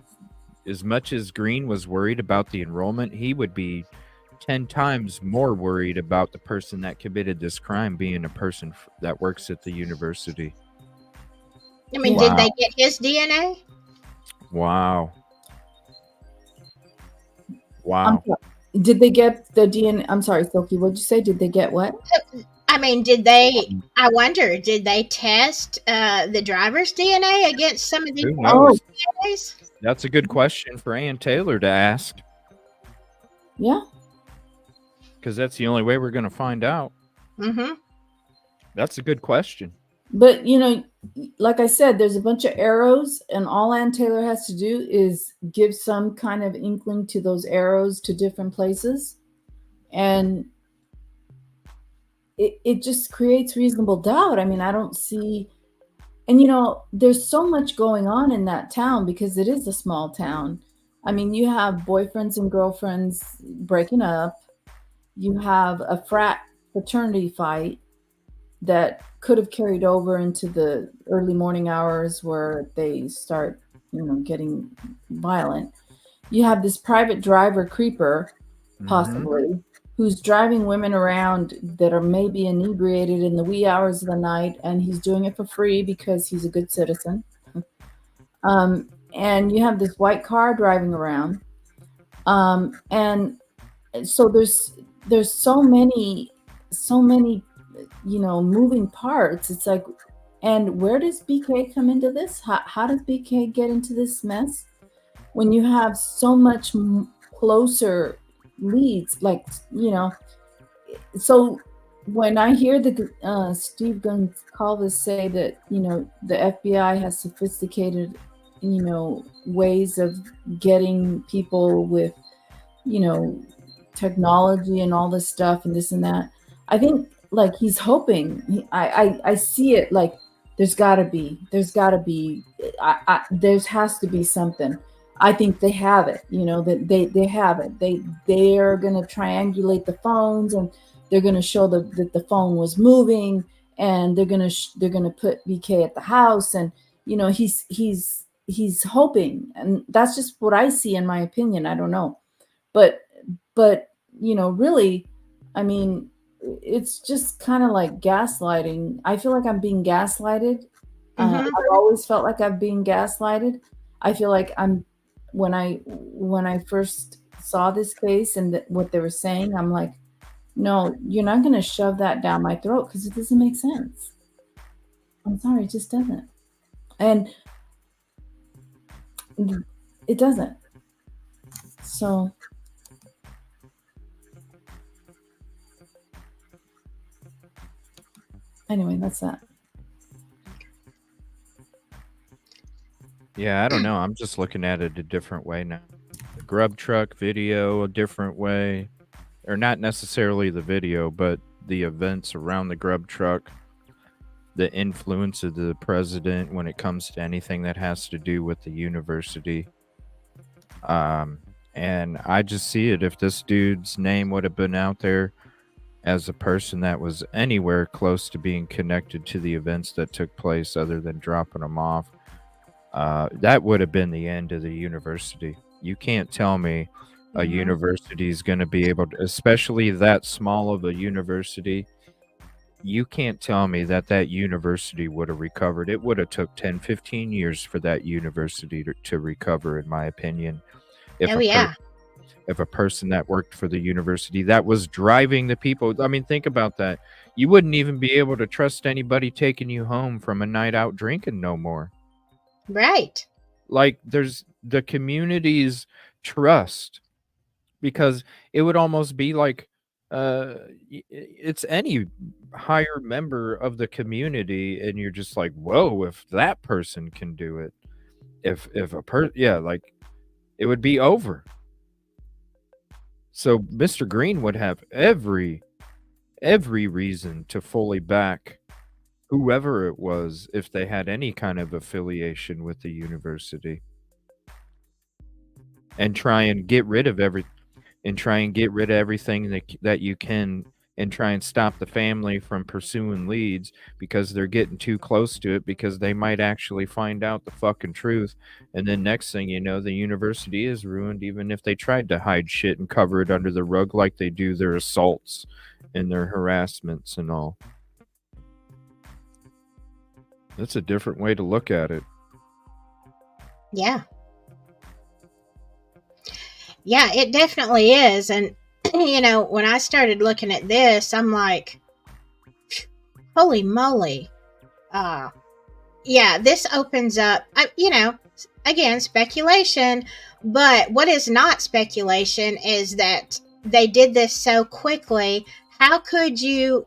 as much as Green was worried about the enrollment, he would be 10 times more worried about the person that committed this crime being a person that works at the university. I mean, Did they get his DNA? Wow. Did they get the DNA? I'm sorry, Silky, what'd you say? Did they get what? I mean, did they test the driver's DNA against some of these DNAs? That's a good question for Ann Taylor to ask. Yeah. Because that's the only way we're going to find out. Mm-hmm. That's a good question. But, like I said, there's a bunch of arrows, and all Ann Taylor has to do is give some kind of inkling to those arrows to different places. And it just creates reasonable doubt. I mean, I don't see, and there's so much going on in that town because it is a small town. I mean, you have boyfriends and girlfriends breaking up. You have a fraternity fight that could have carried over into the early morning hours where they start, getting violent. You have this private driver creeper, possibly, who's driving women around that are maybe inebriated in the wee hours of the night, and he's doing it for free because he's a good citizen. And you have this white car driving around, and so there's so many moving parts. It's like, and where does BK come into this? How does BK get into this mess when you have so much closer leads? Like, so when I hear the Steve Goncalves say that the FBI has sophisticated ways of getting people with technology and all this stuff and this and that, I think like he's hoping. I see it like there has to be something. I think they have it, that they have it. They're going to triangulate the phones, and they're going to show that the phone was moving, and they're going to put BK at the house, and he's hoping, and that's just what I see in my opinion. I don't know, but really, I mean, it's just kind of like gaslighting. I feel like I'm being gaslighted. I've always felt like I've been gaslighted. I feel like when I first saw this case and what they were saying, I'm like, no, you're not going to shove that down my throat because it doesn't make sense. I'm sorry, it just doesn't. And it doesn't. So anyway, that's that. Yeah, I don't know. I'm just looking at it a different way now. The grub truck video a different way. Or not necessarily the video, but the events around the grub truck, the influence of the president when it comes to anything that has to do with the university. And I just see it. If this dude's name would have been out there as a person that was anywhere close to being connected to the events that took place other than dropping them off, that would have been the end of the university. You can't tell me a university is going to be able to, especially that small of a university, you can't tell me that university would have recovered. It would have took 10, 15 years for that university to recover, in my opinion. If a person that worked for the university that was driving the people, I mean, think about that. You wouldn't even be able to trust anybody taking you home from a night out drinking no more. Right. Like there's the community's trust, because it would almost be like it's any higher member of the community, and you're just like, whoa, if that person can do it, if a person, like it would be over. So Mr. Green would have every reason to fully back whoever it was if they had any kind of affiliation with the university, and try and get rid of everything that you can, and try and stop the family from pursuing leads because they're getting too close to it, because they might actually find out the fucking truth. And then next thing you know, the university is ruined, even if they tried to hide shit and cover it under the rug like they do their assaults and their harassments and all. That's a different way to look at it. Yeah. Yeah, it definitely is. And, when I started looking at this, I'm like, holy moly. Yeah, this opens up, again, speculation. But what is not speculation is that they did this so quickly. How could you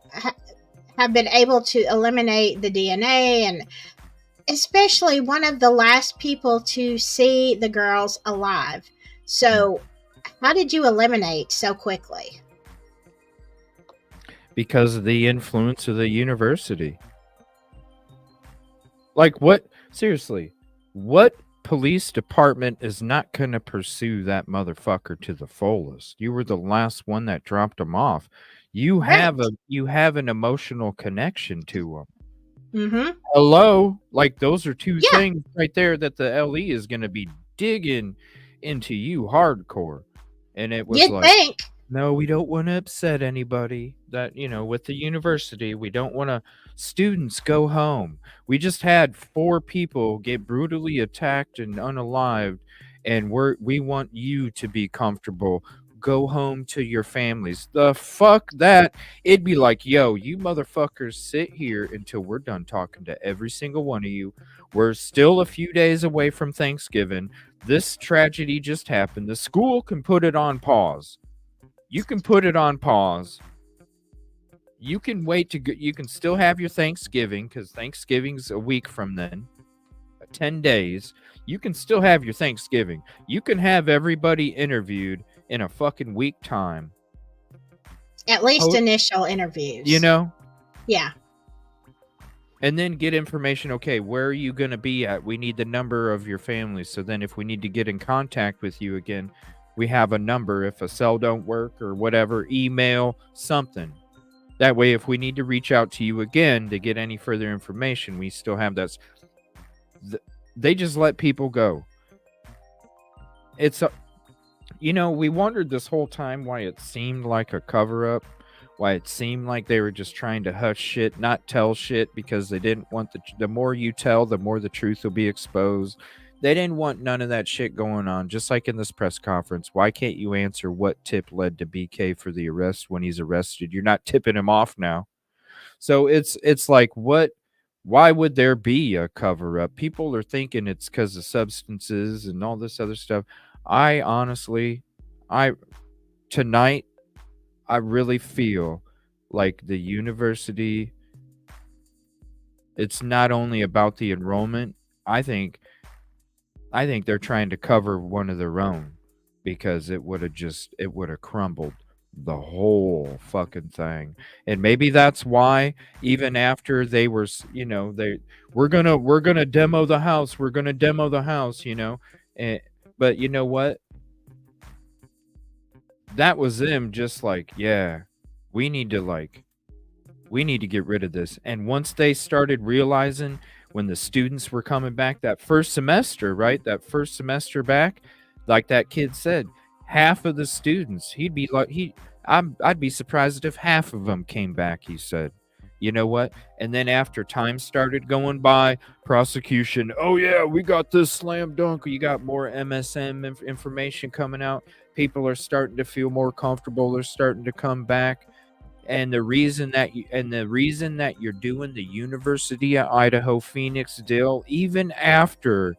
have been able to eliminate the DNA, and especially one of the last people to see the girls alive? So how did you eliminate so quickly? Because of the influence of the university. Like what? Seriously, what police department is not going to pursue that motherfucker to the fullest? You were the last one that dropped him off. You have an emotional connection to him. Mm-hmm. Hello? Like those are two things right there that the LE is going to be digging into you hardcore. And it was No, we don't want to upset anybody. That, with the university, we don't want to. Students, go home. We just had 4 people get brutally attacked and unalived, and we want you to be comfortable. Go home to your families. The fuck that? It'd be like, yo, you motherfuckers sit here until we're done talking to every single one of you. We're still a few days away from Thanksgiving. This tragedy just happened. The school can put it on pause. You can put it on pause. You can wait to go. You can still have your Thanksgiving, because Thanksgiving's a week from then, 10 days. You can still have your Thanksgiving. You can have everybody interviewed in a fucking week time. At least initial interviews. Yeah. And then get information. Okay, where are you going to be at? We need the number of your family. So then if we need to get in contact with you again, we have a number. If a cell don't work or whatever, email, something. That way, if we need to reach out to you again to get any further information, we still have that. They just let people go. It's we wondered this whole time why it seemed like a cover-up, why it seemed like they were just trying to hush shit, not tell shit, because they didn't want the more you tell, the more the truth will be exposed. They didn't want none of that shit going on, just like in this press conference. Why can't you answer what tip led to BK for the arrest when he's arrested? You're not tipping him off now. So it's like, why would there be a cover-up? People are thinking it's because of substances and all this other stuff. Tonight, I really feel like the university, it's not only about the enrollment. I think they're trying to cover one of their own, because it would have crumbled the whole fucking thing. And maybe that's why, even after they were, we're gonna demo the house, but you know what? That was them just like, yeah, we need to get rid of this. And once they started realizing, when the students were coming back that first semester, right? That first semester back, like that kid said, half of the students, I'd be surprised if half of them came back, he said. You know what? And then after time started going by, prosecution, oh yeah, we got this slam dunk. You got more MSM information coming out. People are starting to feel more comfortable. They're starting to come back. And the reason that you're doing the University of Idaho Phoenix deal, even after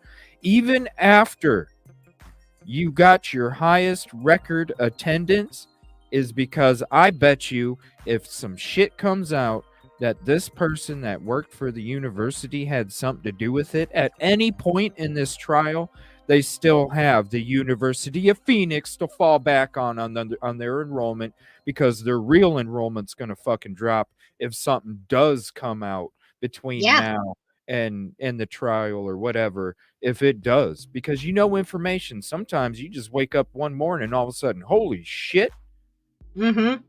you got your highest record attendance, is because I bet you, if some shit comes out that this person that worked for the university had something to do with it at any point in this trial, they still have the University of Phoenix to fall back on their enrollment, because their real enrollment's going to fucking drop if something does come out between now and the trial or whatever, if it does. Because information, sometimes you just wake up one morning and all of a sudden, holy shit. Mm-hmm.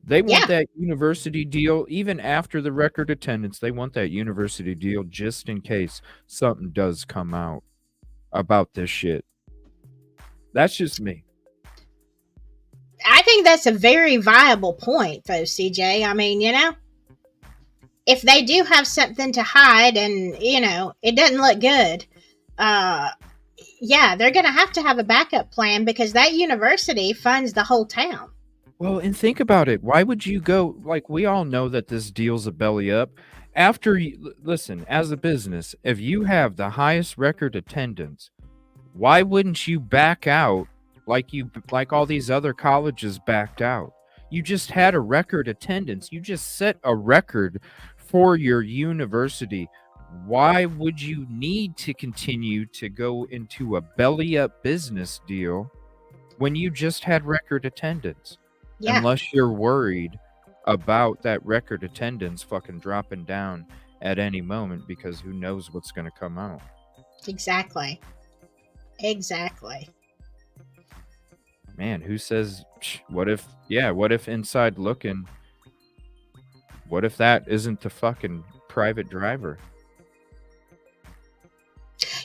They want that university deal, even after the record attendance. They want that university deal just in case something does come out about this shit. That's just me. I think that's a very viable point, though, CJ. I mean, if they do have something to hide and, it doesn't look good, they're going to have a backup plan, because that university funds the whole town. Well, and think about it. Why would you go, like, we all know that this deal's a belly up. Listen, as a business, if you have the highest record attendance, why wouldn't you back out like all these other colleges backed out? You just had a record attendance. You just set a record for your university. Why would you need to continue to go into a belly up business deal when you just had record attendance? Yeah. Unless you're worried about that record attendance fucking dropping down at any moment, because who knows what's going to come out. Exactly. Man, who says, what if inside looking, what if that isn't the fucking private driver?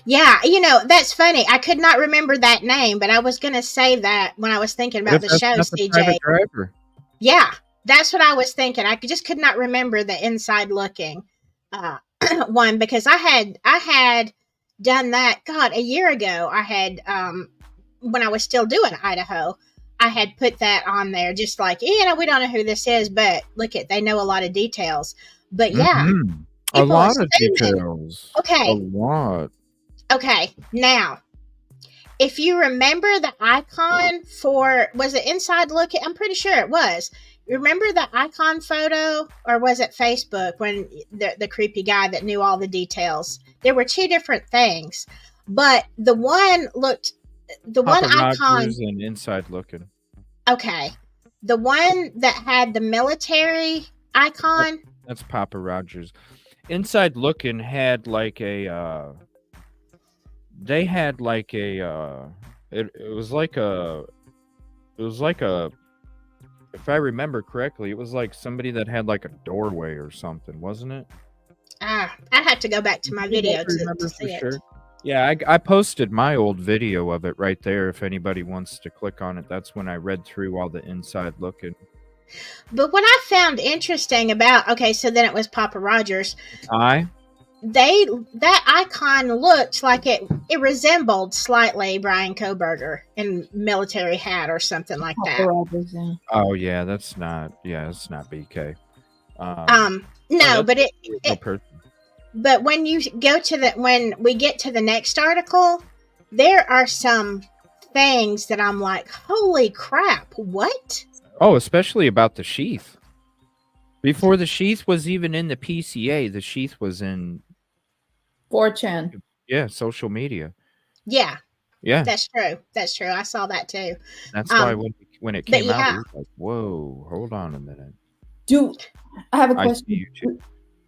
Yeah, that's funny. I could not remember that name, but I was going to say that when I was thinking What about if the that's show, not the CJ. private driver? Yeah, that's what I was thinking. I just could not remember the inside looking one, because I had done that. God, a year ago, I had when I was still doing Idaho, I had put that on there, just like, we don't know who this is, but look they know a lot of details. But yeah, Mhm. A people lot of assuming. details. A Okay, lot. okay, now. If you remember the icon for, was it Inside Looking? I'm pretty sure it was. Remember the icon photo, or was it Facebook when the creepy guy that knew all the details? There were two different things, but the one Papa icon. Rogers and Inside Looking. Okay, the one that had the military icon. That's Papa Rogers. Inside Looking had like a. They had like a. It was like a. It was like a. If I remember correctly, it was like somebody that had like a doorway or something, wasn't it? I'd have to go back to my video to see it. Yeah, I posted my old video of it right there. If anybody wants to click on it, that's when I read through all the Inside Looking. But what I found interesting about, okay, so then it was Papa Rogers. That icon looked like it resembled slightly Brian Koberger in military hat or something like that. Rogers, yeah. Oh yeah, that's not BK. No, but but when you go to when we get to the next article, there are some things that I'm like, holy crap, what? Oh, especially about the sheath. Before the sheath was even in the PCA, the sheath was in 4chan. Yeah, social media. Yeah. Yeah. That's true. That's true. I saw that too. That's why when it came out, it was like, whoa, hold on a minute. I have a question.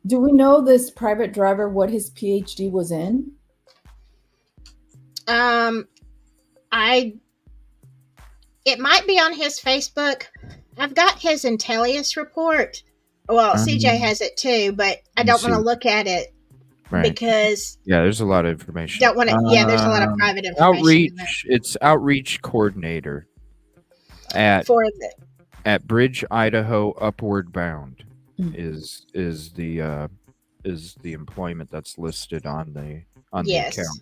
Do we know this private driver what his PhD was in? It might be on his Facebook. I've got his Intellius report. Well, CJ has it too, but I don't want to look at it because there's a lot of information. Don't want to. There's a lot of private information. It's outreach coordinator at Bridge, Idaho, Upward Bound is the employment that's listed on the account.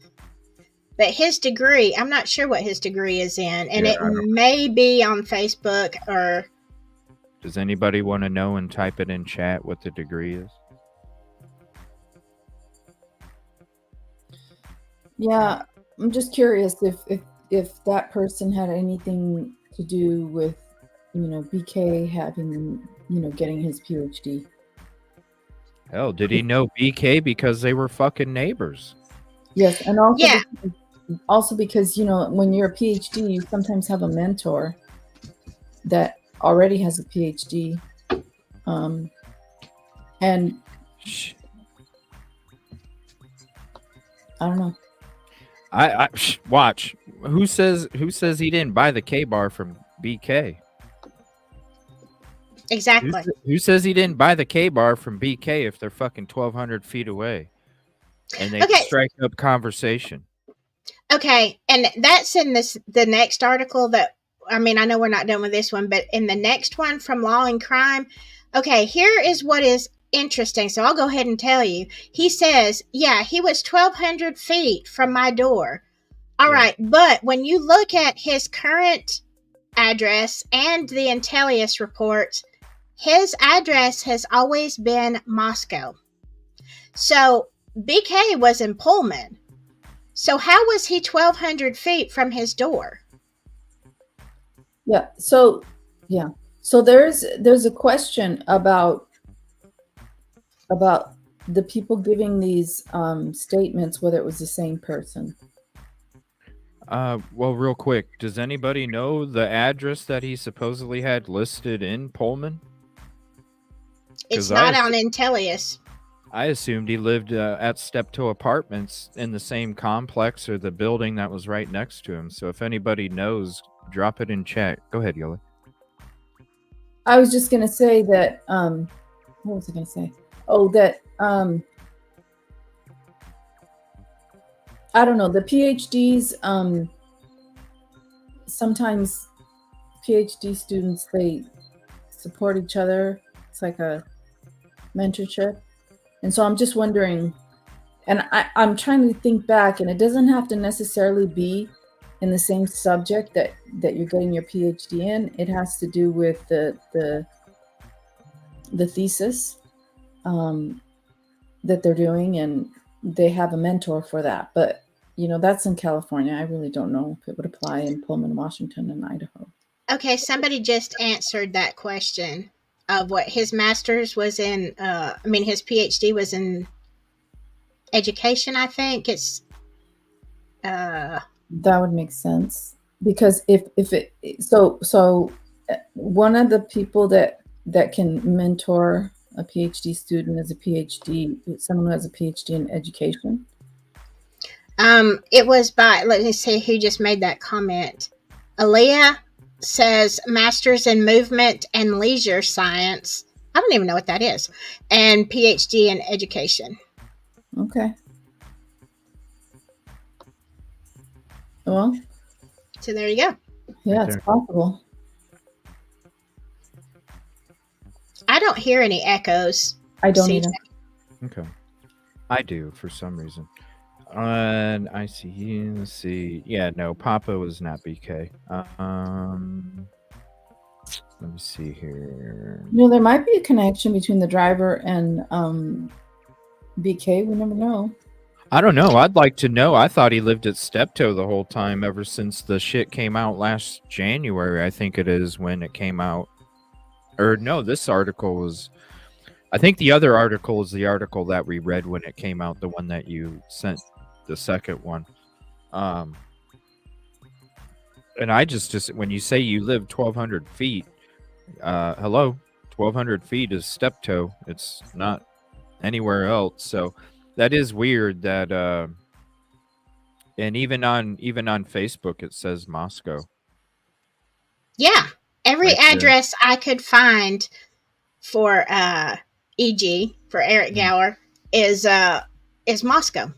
But his degree, I'm not sure what his degree is in, and it may be on Facebook or. Does anybody want to know and type it in chat what the degree is? Yeah, I'm just curious if that person had anything to do with, BK having, getting his PhD. Hell, did he know BK because they were fucking neighbors? Yes, and also because, when you're a PhD, you sometimes have a mentor that already has a PhD. And I don't know. I watch. Who says he didn't buy the K-bar from BK? Exactly. Who says he didn't buy the K-bar from BK if they're fucking 1,200 feet away and they strike up conversation? Okay, and that's in the next article that, I know we're not done with this one, but in the next one from Law and Crime, okay, here is what is interesting. So I'll go ahead and tell you. He says, he was 1,200 feet from my door. All right, but when you look at his current address and the Intellius report, his address has always been Moscow. So BK was in Pullman. So how was he 1,200 feet from his door? Yeah. So there's a question about the people giving these statements, whether it was the same person. Well, real quick, does anybody know the address that he supposedly had listed in Pullman? It's not on Intellius. I assumed he lived at Steptoe Apartments in the same complex or the building that was right next to him. So if anybody knows, drop it in chat. Go ahead, Yola. I was just going to say that, what was I going to say? Oh, that I don't know. The PhDs, sometimes PhD students, they support each other. It's like a mentorship. And so I'm just wondering, and I'm trying to think back, and it doesn't have to necessarily be in the same subject that you're getting your PhD in. It has to do with the thesis that they're doing, and they have a mentor for that. But that's in California. I really don't know if it would apply in Pullman, Washington, and Idaho. Okay, somebody just answered that question of what his master's was in. His PhD was in education. I think it's. That would make sense, because if it so one of the people that can mentor a PhD student is someone who has a PhD in education. It was by, let me see who just made that comment. Aaliyah says master's in movement and leisure science. I don't even know what that is. And PhD in education. Okay. Well, so there you go. Yeah, it's possible. I don't hear any echoes. I don't either. Okay. I do for some reason. And I see. Let's see. Yeah, no, Papa was not BK. Let me see here. There might be a connection between the driver and BK. We never know. I don't know. I'd like to know. I thought he lived at Steptoe the whole time ever since the shit came out last January. I think it is when it came out. Or no, this article was... I think the other article is the article that we read when it came out, the one that you sent, the second one. And I just when you say you live 1,200 feet, hello, 1,200 feet is Steptoe. It's not anywhere else. So that is weird that, and even on Facebook, it says Moscow. Yeah. Every address I could find for, EG for Eric Gower is Moscow.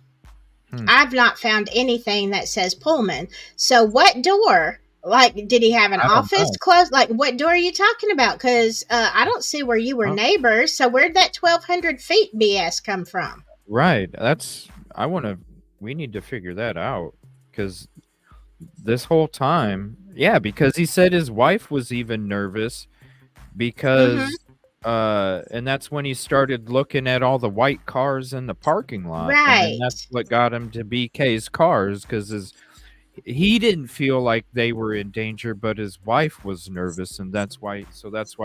I've not found anything that says Pullman. So what door? Like, did he have an office close? Like, what door are you talking about? Because I don't see where you were neighbors. So where'd that 1,200 feet BS come from? Right. We need to figure that out, because this whole time, because he said his wife was even nervous because and that's when he started looking at all the white cars in the parking lot. Right. And that's what got him to BK's cars, because he didn't feel like they were in danger, but his wife was nervous, and that's why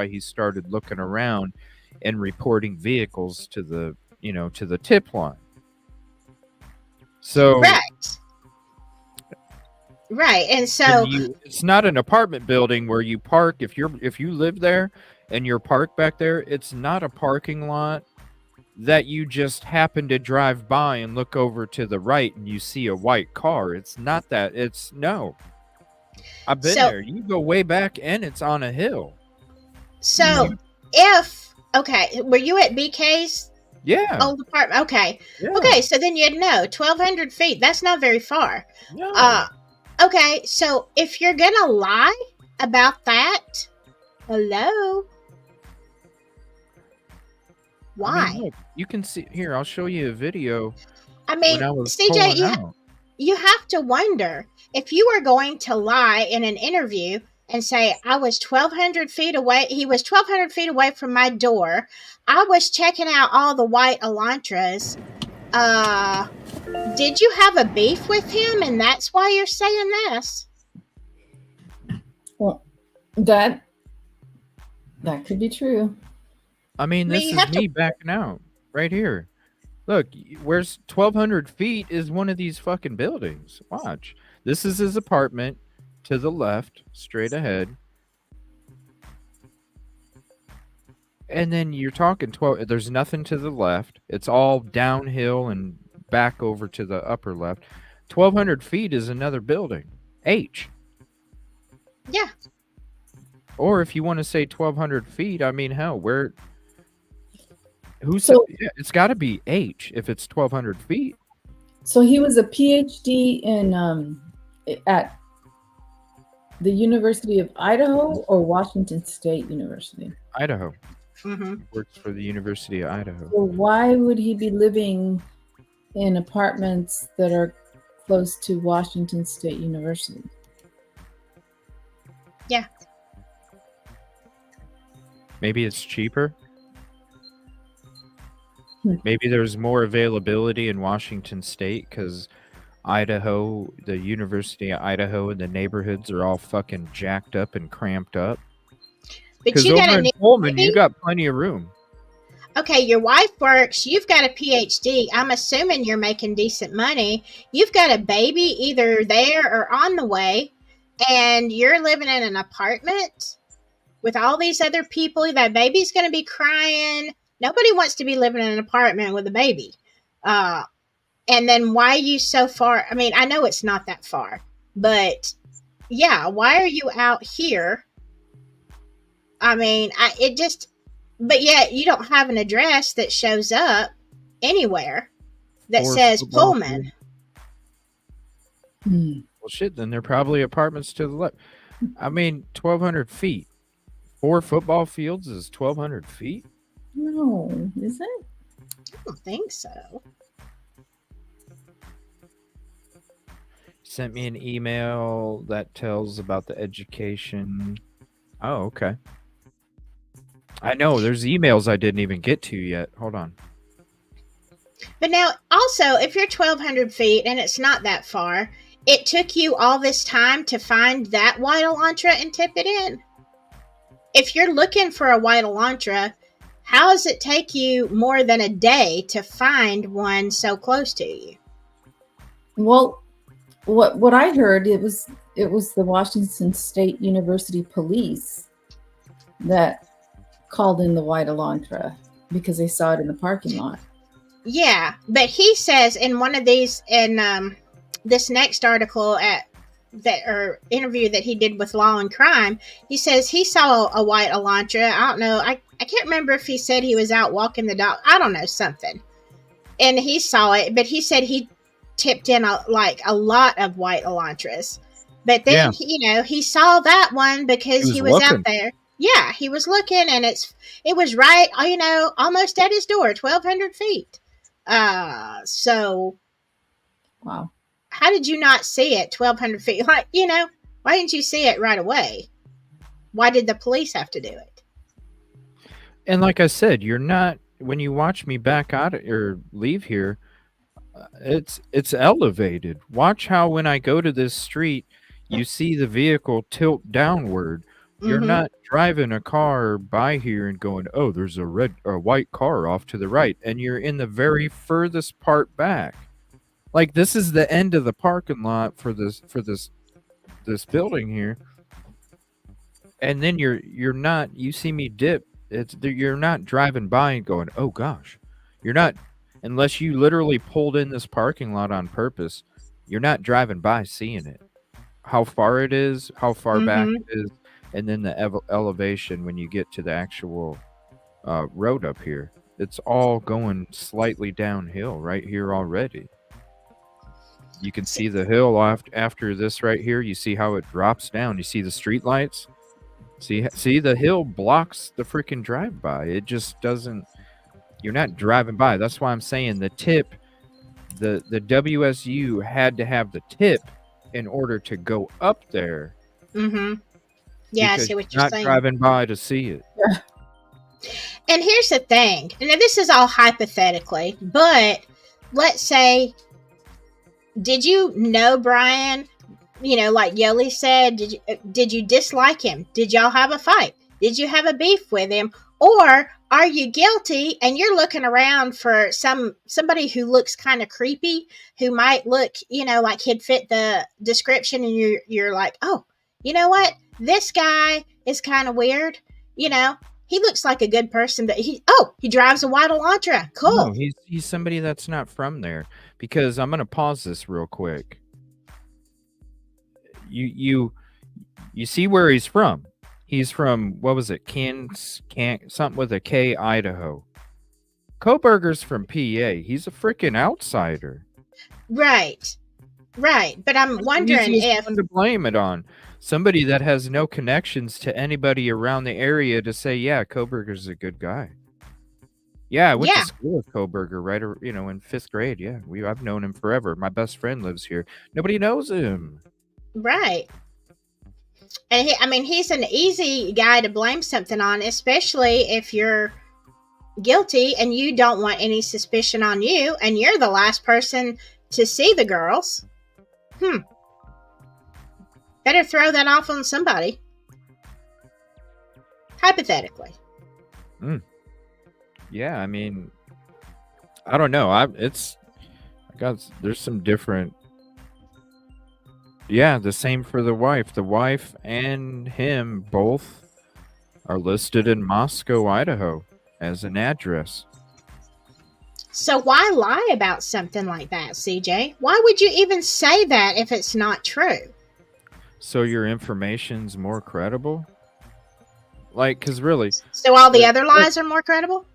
he started looking around and reporting vehicles to the tip line. So Right. And so it's not an apartment building where you park. If you live there and you're parked back there, it's not a parking lot that you just happen to drive by and look over to the right and you see a white car. It's not that. No. I've been there. You go way back and it's on a hill. So were you at BK's? Yeah. Old apartment. Okay. Yeah. Okay. So then you'd know 1,200 feet. That's not very far. No. Okay. So if you're going to lie about that, hello. Why? Look, you can see here. I'll show you a video. CJ, you have to wonder, if you were going to lie in an interview and say, I was 1,200 feet away. He was 1,200 feet away from my door. I was checking out all the white Elantras. Did you have a beef with him, and that's why you're saying this? Well, that could be true. This is me backing out right here. Look, where's 1,200 feet is one of these fucking buildings. Watch. This is his apartment to the left, straight ahead. And then you're talking 12. There's nothing to the left. It's all downhill and back over to the upper left. 1,200 feet is another building. H. Yeah. Or if you want to say 1,200 feet, hell, where... it's got to be H if it's 1,200 feet. So he was a PhD in at the University of Idaho or Washington State University? Idaho. Mm-hmm. Works for the University of Idaho. So why would he be living in apartments that are close to Washington State University? Yeah. Maybe it's cheaper. Maybe there's more availability in Washington State because Idaho, the University of Idaho, and the neighborhoods are all fucking jacked up and cramped up. But you over got in Pullman, you got plenty of room. Okay, your wife works. You've got a PhD. I'm assuming you're making decent money. You've got a baby either there or on the way, and you're living in an apartment with all these other people. That baby's going to be crying. Nobody wants to be living in an apartment with a baby. And then why are you so far? I mean, I know it's not that far, but yeah, why are you out here? I mean, but yet you don't have an address that shows up anywhere that says Pullman. Well, shit, then they're probably apartments to the left. I mean, 1,200 feet. 4 football fields is 1,200 feet? No, is it? I don't think so. Sent me an email that tells about the education. Oh, okay. I know, there's emails I didn't even get to yet. Hold on. But now, also, if you're 1,200 feet and it's not that far, it took you all this time to find that white Elantra and tip it in. If you're looking for a white Elantra, how does it take you more than a day to find one so close to you? Well, what I heard, it was the Washington State University police that called in the white Elantra because they saw it in the parking lot. Yeah, but he says in one of these, in this next article interview that he did with Law and Crime, he says he saw a white Elantra. I don't know. I can't remember if he said he was out walking the dog. I don't know, something. And he saw it, but he said he tipped in a lot of white Elantras. But then, he saw that one because he was out there. Yeah, he was looking, and it was right, almost at his door, 1,200 feet. So, wow. How did you not see it 1,200 feet? Why didn't you see it right away? Why did the police have to do it? And like I said, you're not, when you watch me back out or leave here, it's elevated. Watch how when I go to this street, you see the vehicle tilt downward. You're not driving a car by here and going, oh, there's a white car off to the right, and you're in the very furthest part back. Like, this is the end of the parking lot for this building here, and then you see me dip. You're not driving by and going, oh gosh, you're not, unless you literally pulled in this parking lot on purpose. You're not driving by seeing it, how far it is, how far back it is. And then the elevation when you get to the actual road up here. It's all going slightly downhill right here already. You can see the hill after this right here. You see how it drops down. You see the street lights? See the hill blocks the freaking drive-by. It just doesn't... You're not driving by. That's why I'm saying the tip, the WSU had to have the tip in order to go up there. Mm-hmm. Yeah, I see what you're saying. Not driving by to see it. And here's the thing. And this is all hypothetically, but let's say, did you know Brian? Like Yoli said, did you dislike him? Did y'all have a fight? Did you have a beef with him? Or are you guilty and you're looking around for somebody who looks kind of creepy, who might look, like he'd fit the description, and you're like, oh, you know what? This guy is kind of weird. He looks like a good person, but he drives a white Elantra. Cool. No, he's somebody that's not from there. Because I'm gonna pause this real quick. You see where he's from. He's from, what was it? Something with a K, Idaho. Koberger's from PA. He's a freaking outsider. Right. But I'm Who's the wondering easiest if one to blame it on? Somebody that has no connections to anybody around the area to say, yeah, Koberger's a good guy. Yeah, I went to school with Koberger right, in 5th grade. Yeah, I've known him forever. My best friend lives here. Nobody knows him. Right. And he's an easy guy to blame something on, especially if you're guilty and you don't want any suspicion on you and you're the last person to see the girls. Better throw that off on somebody. Hypothetically. Yeah, I mean, I don't know. There's some different. Yeah, the same for the wife. The wife and him both are listed in Moscow, Idaho as an address. So why lie about something like that, CJ? Why would you even say that if it's not true? So your information's more credible? Like, because really... So all the other lies are more credible?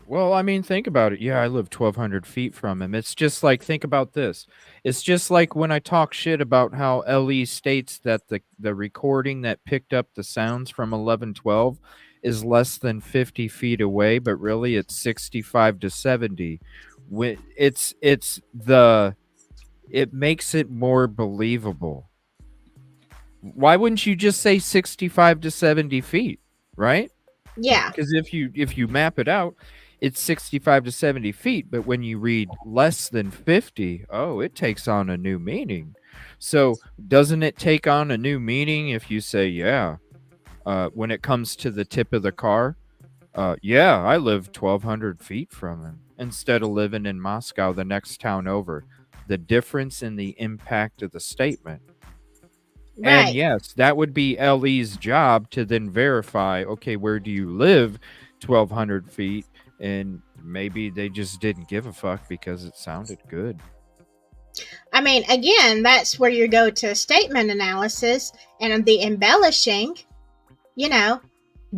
Well, I mean, think about it. Yeah, I live 1,200 feet from him. It's just like, think about this. It's just like when I talk shit about how LE states that the recording that picked up the sounds from 1112 is less than 50 feet away, but really it's 65 to 70. It makes it more believable. Why wouldn't you just say 65 to 70 feet, right? Yeah. Because if you map it out, it's 65 to 70 feet, but when you read less than 50, it takes on a new meaning. So doesn't it take on a new meaning if you say, when it comes to the tip of the car, I live 1,200 feet from him instead of living in Moscow, the next town over. The difference in the impact of the statement. Right. And yes, that would be LE's job to then verify, okay, where do you live 1,200 feet? And maybe they just didn't give a fuck because it sounded good. I mean, again, that's where you go to statement analysis and the embellishing,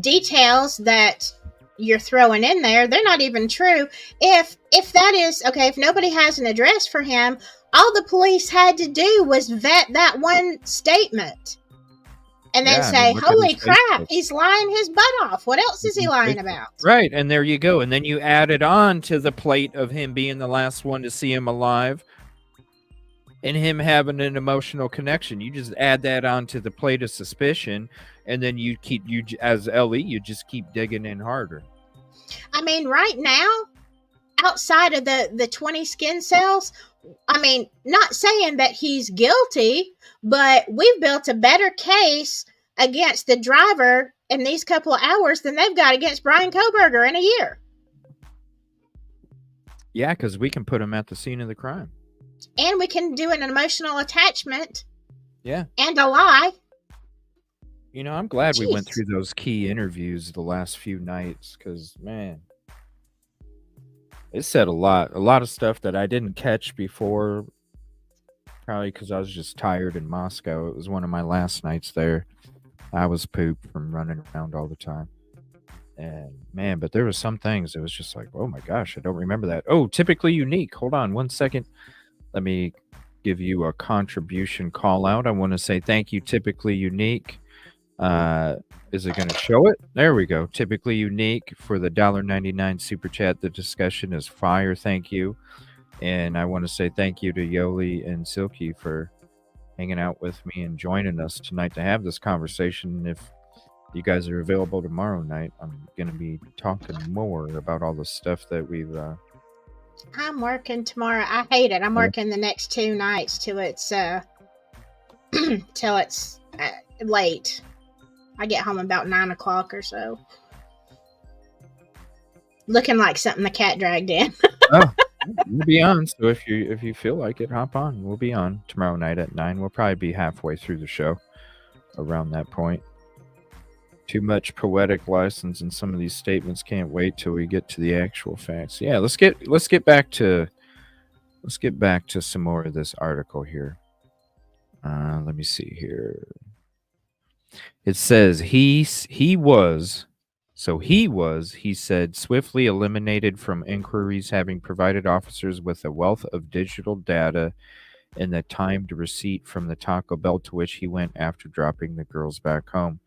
details that you're throwing in there. They're not even true. If that is, okay, if nobody has an address for him, all the police had to do was vet that one statement. And then say, holy crap, he's lying his butt off. What else is he lying about? Right, and there you go. And then you add it on to the plate of him being the last one to see him alive and him having an emotional connection. You just add that onto the plate of suspicion, and then as LE, you just keep digging in harder. I mean, right now, outside of the 20 skin cells, I mean, not saying that he's guilty, but we've built a better case against the driver in these couple of hours than they've got against Brian Koberger in a year. Yeah, because we can put him at the scene of the crime. And we can do an emotional attachment. Yeah. And a lie. I'm glad we went through those key interviews the last few nights because, man, it said a lot of stuff that I didn't catch before, probably because I was just tired in Moscow. It was one of my last nights there. I was pooped from running around all the time. And man, but there was some things that was just like, oh my gosh, I don't remember that. Oh, typically unique. Hold on 1 second. Let me give you a contribution call out. I want to say thank you, Typically Unique. Is it going to show it? There we go. Typically Unique for the $1.99 super chat. The discussion is fire. Thank you. And I want to say thank you to Yoli and Silky for hanging out with me and joining us tonight to have this conversation. If you guys are available tomorrow night, I'm going to be talking more about all the stuff that we've... I'm working tomorrow. I hate it. I'm working the next 2 nights till it's late. I get home about 9 o'clock or so. Looking like something the cat dragged in. We'll be on. So if you feel like it, hop on. We'll be on tomorrow night at 9. We'll probably be halfway through the show around that point. Too much poetic license in some of these statements. Can't wait till we get to the actual facts. Yeah, let's get back to some more of this article here. Let me see here. It says he was So he said, swiftly eliminated from inquiries, having provided officers with a wealth of digital data and the timed receipt from the Taco Bell to which he went after dropping the girls back home.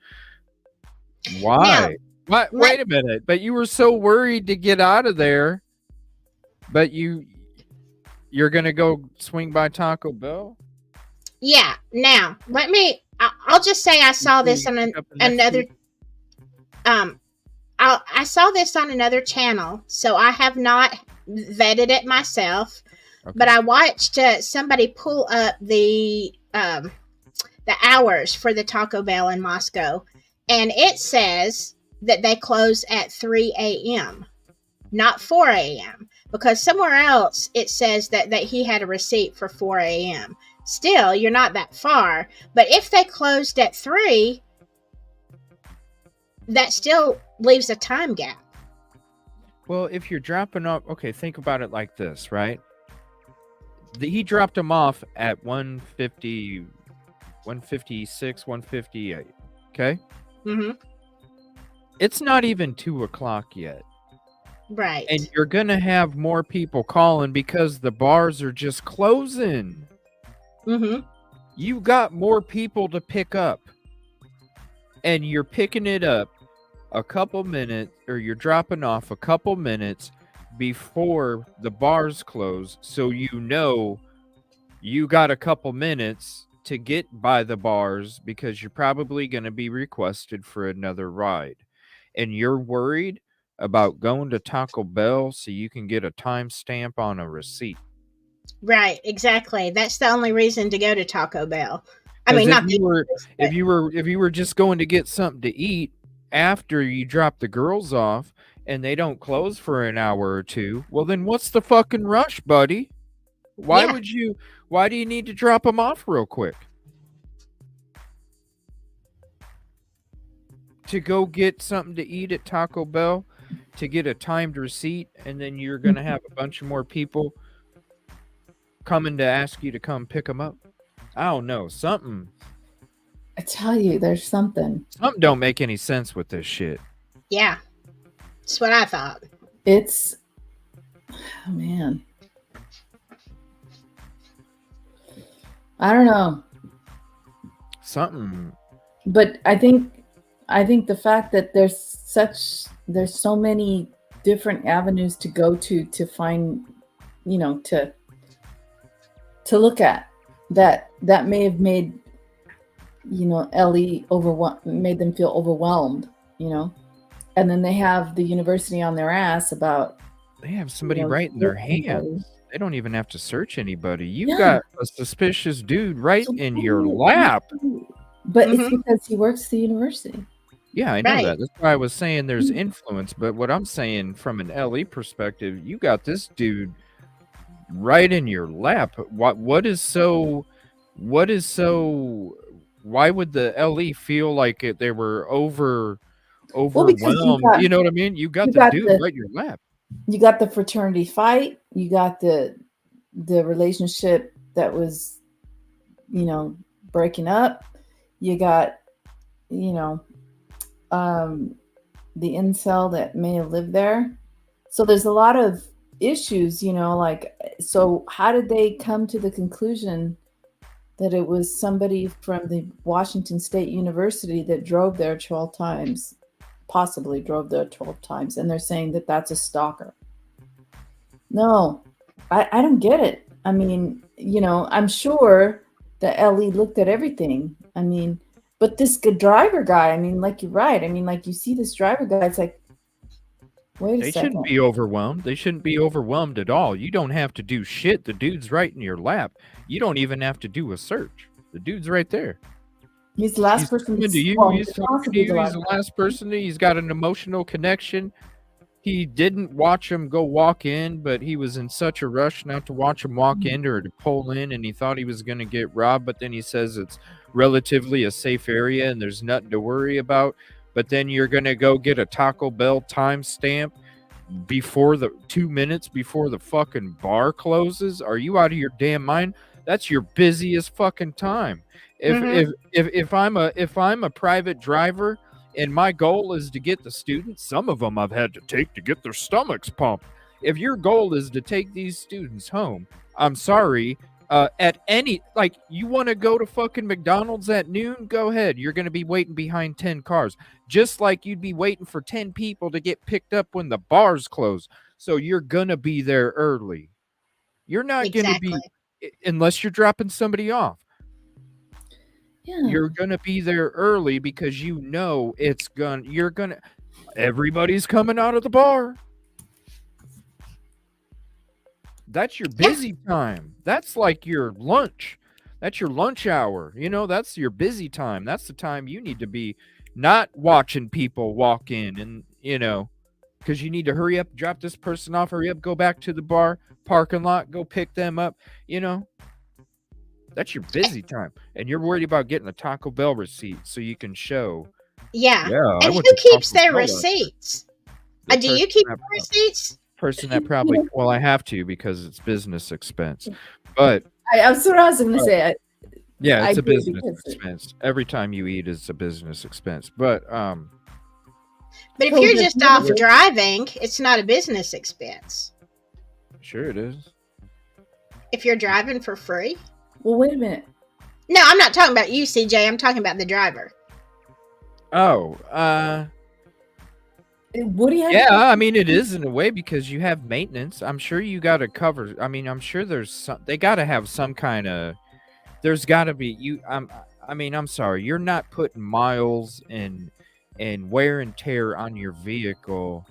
Why? What? Wait a minute. But you were so worried to get out of there, but you're going to go swing by Taco Bell? Yeah. Now, I'll just say I saw this on another I saw this on another channel, so I have not vetted it myself. Okay. But I watched somebody pull up the hours for the Taco Bell in Moscow, and it says that they close at 3 a.m., not 4 a.m., because somewhere else it says that he had a receipt for 4 a.m. Still, you're not that far. But if they closed at 3, that still leaves a time gap. Well, if you're dropping off, okay, think about it like this, right? He dropped him off at 1:50, 1:56, 1:58. Okay? Mm-hmm. It's not even 2 o'clock yet. Right. And you're going to have more people calling because the bars are just closing. Mm-hmm. You got more people to pick up. And you're picking it up a couple minutes, or you're dropping off a couple minutes before the bars close, so you know you got a couple minutes to get by the bars because you're probably going to be requested for another ride. And you're worried about going to Taco Bell so you can get a timestamp on a receipt. Right, exactly. That's the only reason to go to Taco Bell. I mean, if you were just going to get something to eat after you drop the girls off and they don't close for an hour or two, well, then what's the fucking rush, buddy? Why do you need to drop them off real quick? To go get something to eat at Taco Bell, to get a timed receipt, and then you're going to have a bunch of more people coming to ask you to come pick them up? I don't know. Something. I tell you, there's something. Something don't make any sense with this shit. Yeah. That's what I thought. It's... Oh, man. I don't know. Something. But I think the fact that there's so many different avenues to go to find, to look at, that may have made, Ellie made them feel overwhelmed, and then they have the university on their ass about. They have somebody right in their hands. They don't even have to search anybody. You got a suspicious dude right in your lap. But it's because he works at the university. Yeah, I know that. That's why I was saying there's influence. But what I'm saying from an LE perspective, you got this dude right in your lap. What is so? Why would the LE feel like they were overwhelmed? You know what I mean? You got the dude right in your lap. You got the fraternity fight. You got the relationship that was, breaking up. You got, the incel that may have lived there. So there's a lot of issues, so how did they come to the conclusion that it was somebody from the Washington State University that drove there 12 times? Possibly drove there 12 times, and they're saying that that's a stalker. No, I don't get it. I mean, I'm sure that LE looked at everything. I mean, but this good driver guy, I mean, like, you're right. I mean, like, you see this driver guy, it's like, wait a second. They shouldn't be overwhelmed. They shouldn't be overwhelmed at all. You don't have to do shit. The dude's right in your lap. You don't even have to do a search. The dude's right there. He's the last person to you. He's talking to you. He's the last person. He's got an emotional connection. He didn't watch him go walk in, but he was in such a rush not to watch him walk in or to pull in, and he thought he was going to get robbed, but then he says it's relatively a safe area and there's nothing to worry about. But then you're going to go get a Taco Bell timestamp before 2 minutes before the fucking bar closes? Are you out of your damn mind? That's your busiest fucking time. If I'm a private driver and my goal is to get the students, some of them I've had to take to get their stomachs pumped. If your goal is to take these students home, I'm sorry, at any, like, you want to go to fucking McDonald's at noon, go ahead. You're going to be waiting behind 10 cars, just like you'd be waiting for 10 people to get picked up when the bars close. So you're going to be there early. You're not going to be, unless you're dropping somebody off. Yeah. You're going to be there early because everybody's coming out of the bar. That's your busy time. That's like your lunch. That's your lunch hour. That's your busy time. That's the time you need to be not watching people walk in and, because you need to hurry up, drop this person off, hurry up, go back to the bar, parking lot, go pick them up. That's your busy time. And you're worried about getting a Taco Bell receipt so you can show. Yeah. And who keeps their receipts? Do you keep the receipts? Person that probably, well, I have to because it's business expense. But that's what I was going to say. Yeah, it's a business expense. Every time you eat is a business expense. But if you're just off driving, it's not a business expense. Sure it is. If you're driving for free? Well, wait a minute. No, I'm not talking about you, CJ. I'm talking about the driver. Oh, what do you have? Yeah, I mean, it is in a way because you have maintenance. I'm sure you got to cover. I mean, I'm sure they got to have some kind of. There's got to be I'm sorry, you're not putting miles and wear and tear on your vehicle.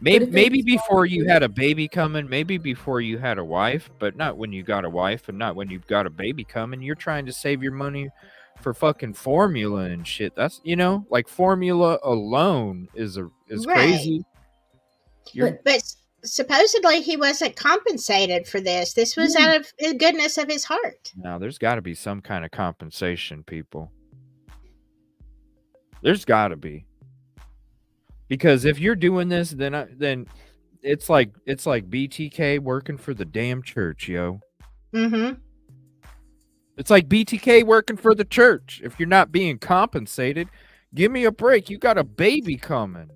Maybe before you had a baby coming, maybe before you had a wife, but not when you got a wife and not when you've got a baby coming. You're trying to save your money for fucking formula and shit. That's like formula alone is crazy. But supposedly he wasn't compensated for this. This was out of the goodness of his heart. Now there's got to be some kind of compensation, people. There's got to be, because if you're doing this, then it's like BTK working for the damn church, yo. Mm-hmm. It's like BTK working for the church. If you're not being compensated, give me a break. You got a baby coming.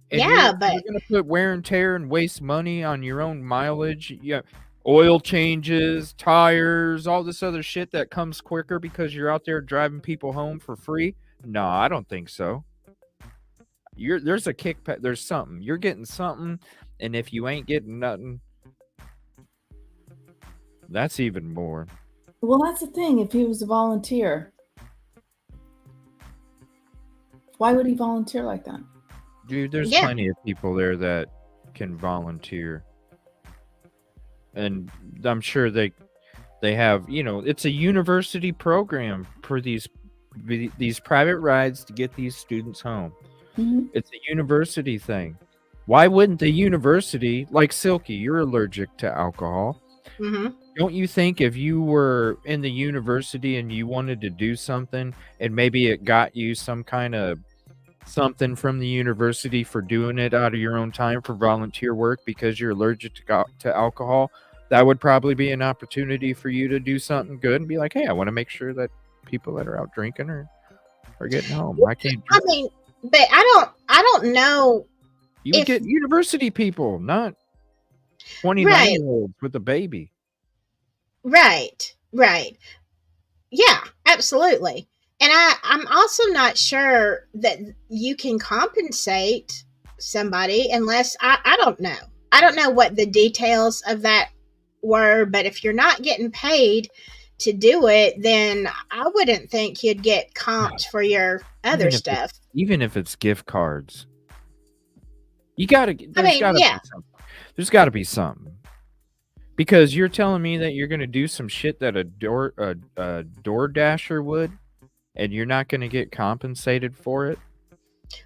And but you're going to put wear and tear and waste money on your own mileage. Yeah, oil changes, tires, all this other shit that comes quicker because you're out there driving people home for free. No, I don't think so. There's a kickback. There's something. You're getting something, and if you ain't getting nothing, that's even more. Well, that's the thing. If he was a volunteer, why would he volunteer like that? Dude, there's plenty of people there that can volunteer. And I'm sure they have, it's a university program for these private rides to get these students home. Mm-hmm. It's a university thing. Why wouldn't the university, like Silky, you're allergic to alcohol. Mm-hmm. Don't you think if you were in the university and you wanted to do something and maybe it got you some kind of something from the university for doing it out of your own time for volunteer work because you're allergic to alcohol, that would probably be an opportunity for you to do something good and be like, hey, I want to make sure that people that are out drinking are getting home. I can't drink. I mean, but I don't know. You would get university people, not 29-year-olds with a baby. Right. Yeah, absolutely. And I'm also not sure that you can compensate somebody unless I don't know. I don't know what the details of that were, but if you're not getting paid to do it, then I wouldn't think you'd get comped for your other stuff. Even if it's gift cards. There's got to be something. Because you're telling me that you're going to do some shit that a DoorDasher would, and you're not going to get compensated for it?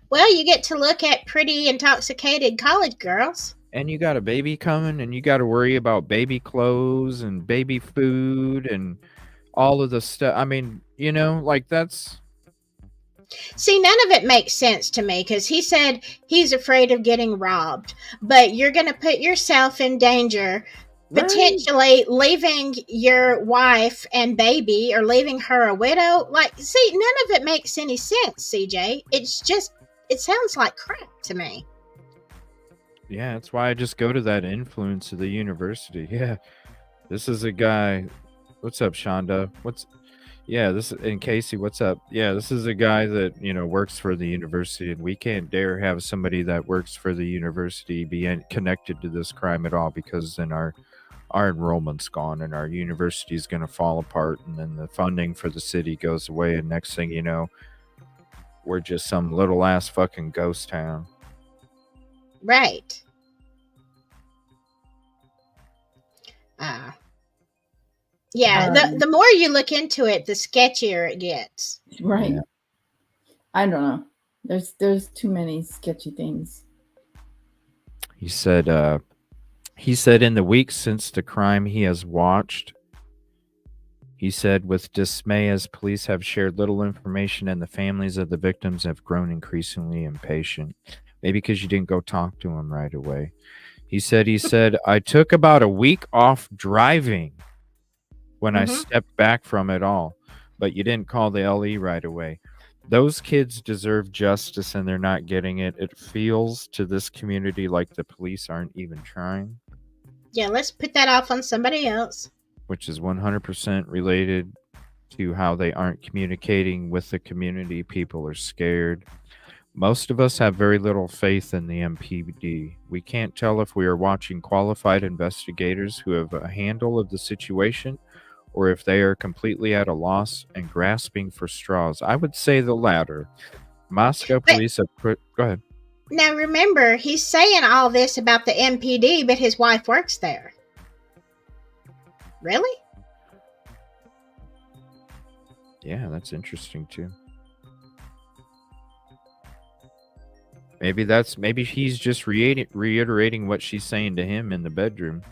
Well, you get to look at pretty intoxicated college girls. And you got a baby coming, and you got to worry about baby clothes and baby food and all of the stuff. I mean, that's... See, none of it makes sense to me, because he said he's afraid of getting robbed. But you're going to put yourself in danger potentially leaving your wife and baby or leaving her a widow. Like, see, none of it makes any sense, CJ. It's just, it sounds like crap to me. Yeah, that's why I just go to that influence of the university. Yeah, this is a guy. What's up, Shonda? And Casey, what's up? Yeah, this is a guy that, works for the university, and we can't dare have somebody that works for the university be connected to this crime at all, because then our enrollment's gone and our university is going to fall apart, and then the funding for the city goes away, and next thing you know, we're just some little ass fucking ghost town. Right. Yeah, the more you look into it, the sketchier it gets. Right. Yeah. I don't know. There's too many sketchy things. He said in the weeks since the crime he has watched, he said, with dismay, as police have shared little information and the families of the victims have grown increasingly impatient. Maybe because you didn't go talk to him right away. He said, I took about a week off driving when I stepped back from it all, but you didn't call the LE right away. Those kids deserve justice and they're not getting it. It feels to this community like the police aren't even trying. Yeah, let's put that off on somebody else. Which is 100% related to how they aren't communicating with the community. People are scared. Most of us have very little faith in the MPD. We can't tell if we are watching qualified investigators who have a handle of the situation or if they are completely at a loss and grasping for straws. I would say the latter. Moscow police have put... Go ahead. Now remember, he's saying all this about the MPD, but his wife works there. Really? Yeah, that's interesting too. Maybe he's just reiterating what she's saying to him in the bedroom.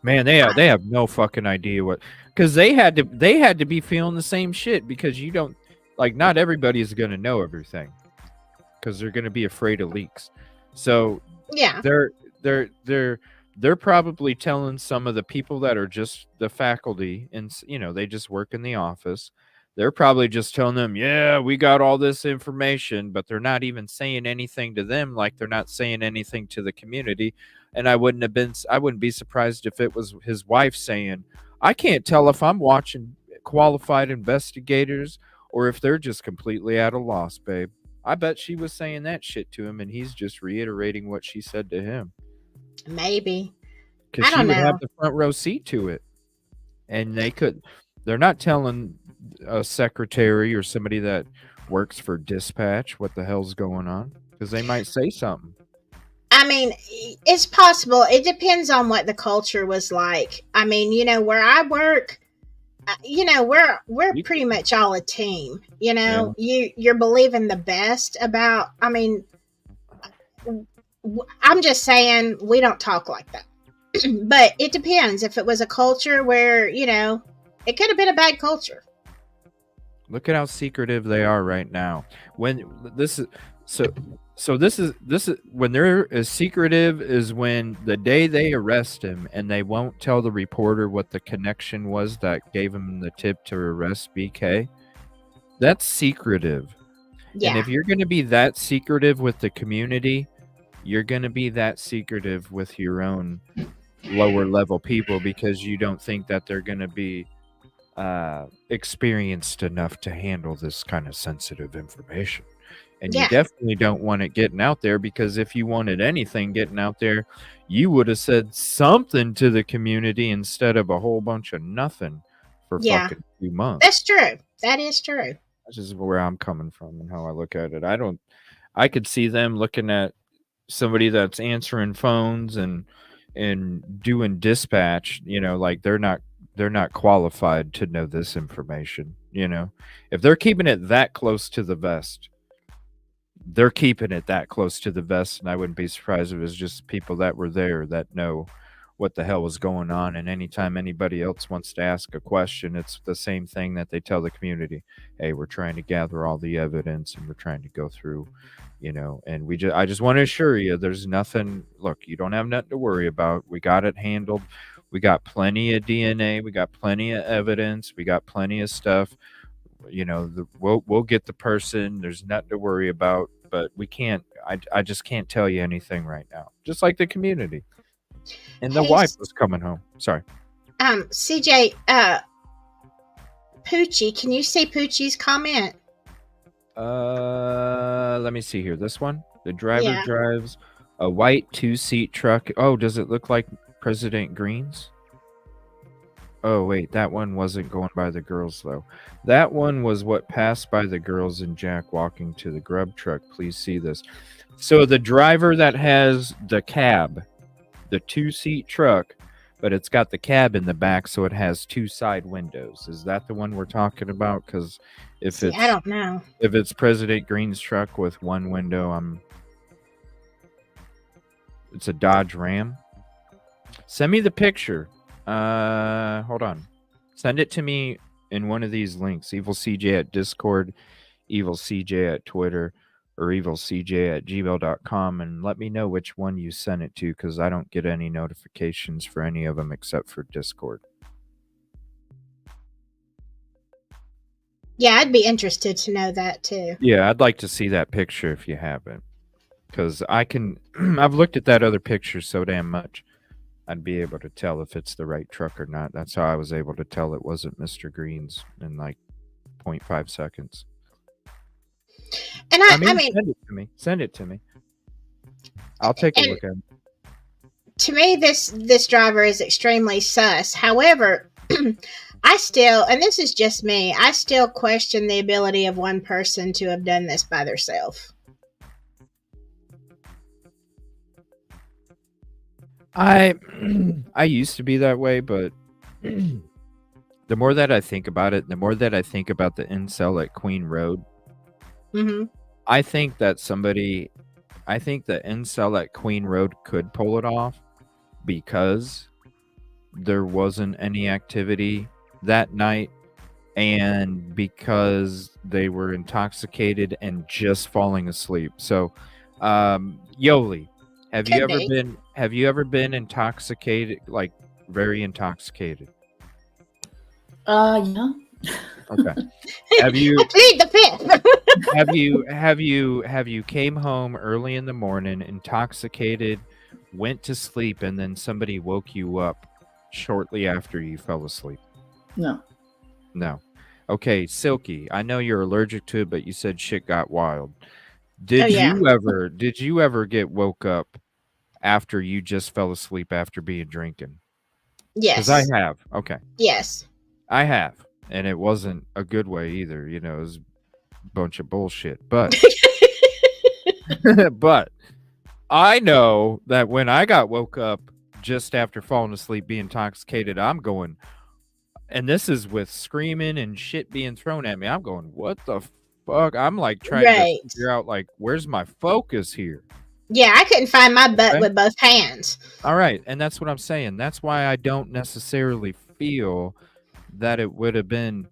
Man, they have no fucking idea what, because they had to be feeling the same shit, because you don't, like, not everybody is going to know everything because they're going to be afraid of leaks. So yeah, they're probably telling some of the people that are just the faculty and, they just work in the office. They're probably just telling them, yeah, we got all this information, but they're not even saying anything to them, like they're not saying anything to the community. And I wouldn't be surprised if it was his wife saying, I can't tell if I'm watching qualified investigators or if they're just completely at a loss, babe. I bet she was saying that shit to him and he's just reiterating what she said to him. Maybe. Because she would have the front row seat to it. And they're not telling a secretary or somebody that works for dispatch what the hell's going on, because they might say something. I mean, it's possible. It depends on what the culture was like. I mean, where I work, we're pretty much all a team. You're believing the best about. I mean, I'm just saying we don't talk like that. But it depends. If it was a culture where it could have been a bad culture. Look at how secretive they are right now. When this is when they're as secretive is when the day they arrest him and they won't tell the reporter what the connection was that gave him the tip to arrest BK. That's secretive. Yeah. And if you're going to be that secretive with the community, you're going to be that secretive with your own lower level people, because you don't think that they're going to be experienced enough to handle this kind of sensitive information. And you definitely don't want it getting out there, because if you wanted anything getting out there, you would have said something to the community instead of a whole bunch of nothing for fucking 2 months. That's true. That is true. That's just where I'm coming from and how I look at it. I could see them looking at somebody that's answering phones and doing dispatch, like they're not qualified to know this information. If they're keeping it that close to the vest, they're keeping it that close to the vest. And I wouldn't be surprised if it was just people that were there that know what the hell was going on. And anytime anybody else wants to ask a question, it's the same thing that they tell the community. Hey, we're trying to gather all the evidence and we're trying to go through, and I just want to assure you, there's nothing. Look, you don't have nothing to worry about. We got it handled. We got plenty of DNA. We got plenty of evidence. We got plenty of stuff. We'll get the person. There's nothing to worry about. But we can't. I just can't tell you anything right now. Just like the community. And the wife was coming home. Sorry. CJ, Poochie, can you see Poochie's comment? Let me see here. This one. The driver drives a white 2-seat truck. Oh, does it look like President Green's? Oh, wait, that one wasn't going by the girls, though. That one was what passed by the girls and Jack walking to the grub truck. Please see this. So the driver that has the cab, the 2-seat truck, but it's got the cab in the back, so it has 2 side windows. Is that the one we're talking about? Because I don't know. If it's President Green's truck with 1 window, it's a Dodge Ram. Send me the picture. Hold on. Send it to me in one of these links. EvilCJ at Discord, EvilCJ at Twitter, or EvilCJ at gmail.com, and let me know which one you sent it to, because I don't get any notifications for any of them except for Discord. Yeah, I'd be interested to know that too. Yeah, I'd like to see that picture if you haven't, because I've looked at that other picture so damn much. I'd be able to tell if it's the right truck or not. That's how I was able to tell it wasn't Mr. Green's in like 0.5 seconds. And I mean, send it to me. I'll take a look at it. To me, this driver is extremely sus. However, I still, and this is just me, I still question the ability of one person to have done this by themselves. I used to be that way, but the more that I think about it, the more that I think about the incel at Queen Road, I think the incel at Queen Road could pull it off because there wasn't any activity that night and because they were intoxicated and just falling asleep. So, Yoli, have you ever been intoxicated, like very intoxicated? Yeah. Okay. Have you I plead the fifth. have you came home early in the morning, intoxicated, went to sleep, and then somebody woke you up shortly after you fell asleep? No. Okay, Silky, I know you're allergic to it, but you said shit got wild. Did you ever get woke up after you just fell asleep after being drinking? Yes. Because I have. Okay. Yes. I have. And it wasn't a good way either. It was a bunch of bullshit. But but I know that when I got woke up just after falling asleep, being intoxicated, I'm going, and this is with screaming and shit being thrown at me. I'm going, what the fuck? I'm like trying to figure out, like, where's my focus here? Yeah, I couldn't find my butt with both hands. All right. And that's what I'm saying. That's why I don't necessarily feel that it would have been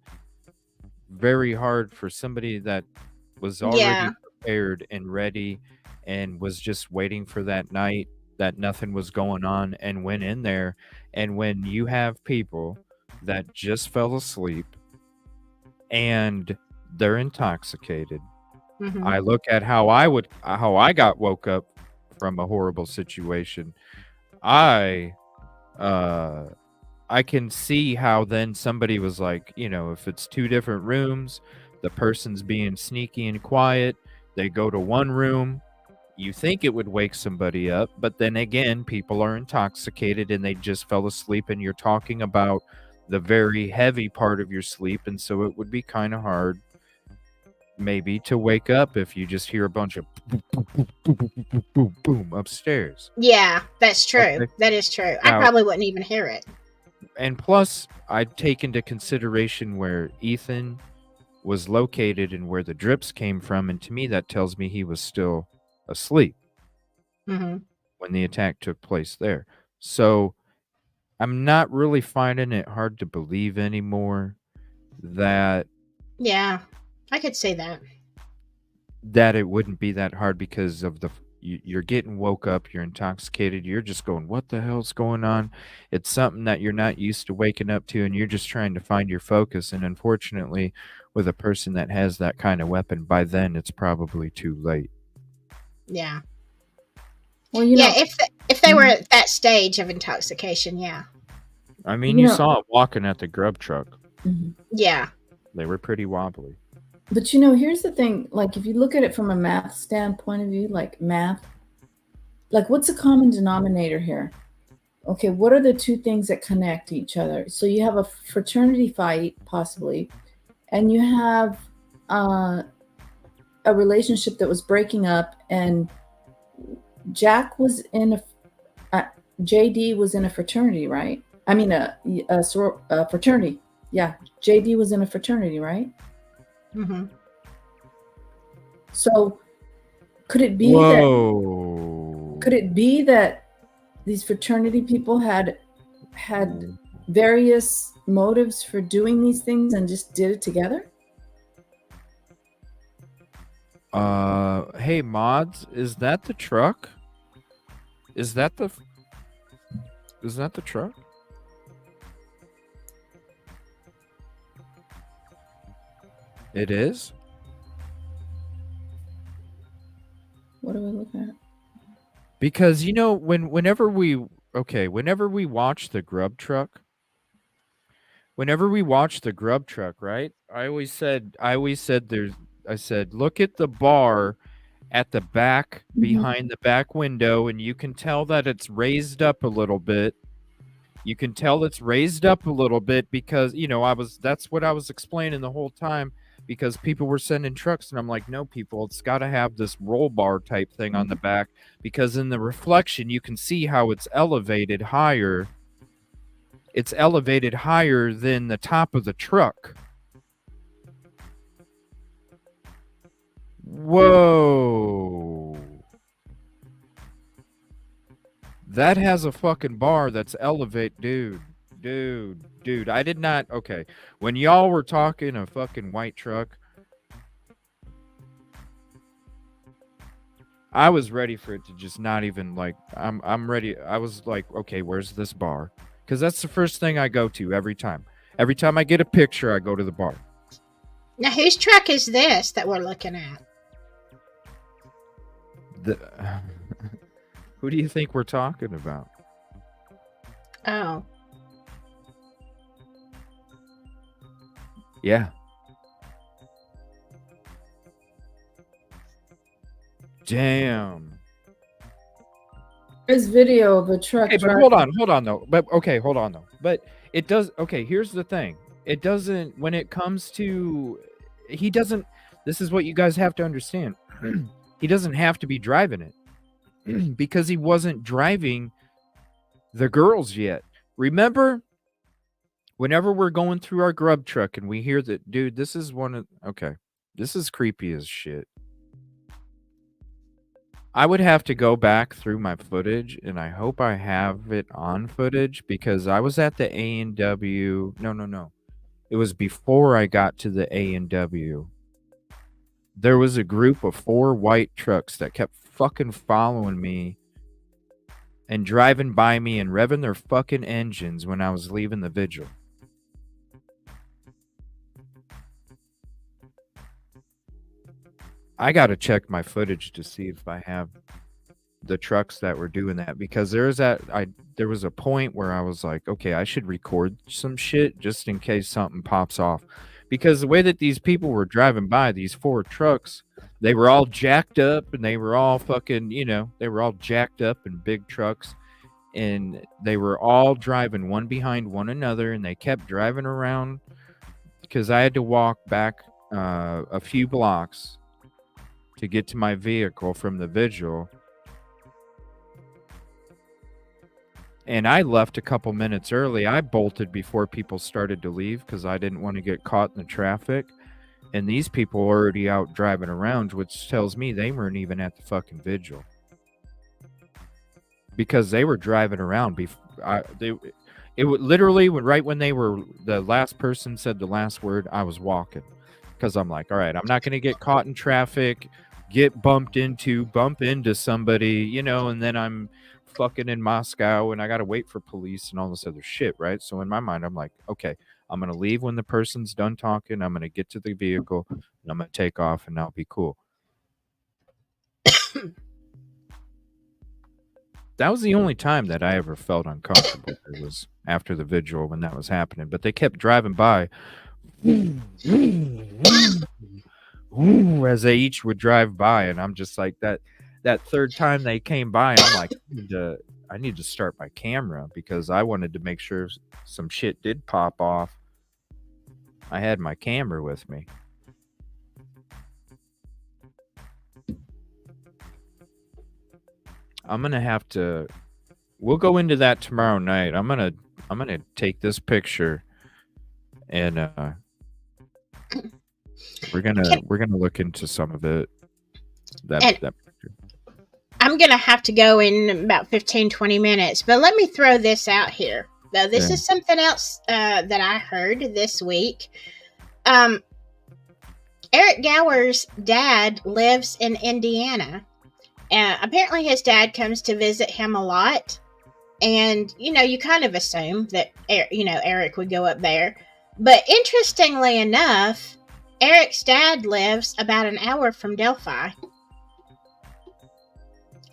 very hard for somebody that was already prepared and ready and was just waiting for that night that nothing was going on and went in there. And when you have people that just fell asleep and they're intoxicated, I look at how I got woke up from a horrible situation. I can see how then somebody was like, if it's 2 different rooms, the person's being sneaky and quiet, they go to one room, you think it would wake somebody up, but then again, people are intoxicated and they just fell asleep, and you're talking about the very heavy part of your sleep, and so it would be kind of hard maybe to wake up if you just hear a bunch of boom, boom, boom, boom, boom, boom, boom, boom upstairs. Yeah, that's true. Okay. That is true. Now, I probably wouldn't even hear it. And plus, I'd take into consideration where Ethan was located and where the drips came from, and to me that tells me he was still asleep when the attack took place there. So I'm not really finding it hard to believe anymore that Yeah, I could say that it wouldn't be that hard because of you're getting woke up, you're intoxicated, you're just going, what the hell's going on? It's something that you're not used to waking up to, and you're just trying to find your focus. And unfortunately, with a person that has that kind of weapon, by then it's probably too late. Yeah. Well, yeah, if they were at that stage of intoxication, yeah. I mean, you saw them walking at the grub truck. Yeah. They were pretty wobbly. But here's the thing, like if you look at it from a math standpoint of view, like math, like what's the common denominator here? Okay, what are the two things that connect each other? So you have a fraternity fight, possibly, and you have a relationship that was breaking up, and Jack was in JD was in a fraternity, right? I mean, a fraternity. Yeah, JD was in a fraternity, right? Mm-hmm. So could it be that these fraternity people had various motives for doing these things and just did it together? Hey mods, is that the truck? Is that the truck? It is? What do we look at? Because whenever we watch the grub truck, right? I always said I said look at the bar at the back behind the back window, and you can tell that it's raised up a little bit. You can tell it's raised up a little bit because that's what I was explaining the whole time, because people were sending trucks, and I'm like, no, people, it's got to have this roll bar type thing on the back, because in the reflection you can see how it's elevated higher. It's elevated higher than the top of the truck. Whoa. That has a fucking bar that's dude. I did not. Okay. When y'all were talking a fucking white truck, I was ready for it to just not even I'm ready. I was like, okay, where's this bar? Because that's the first thing I go to every time. Every time I get a picture, I go to the bar. Now, whose truck is this that we're looking at? Who do you think we're talking about? Oh. Yeah. Damn. There's video of a truck. Okay, but hold on though. But it does. Okay, here's the thing. It doesn't. When it comes to, he doesn't. This is what you guys have to understand. He doesn't have to be driving it because he wasn't driving the girls yet. Remember, whenever we're going through our grub truck and we hear that, dude, this is this is creepy as shit. I would have to go back through my footage, and I hope I have it on footage, because I was at the A&W. No. It was before I got to the A&W. There was a group of 4 white trucks that kept fucking following me and driving by me and revving their fucking engines when I was leaving the vigil. I gotta check my footage to see if I have the trucks that were doing that, because there was a point where I was like, okay, I should record some shit just in case something pops off, because the way that these people were driving by, these 4 trucks, they were all jacked up, and they were all fucking, they were all jacked up in big trucks, and they were all driving one behind one another, and they kept driving around, because I had to walk back a few blocks to get to my vehicle from the vigil. And I left a couple minutes early. I bolted before people started to leave because I didn't want to get caught in the traffic. And these people were already out driving around, which tells me they weren't even at the fucking vigil. Because they were driving around. It would literally right when the last person said the last word, I was walking, because I'm like, all right, I'm not going to get caught in traffic, bump into somebody, and then I'm fucking in Moscow and I got to wait for police and all this other shit, right? So in my mind, I'm like, okay, I'm going to leave when the person's done talking. I'm going to get to the vehicle and I'm going to take off and I'll be cool. That was the only time that I ever felt uncomfortable. It was after the vigil when that was happening. But they kept driving by as they each would drive by. And I'm just like, that third time they came by, I'm like, I need to start my camera because I wanted to make sure some shit did pop off. I had my camera with me. I'm gonna have to. We'll go into that tomorrow night. I'm gonna take this picture, and we're gonna look into some of it. That picture. I'm gonna have to go in about 15-20 minutes, but let me throw this out here. Though this is something else that I heard this week. Eric Gower's dad lives in Indiana. Apparently his dad comes to visit him a lot. And, you kind of assume that, Eric would go up there. But interestingly enough, Eric's dad lives about an hour from Delphi.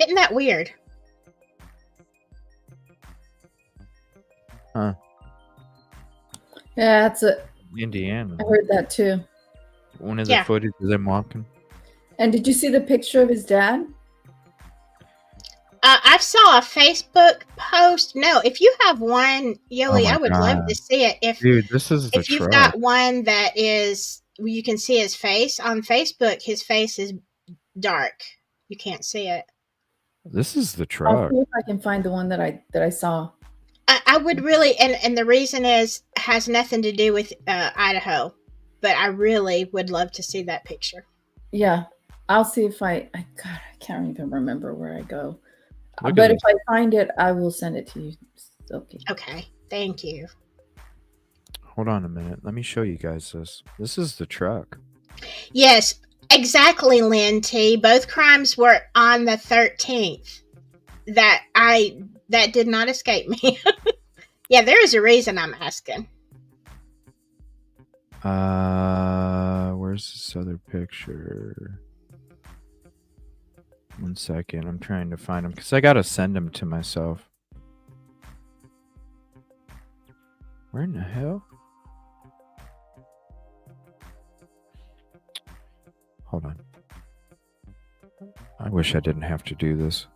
Isn't that weird? Huh. Yeah, that's it. Indiana. I heard that too. One of the footage of them walking. And did you see the picture of his dad? I saw a Facebook post. No, if you have one, Yoli, I would love to see it. Dude, this is the if you've got one that is, you can see his face on Facebook. His face is dark. You can't see it. This is the truck. I'll see if I can find the one that I saw. I would really, and the reason has nothing to do with Idaho, but I really would love to see that picture. Yeah, I'll see if I can't even remember where I go. But if I find it, I will send it to you. Okay. Okay. Thank you. Hold on a minute. Let me show you guys this. This is the truck. Yes, exactly, Lynn T. Both crimes were on the 13th. That did not escape me. Yeah, there is a reason I'm asking. Where's this other picture? 1 second. I'm trying to find them because I gotta send them to myself. Where in the hell? Hold on. I wish I didn't have to do this.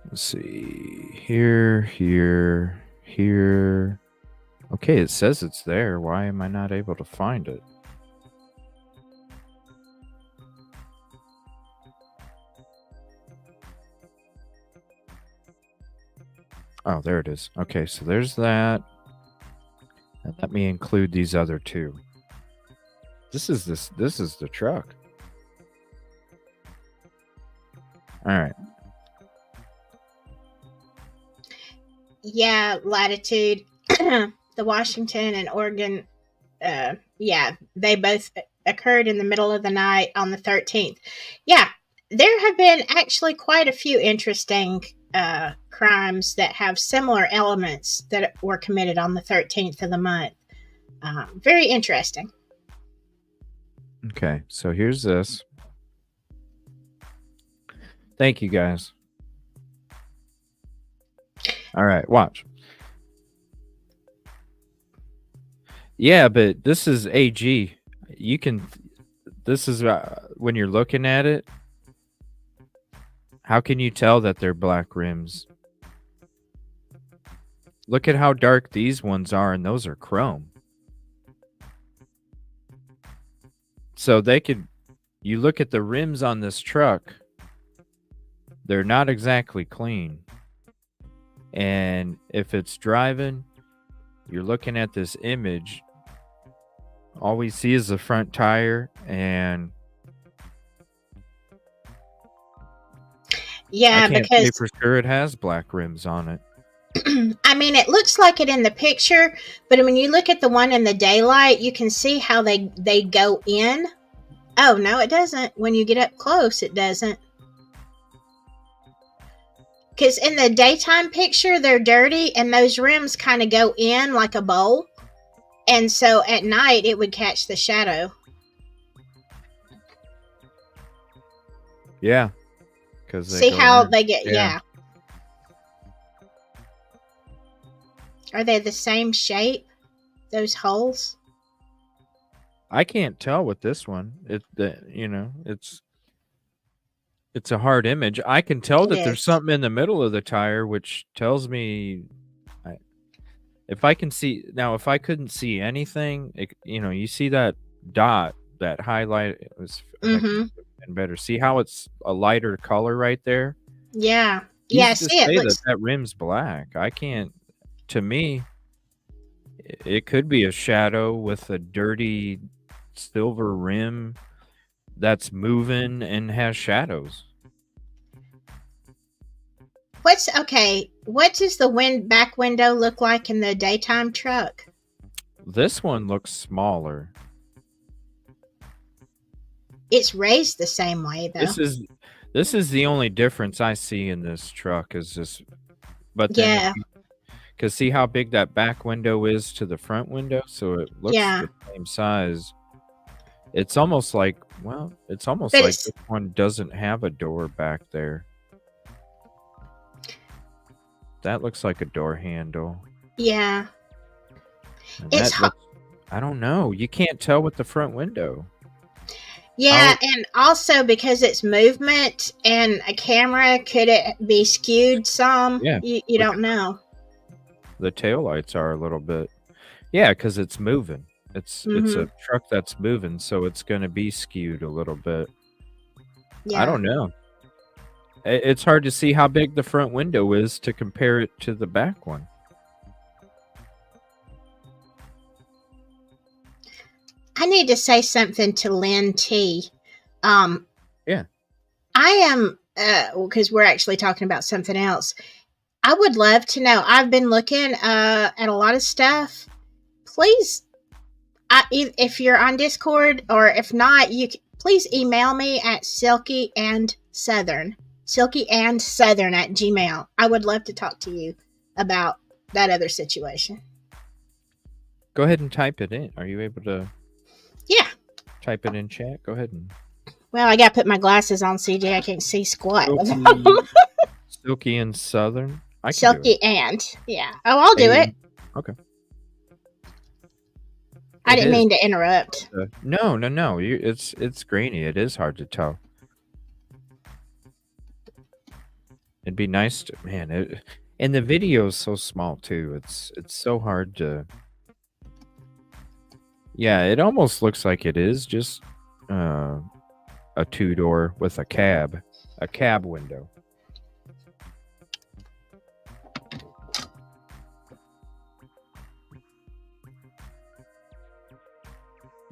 Let's see. Here. Okay, it says it's there. Why am I not able to find it? Oh, there it is. Okay, so there's that. And let me include these other two. This is the truck. All right. Yeah, Latitude. The Washington and Oregon, they both occurred in the middle of the night on the 13th. Yeah, there have been actually quite a few interesting crimes that have similar elements that were committed on the 13th of the month. Very interesting. Okay, so here's this. Thank you, guys. All right, watch. Yeah, but this is AG. You can. This is when you're looking at it. How can you tell that they're black rims? Look at how dark these ones are, and those are chrome. So they could. You look at the rims on this truck. They're not exactly clean. And if it's driving, you're looking at this image. All we see is the front tire, and Yeah, I can't say because for sure it has black rims on it. I mean, it looks like it in the picture, but when you look at the one in the daylight, you can see how they go in. Oh, no, it doesn't. When you get up close, it doesn't. Because in the daytime picture, they're dirty, and those rims kind of go in like a bowl. And so at night, it would catch the shadow. Yeah. Because See how they get, yeah. Are they the same shape, those holes? I can't tell with this one. It's a hard image. I can tell that there's something in the middle of the tire, which tells me if I can see now. If I couldn't see anything, you see that dot, that highlight. It was and better. See how it's a lighter color right there. Yeah, yeah. See, it looks that rim's black. I can't. To me, it could be a shadow with a dirty silver rim that's moving and has shadows. What does the back window look like in the daytime truck? This one looks smaller. It's raised the same way though. This is the only difference I see in this truck is this. But then yeah, because see how big that back window is to the front window, so it looks the same size. It's almost like this one doesn't have a door back there. That looks like a door handle. Yeah. I don't know. You can't tell with the front window. Yeah, and also because it's movement and a camera, could it be skewed some? Yeah. You don't know. The taillights are a little bit. Yeah, because it's moving. It's a truck that's moving, so it's going to be skewed a little bit. Yeah. I don't know. It's hard to see how big the front window is to compare it to the back one. I need to say something to Lynn T. Yeah. I am, because we're actually talking about something else. I would love to know. I've been looking at a lot of stuff. Please, if you're on Discord, or if not, please email me at silkyandSouthern at Gmail. I would love to talk to you about that other situation. Go ahead and type it in. Are you able to? Yeah. Type it in chat. Go ahead and. Well, I got to put my glasses on, CJ. I can't see squat. Silky and Southern. Silky and, yeah. Oh, I'll do it. Okay. I didn't mean to interrupt. No. It's grainy. It is hard to tell. It'd be nice to, man. And the video is so small too. It's so hard to. Yeah, it almost looks like it is just a two-door with a cab window.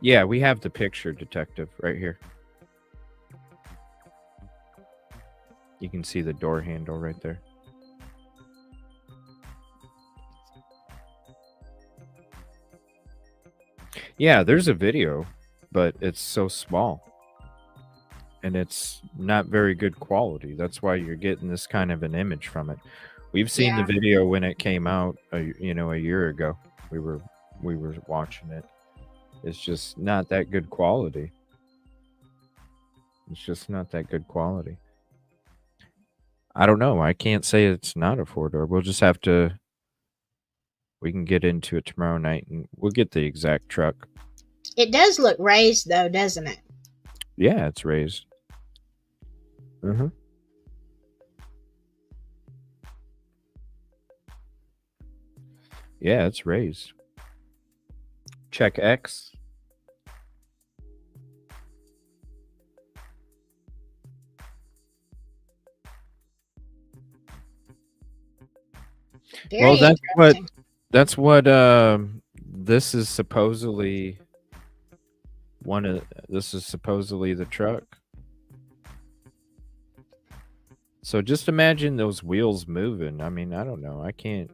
Yeah, we have the picture, Detective, right here. You can see the door handle right there. Yeah, there's a video, but it's so small. And it's not very good quality. That's why you're getting this kind of an image from it. We've seen the video when it came out, a year ago. We were watching it. It's just not that good quality. It's just not that good quality. I don't know. I can't say it's not a four-door. We'll just have to. We can get into it tomorrow night, and we'll get the exact truck. It does look raised, though, doesn't it? Yeah, it's raised. Mm-hmm. Yeah, it's raised. Check X. Very that's what this is supposedly this is supposedly the truck. So just imagine those wheels moving. I mean, I don't know. I can't.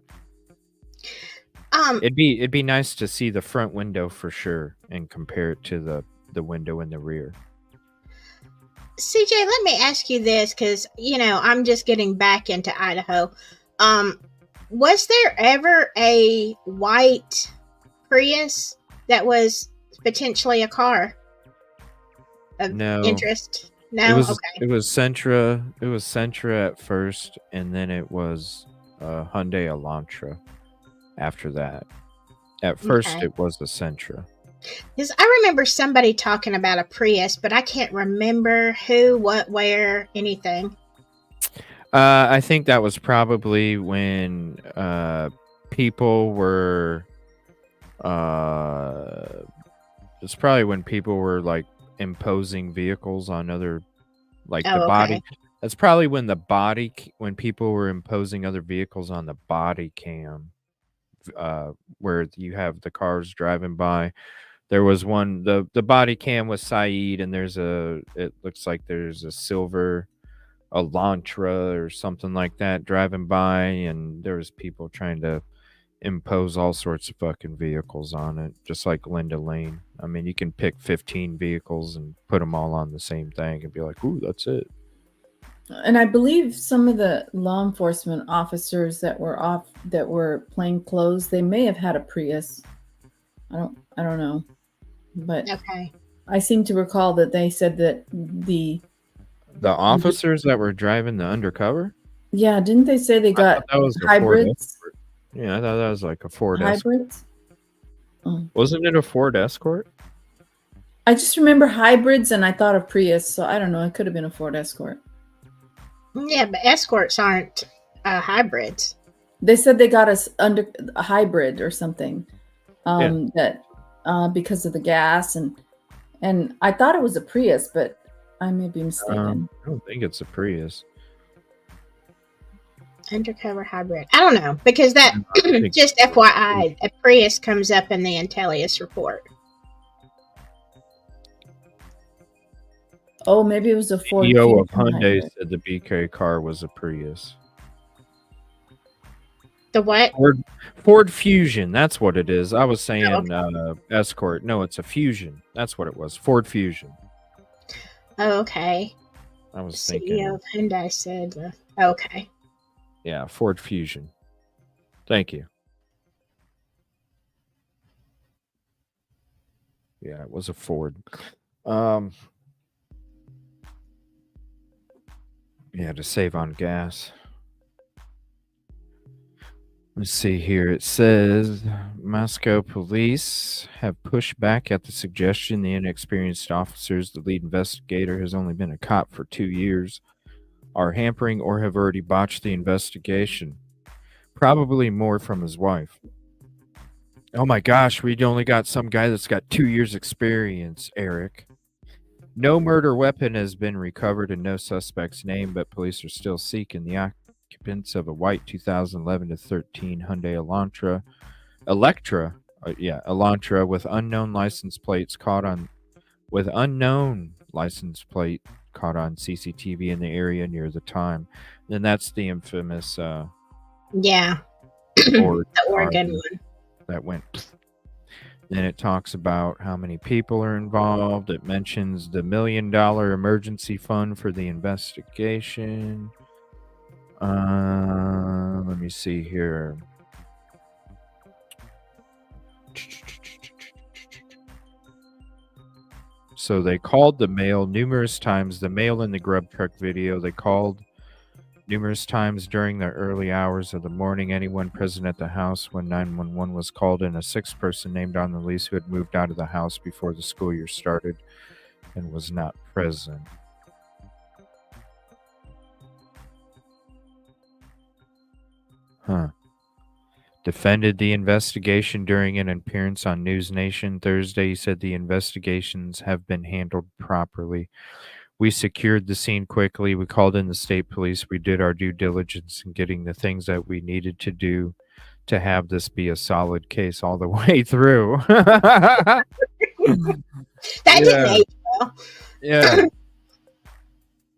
It'd be nice to see the front window for sure and compare it to the window in the rear. CJ, let me ask you this, because I'm just getting back into Idaho. Was there ever a white Prius that was potentially a car of interest? No, It was Sentra. It was Sentra at first, and then it was Hyundai Elantra. After that, at first it was the Sentra. Because I remember somebody talking about a Prius, but I can't remember who, what, where, anything. I think that was probably when people were. It's probably when people were like imposing vehicles on other, like the body. That's probably when when people were imposing other vehicles on the body cam, where you have the cars driving by. There was one, the body cam was Saeed, and it looks like there's a silver Elantra or something like that driving by, and there was people trying to impose all sorts of fucking vehicles on it, just like Linda Lane. I mean, you can pick 15 vehicles and put them all on the same thing and be like, ooh, that's it. And I believe some of the law enforcement officers that were plain clothes, they may have had a Prius. I don't know. But I seem to recall that they said that the officers that were driving the undercover? Yeah, didn't they say they got hybrids? Yeah, I thought that was like a Ford hybrids. Escort. Wasn't it a Ford Escort? I just remember hybrids, and I thought of Prius, so I don't know. It could have been a Ford Escort. Yeah, but Escorts aren't hybrids. They said they got us under a hybrid or something. That because of the gas, and I thought it was a Prius, but I may be mistaken. I don't think it's a Prius. Undercover hybrid. I don't know, because that just FYI, a Prius comes up in the Intellius report. Oh, maybe it was a Ford. CEO of Hyundai said the BK car was a Prius. The what? Ford Fusion. That's what it is. I was saying Escort. No, it's a Fusion. That's what it was. Ford Fusion. Oh, okay. I was CEO thinking. of Hyundai said, okay. Yeah, Ford Fusion. Thank you. Yeah, it was a Ford. Yeah, to save on gas. Let's see here. It says Moscow police have pushed back at the suggestion the inexperienced officers, the lead investigator has only been a cop for 2 years, are hampering or have already botched the investigation. Probably more from his wife. Oh my gosh, we only got some guy that's got 2 years experience, Eric. No murder weapon has been recovered and no suspect's name, but police are still seeking the occupants of a white 2011 to 13 Hyundai Elantra with unknown license plates caught on CCTV in the area near the time. Then that's the infamous the Oregon one that went. Then it talks about how many people are involved. It mentions the $1 million emergency fund for the investigation. Let me see here. So they called the male numerous times. The male in the grub truck video, they called numerous times during the early hours of the morning. Anyone present at the house when 911 was called in. A 6th person named on the lease who had moved out of the house before the school year started and was not present. Defended the investigation during an appearance on News Nation Thursday. He said the investigations have been handled properly. We secured the scene quickly. We called in the state police. We did our due diligence in getting the things that we needed to do to have this be a solid case all the way through. That didn't age well. Yeah.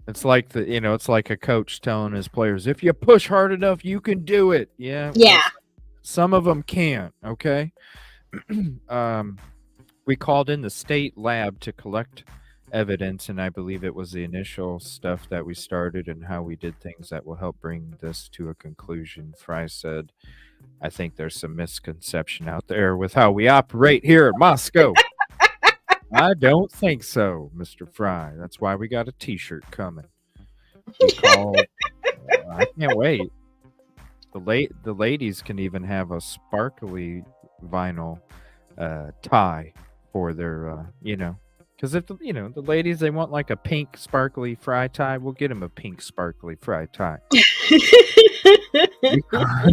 It's like it's like a coach telling his players, if you push hard enough, you can do it. Yeah. Well, Yeah. some of them can't. Okay. We called in the state lab to collect evidence, and I believe it was the initial stuff that we started and how we did things that will help bring this to a conclusion. Fry said, I think there's some misconception out there with how we operate here in Moscow. I don't think so, Mr. Fry. That's why we got a t-shirt coming. Called, I can't wait. The ladies can even have a sparkly vinyl tie for their because if the ladies, they want like a pink sparkly Fry tie, we'll get them a pink sparkly Fry tie.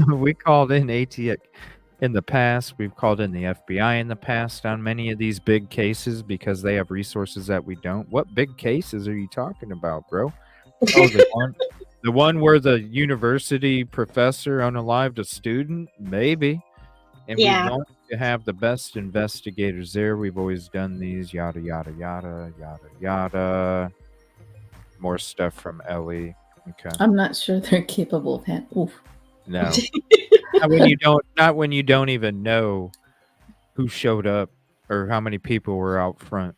We called in ATX in the past. We've called in the FBI in the past on many of these big cases because they have resources that we don't. What big cases are you talking about, bro? Oh, the one where the university professor unalived a student? Maybe. And we want to have the best investigators there. We've always done these, yada, yada, yada, yada, yada. More stuff from Ellie. Okay. I'm not sure they're capable of that. Oof. No. Not when you don't even know who showed up or how many people were out front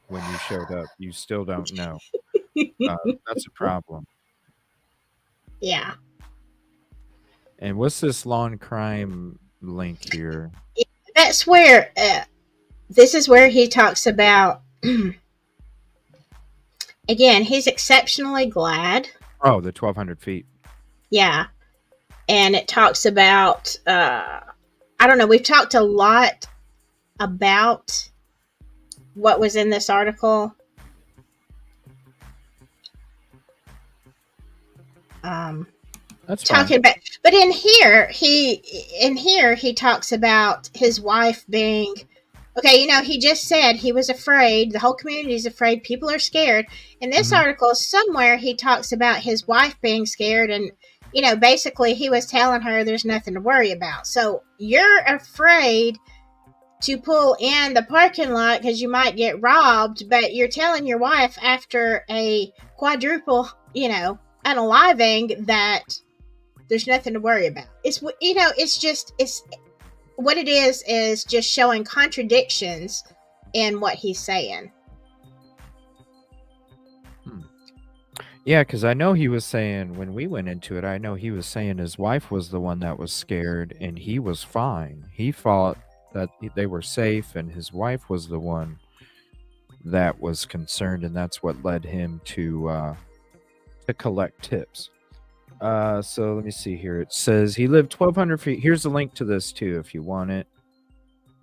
when you showed up. You still don't know. That's a problem. Yeah. And what's this lawn crime link here? That's where this is where he talks about again, he's exceptionally glad. Oh, the 1,200 feet. Yeah. And it talks about I don't know, we've talked a lot about what was in this article. That's talking fine. about, but in here he talks about his wife being okay. He just said he was afraid. The whole community is afraid. People are scared. In this article, somewhere he talks about his wife being scared, and basically he was telling her there's nothing to worry about. So you're afraid to pull in the parking lot because you might get robbed, but you're telling your wife after a quadruple, unaliving that there's nothing to worry about. It's what it is just showing contradictions in what he's saying. Yeah, because I know he was saying when we went into it, I know he was saying his wife was the one that was scared and he was fine. He thought that they were safe and his wife was the one that was concerned, and that's what led him to collect tips. So let me see here. It says he lived 1,200 feet. Here's the link to this too if you want it.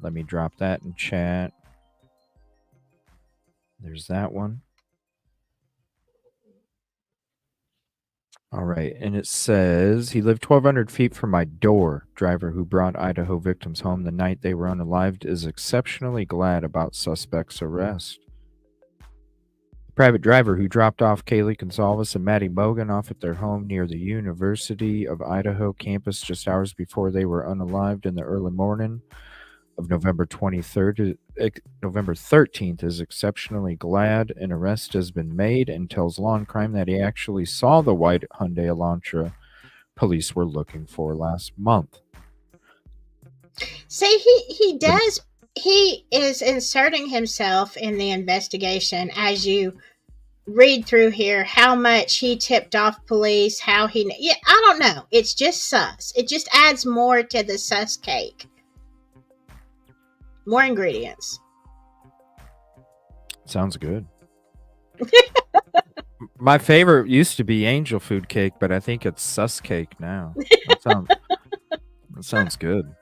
Let me drop that in chat. There's that one. All right, and it says he lived 1,200 feet from my door. Driver who brought Idaho victims home the night they were unalived is exceptionally glad about suspect's arrest. The private driver who dropped off Kaylee Gonzalez and Maddie Mogan off at their home near the University of Idaho campus just hours before they were unalived in the early morning of November 13th is exceptionally glad an arrest has been made and tells Law & Crime that he actually saw the white Hyundai Elantra police were looking for last month. See, he does. He is inserting himself in the investigation as you read through here. How much he tipped off police? I don't know. It's just sus. It just adds more to the sus cake. More ingredients. Sounds good. My favorite used to be angel food cake, but I think it's sus cake now. That sounds good.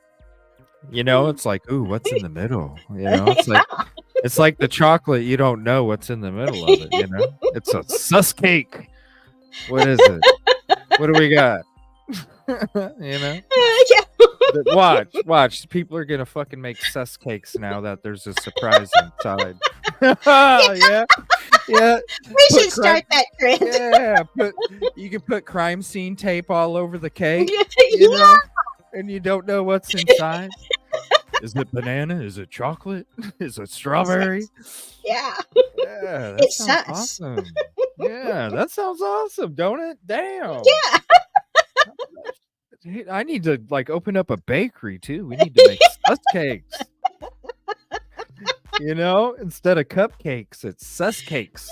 It's like, ooh, what's in the middle? It's like the chocolate. You don't know what's in the middle of it. It's a sus cake. What is it? What do we got? Yeah. Watch. People are gonna fucking make sus cakes now that there's a surprise inside. Yeah. We should start that trend. Yeah, you can put crime scene tape all over the cake. And you don't know what's inside. Is it banana? Is it chocolate? Is it strawberry? Yeah. Yeah, that sounds awesome. Yeah, that sounds awesome, don't it? Damn. Yeah. Hey, I need to like open up a bakery too. We need to make sus cakes. You know, instead of cupcakes, it's sus cakes.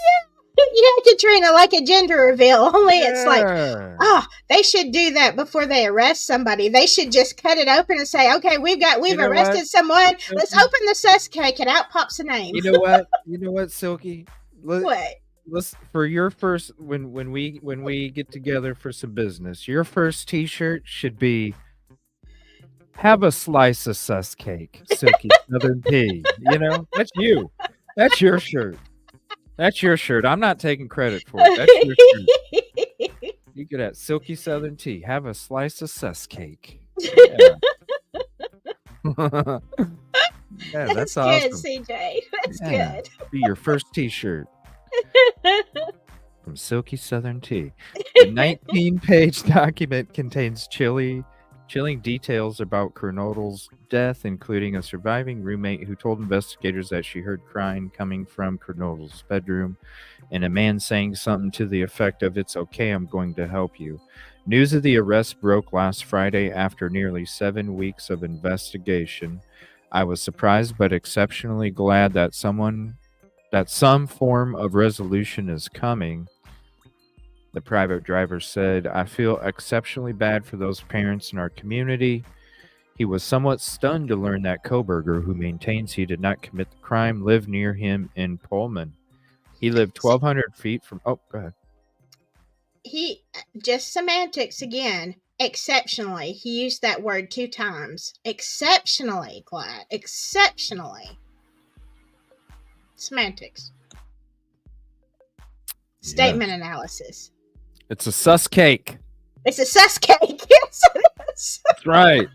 Yeah, Katrina, like a gender reveal. Only it's like, Yeah. oh, they should do that before they arrest somebody. They should just cut it open and say, okay, we've know arrested what? someone. Let's Silky? open the sus cake, and out pops a name. You know what? You know what, Silky? What? Let's for your first when we get together for some business. Your first T-shirt should be "Have a slice of sus cake, Silky Southern Tea." You know, that's you. That's your shirt. That's your shirt. I'm not taking credit for it. That's your shirt. You get that Silky Southern Tea. Have a slice of sus cake. Yeah, yeah, that's good, awesome. CJ. That's Yeah. good. Be your first T-shirt from Silky Southern Tea. The 19-page document contains chilling details about Kernodle's death, including a surviving roommate who told investigators that she heard crying coming from Kernodle's bedroom, and a man saying something to the effect of, "It's okay, I'm going to help you." News of the arrest broke last Friday after nearly 7 weeks of investigation. I was surprised but exceptionally glad that some form of resolution is coming, the private driver said. I feel exceptionally bad for those parents in our community. He was somewhat stunned to learn that Koberger, who maintains he did not commit the crime, lived near him in Pullman. He lived 1,200 feet from... Oh, go ahead. He, just semantics again. Exceptionally. He used that word 2 times. Exceptionally glad. Exceptionally. Semantics. Statement analysis. It's a sus cake. It's a sus cake. Yes, it is. That's right.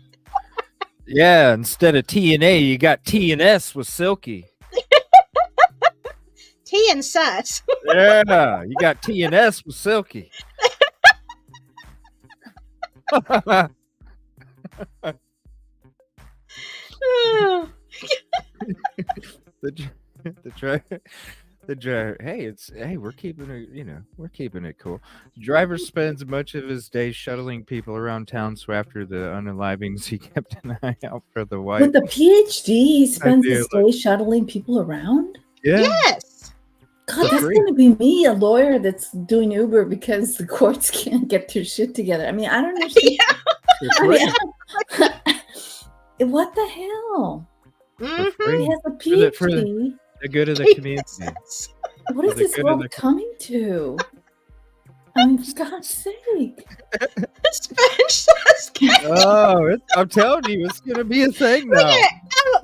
Yeah, instead of T and A, you got T and S with Silky. T and sus. Yeah, you got T and S with Silky. The driver. Hey, we're keeping it cool. The driver spends much of his day shuttling people around town. So after the unalivings, he kept an eye out for the white. With the PhD, he spends his day shuttling people around. Yeah. Yes. God, that's going to be me, a lawyer that's doing Uber because the courts can't get their shit together. I mean, I don't understand. What the hell? Mm-hmm. He has a PhD. The good of the community. What is this world coming to? I mean, for God's sake. Oh, I'm telling you, it's going to be a thing now.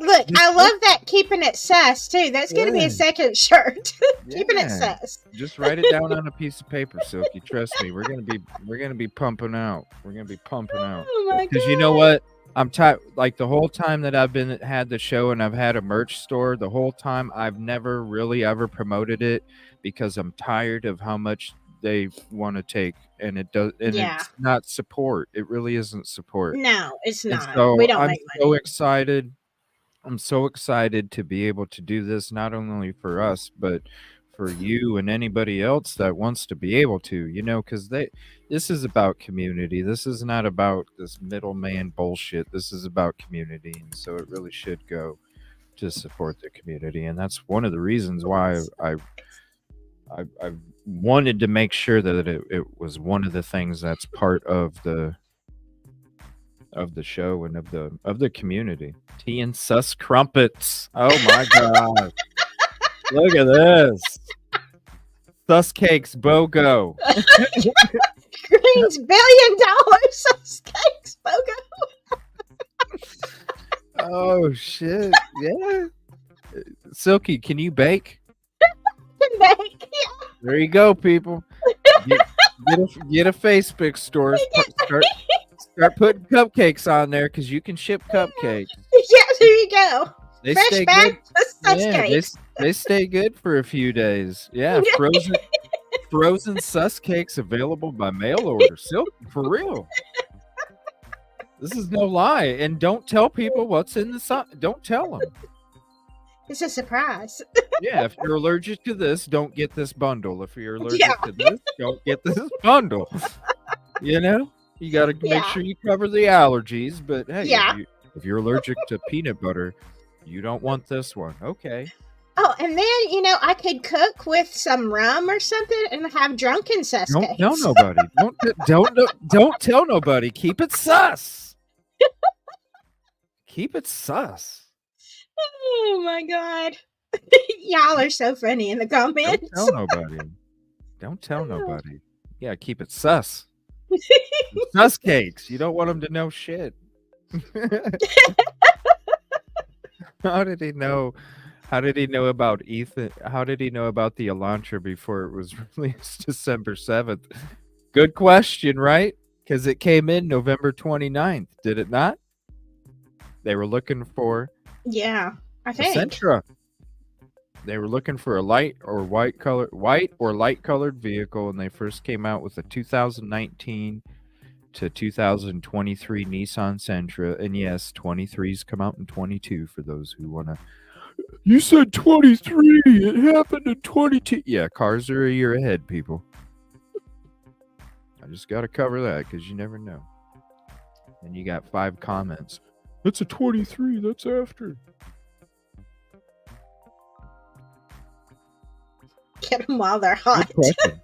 Look, I love that keeping it sus, too. That's going to be a second shirt. Keeping it sus. Just write it down on a piece of paper, Silky. Trust me, we're going to be pumping out. We're going to be pumping out. Oh my God. Because you know what? I'm tired. Like the whole time that I've had the show and I've had a merch store, the whole time I've never really ever promoted it because I'm tired of how much they want to take, and it does. And it's not support. It really isn't support. No, it's not. And so we don't I'm make so money. excited. I'm so excited to be able to do this, not only for us, but for you and anybody else that wants to be able to, because this is about community. This is not about this middleman bullshit. This is about community. And so it really should go to support the community. And that's one of the reasons why I wanted to make sure that it was one of the things that's part of the show and of the community. Tea and sus crumpets. Oh my God. Look at this. Sus cakes BOGO. Green's $1 billion sus cakes BOGO. Oh shit. Yeah. Silky, can you bake? Can bake, yeah. There you go, people. Get a Facebook store. Start putting cupcakes on there because you can ship cupcakes. Yeah, there you go. They Fresh stay back good. sus cakes. They stay good for a few days. Yeah, frozen sus cakes available by mail order. Silk, for real. This is no lie. And don't tell people what's in the sus. Don't tell them. It's a surprise. Yeah, if you're allergic to this, don't get this bundle. If you're allergic Yeah. to this, don't get this bundle. You know, you got to make Yeah. sure you cover the allergies. But hey, Yeah. if you're allergic to peanut butter, you don't want this one. Okay. Oh, and then, I could cook with some rum or something and have drunken sus Don't cakes. tell nobody. Don't tell nobody. Keep it sus. Keep it sus. Oh my God. Y'all are so funny in the comments. Don't tell nobody. Don't tell nobody. Yeah, keep it sus. Sus cakes. You don't want them to know shit. How did he know? How did he know about Ethan? How did he know about the Elantra before it was released December 7th? Good question, right? Because it came in November 29th, did it not? They were looking for I a think. Sentra. They were looking for a white or light colored vehicle, and they first came out with a 2019 to 2023 Nissan Sentra. And yes, 23s come out in 22 for those who want to. You said 23. It happened in 22. Yeah, cars are a year ahead, people. I just got to cover that because you never know. And you got 5 comments. That's a 23. That's after. Get them while they're hot. Good question.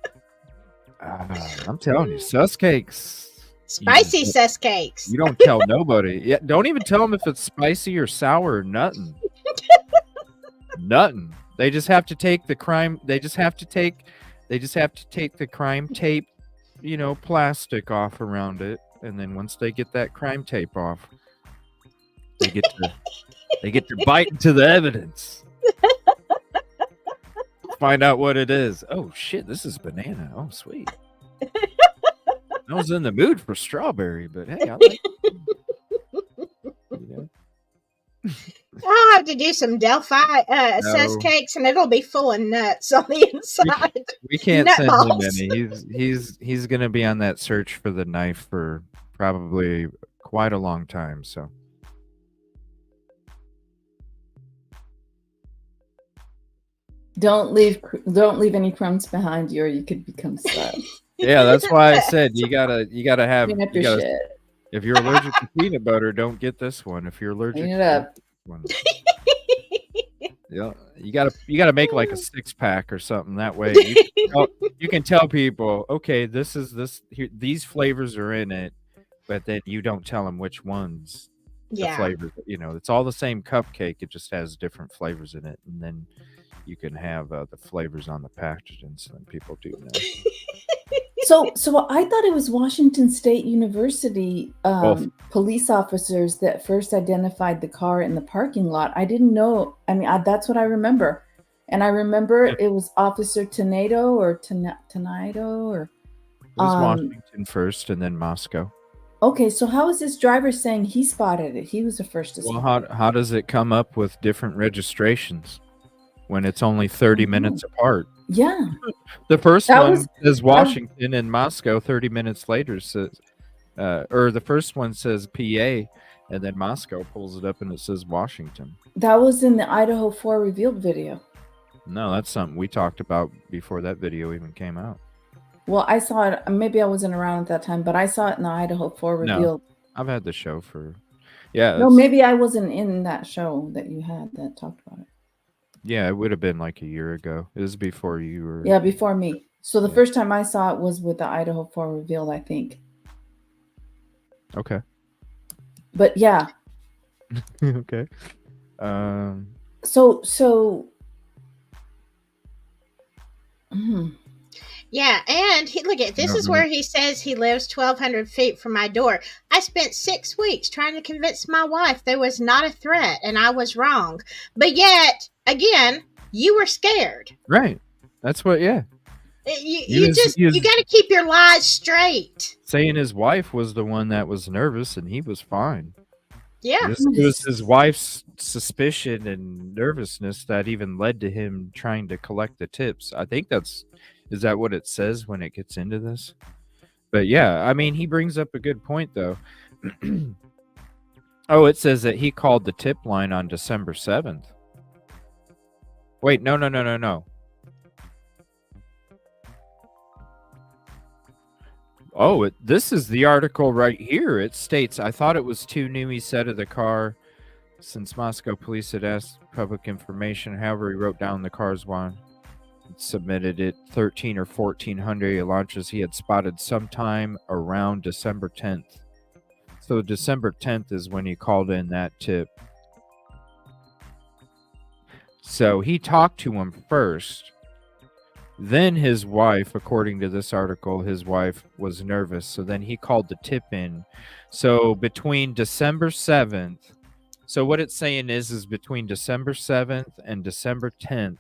I'm telling you, sus cakes. Spicy sus cakes. You don't tell nobody. Yeah, don't even tell them if it's spicy or sour or nothing. Nothing. They just have to take the crime. They just have to take the crime tape, plastic off around it, and then once they get that crime tape off, they get to bite into the evidence. Find out what it is. Oh shit, this is banana. Oh sweet. I was in the mood for strawberry, but hey, I like it. I'll have to do some Delphi sus cakes, and it'll be full of nuts on the inside. We can't Nut send balls. him any. He's gonna be on that search for the knife for probably quite a long time. So Don't leave any crumbs behind you, or you could become sus. yeah, that's why I said you gotta have. Clean up your shit. If you're allergic to peanut butter, don't get this one. If you're allergic, Clean it up. This one. Yeah, you gotta make like a 6-pack or something. That way, you can tell people, okay, these flavors are in it, but then you don't tell them which ones. The flavors, it's all the same cupcake. It just has different flavors in it, and then you can have the flavors on the packaging, so then people do know. So I thought it was Washington State University police officers that first identified the car in the parking lot. I didn't know. I mean, that's what I remember. And I remember it was Officer Tenado or Tenado or... It was Washington first and then Moscow. Okay, so how is this driver saying he spotted it? He was the first to spot it. How does it come up with different registrations when it's only 30 minutes apart? Yeah. The first one says Washington and Moscow 30 minutes later says, or the first one says PA, and then Moscow pulls it up and it says Washington. That was in the Idaho 4 revealed video. No, that's something we talked about before that video even came out. Well, I saw it. Maybe I wasn't around at that time, but I saw it in the Idaho 4 revealed. No, I've had the show for, yeah. No, maybe I wasn't in that show that you had that talked about it. Yeah, it would have been like a year ago. It was before you were. Yeah, before me. So the first time I saw it was with the Idaho 4 revealed, I think. Okay. But yeah. Okay. So. Yeah, and look at this is where he says he lives 1,200 feet from my door. I spent 6 weeks trying to convince my wife there was not a threat, and I was wrong. But yet, again, you were scared. Right. That's what. Yeah. You got to keep your lies straight. Saying his wife was the one that was nervous, and he was fine. Yeah. It was his wife's suspicion and nervousness that even led to him trying to collect the tips. I think is that what it says when it gets into this? But yeah, I mean, he brings up a good point, though. Oh, it says that he called the tip line on December 7th. Wait, no. Oh, this is the article right here. It states, I thought it was too new, he said of the car, since Moscow police had asked public information. However, he wrote down the car's one. Submitted it 13 or 14 Hyundai launches he had spotted sometime around December 10th. So December 10th is when he called in that tip. So he talked to him first. Then his wife, according to this article, his wife was nervous. So then he called the tip in. So between December 7th, so what it's saying is between December 7th and December 10th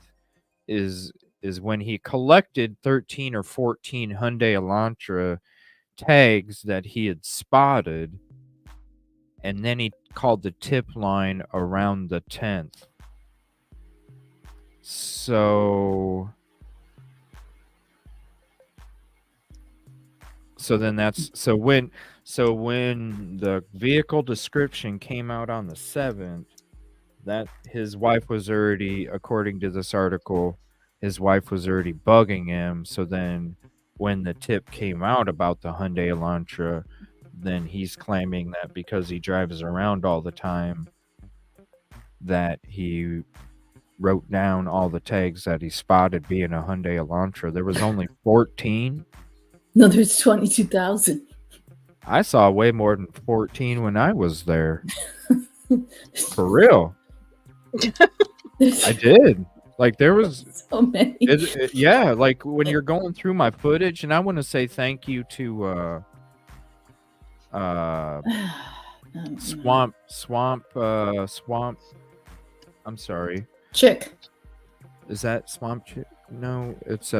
is when he collected 13 or 14 Hyundai Elantra tags that he had spotted. And then he called the tip line around the 10th. So then that's when the vehicle description came out on the 7th, that his wife was already, according to this article, his wife was already bugging him. So then when the tip came out about the Hyundai Elantra, then he's claiming that because he drives around all the time, that he wrote down all the tags that he spotted being a Hyundai Elantra. There was only 14. No, there's 22,000. I saw way more than 14 when I was there. For real. I did. Like, there was so many. Yeah, like when you're going through my footage, and I want to say thank you to Swamp. I'm sorry. Chick. Is that Swamp Chick? No, it's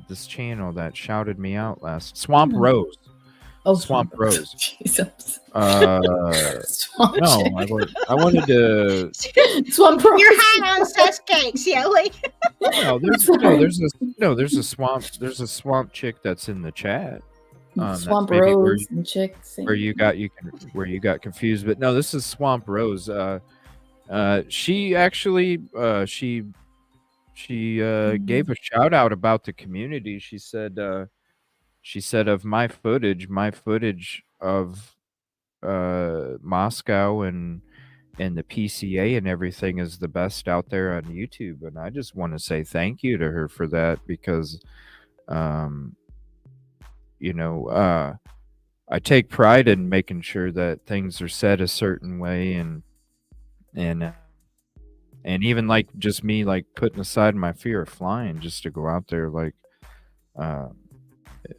this channel that shouted me out last. Swamp Rose. Oh, Swamp Rose. Jesus. Swamp no, I wanted to. Swamp Rose. You're high on sus cakes, Yoey. There's a swamp chick that's in the chat. Swamp Rose and chick. Where you got confused, but no, this is Swamp Rose. She actually she gave a shout out about the community. She said of my footage of Moscow and the PCA and everything is the best out there on YouTube. And I just want to say thank you to her for that, because I take pride in making sure that things are said a certain way, and even like just me, like putting aside my fear of flying just to go out there, like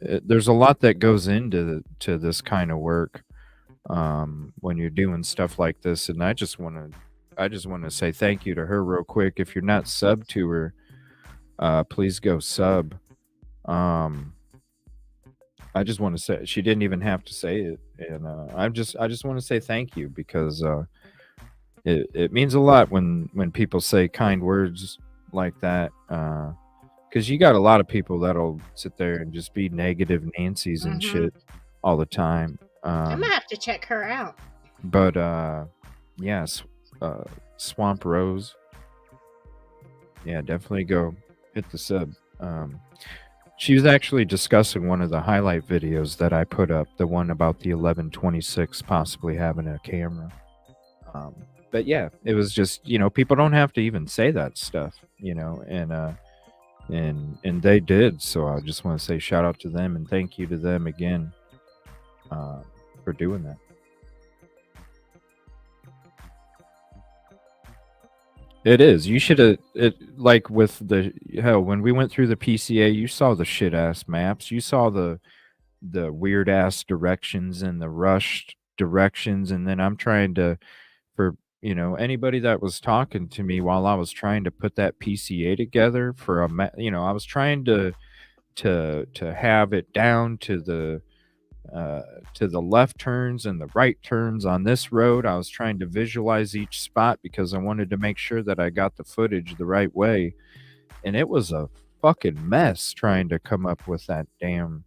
there's a lot that goes into this kind of work when you're doing stuff like this. And I just want to say thank you to her real quick. If you're not sub to her, please go sub. I just want to say, she didn't even have to say it, and I just want to say thank you, because it means a lot when people say kind words like that, because you got a lot of people that'll sit there and just be negative Nancy's and shit all the time. I'm gonna have to check her out. But yes, Swamp Rose, yeah, definitely go hit the sub. She was actually discussing one of the highlight videos that I put up, the one about the 1126 possibly having a camera. But yeah, it was just, people don't have to even say that stuff, and they did. So I just want to say shout out to them and thank you to them again for doing that. It is. You should have, like with when we went through the PCA, you saw the shit ass maps. You saw the weird ass directions and the rushed directions. And then I'm trying to, for, anybody that was talking to me while I was trying to put that PCA together for I was trying to have it down to the left turns and the right turns on this road. I was trying to visualize each spot because I wanted to make sure that I got the footage the right way. And it was a fucking mess trying to come up with that damn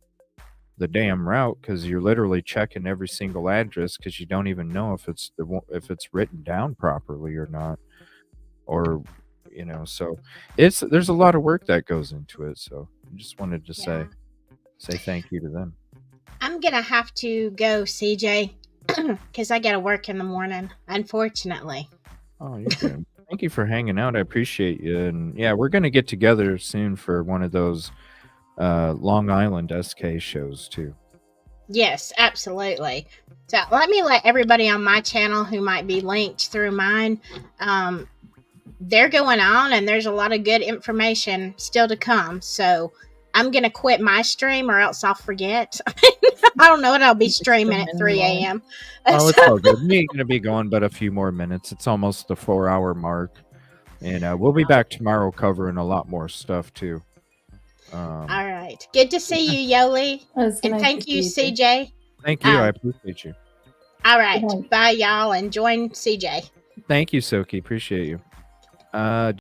route, because you're literally checking every single address because you don't even know if it's written down properly or not, or you know. So there's a lot of work that goes into it. So I just wanted to say thank you to them. I'm gonna have to go, CJ, because I gotta work in the morning, unfortunately. Oh, you're good. Thank you for hanging out. I appreciate you. And yeah, we're gonna get together soon for one of those Long Island SK shows too. Yes, absolutely. So let everybody on my channel who might be linked through mine. They're going on, and there's a lot of good information still to come. So I'm going to quit my stream or else I'll forget. I don't know what I'll be streaming at 3 a.m. Oh, it's all good. We're going to be going but a few more minutes. It's almost the 4-hour mark. And we'll be back tomorrow covering a lot more stuff, too. All right. Good to see you, Yoli. And thank you, CJ. Thank you. I appreciate you. All right. Bye, y'all. And join CJ. Thank you, Silky. Appreciate you.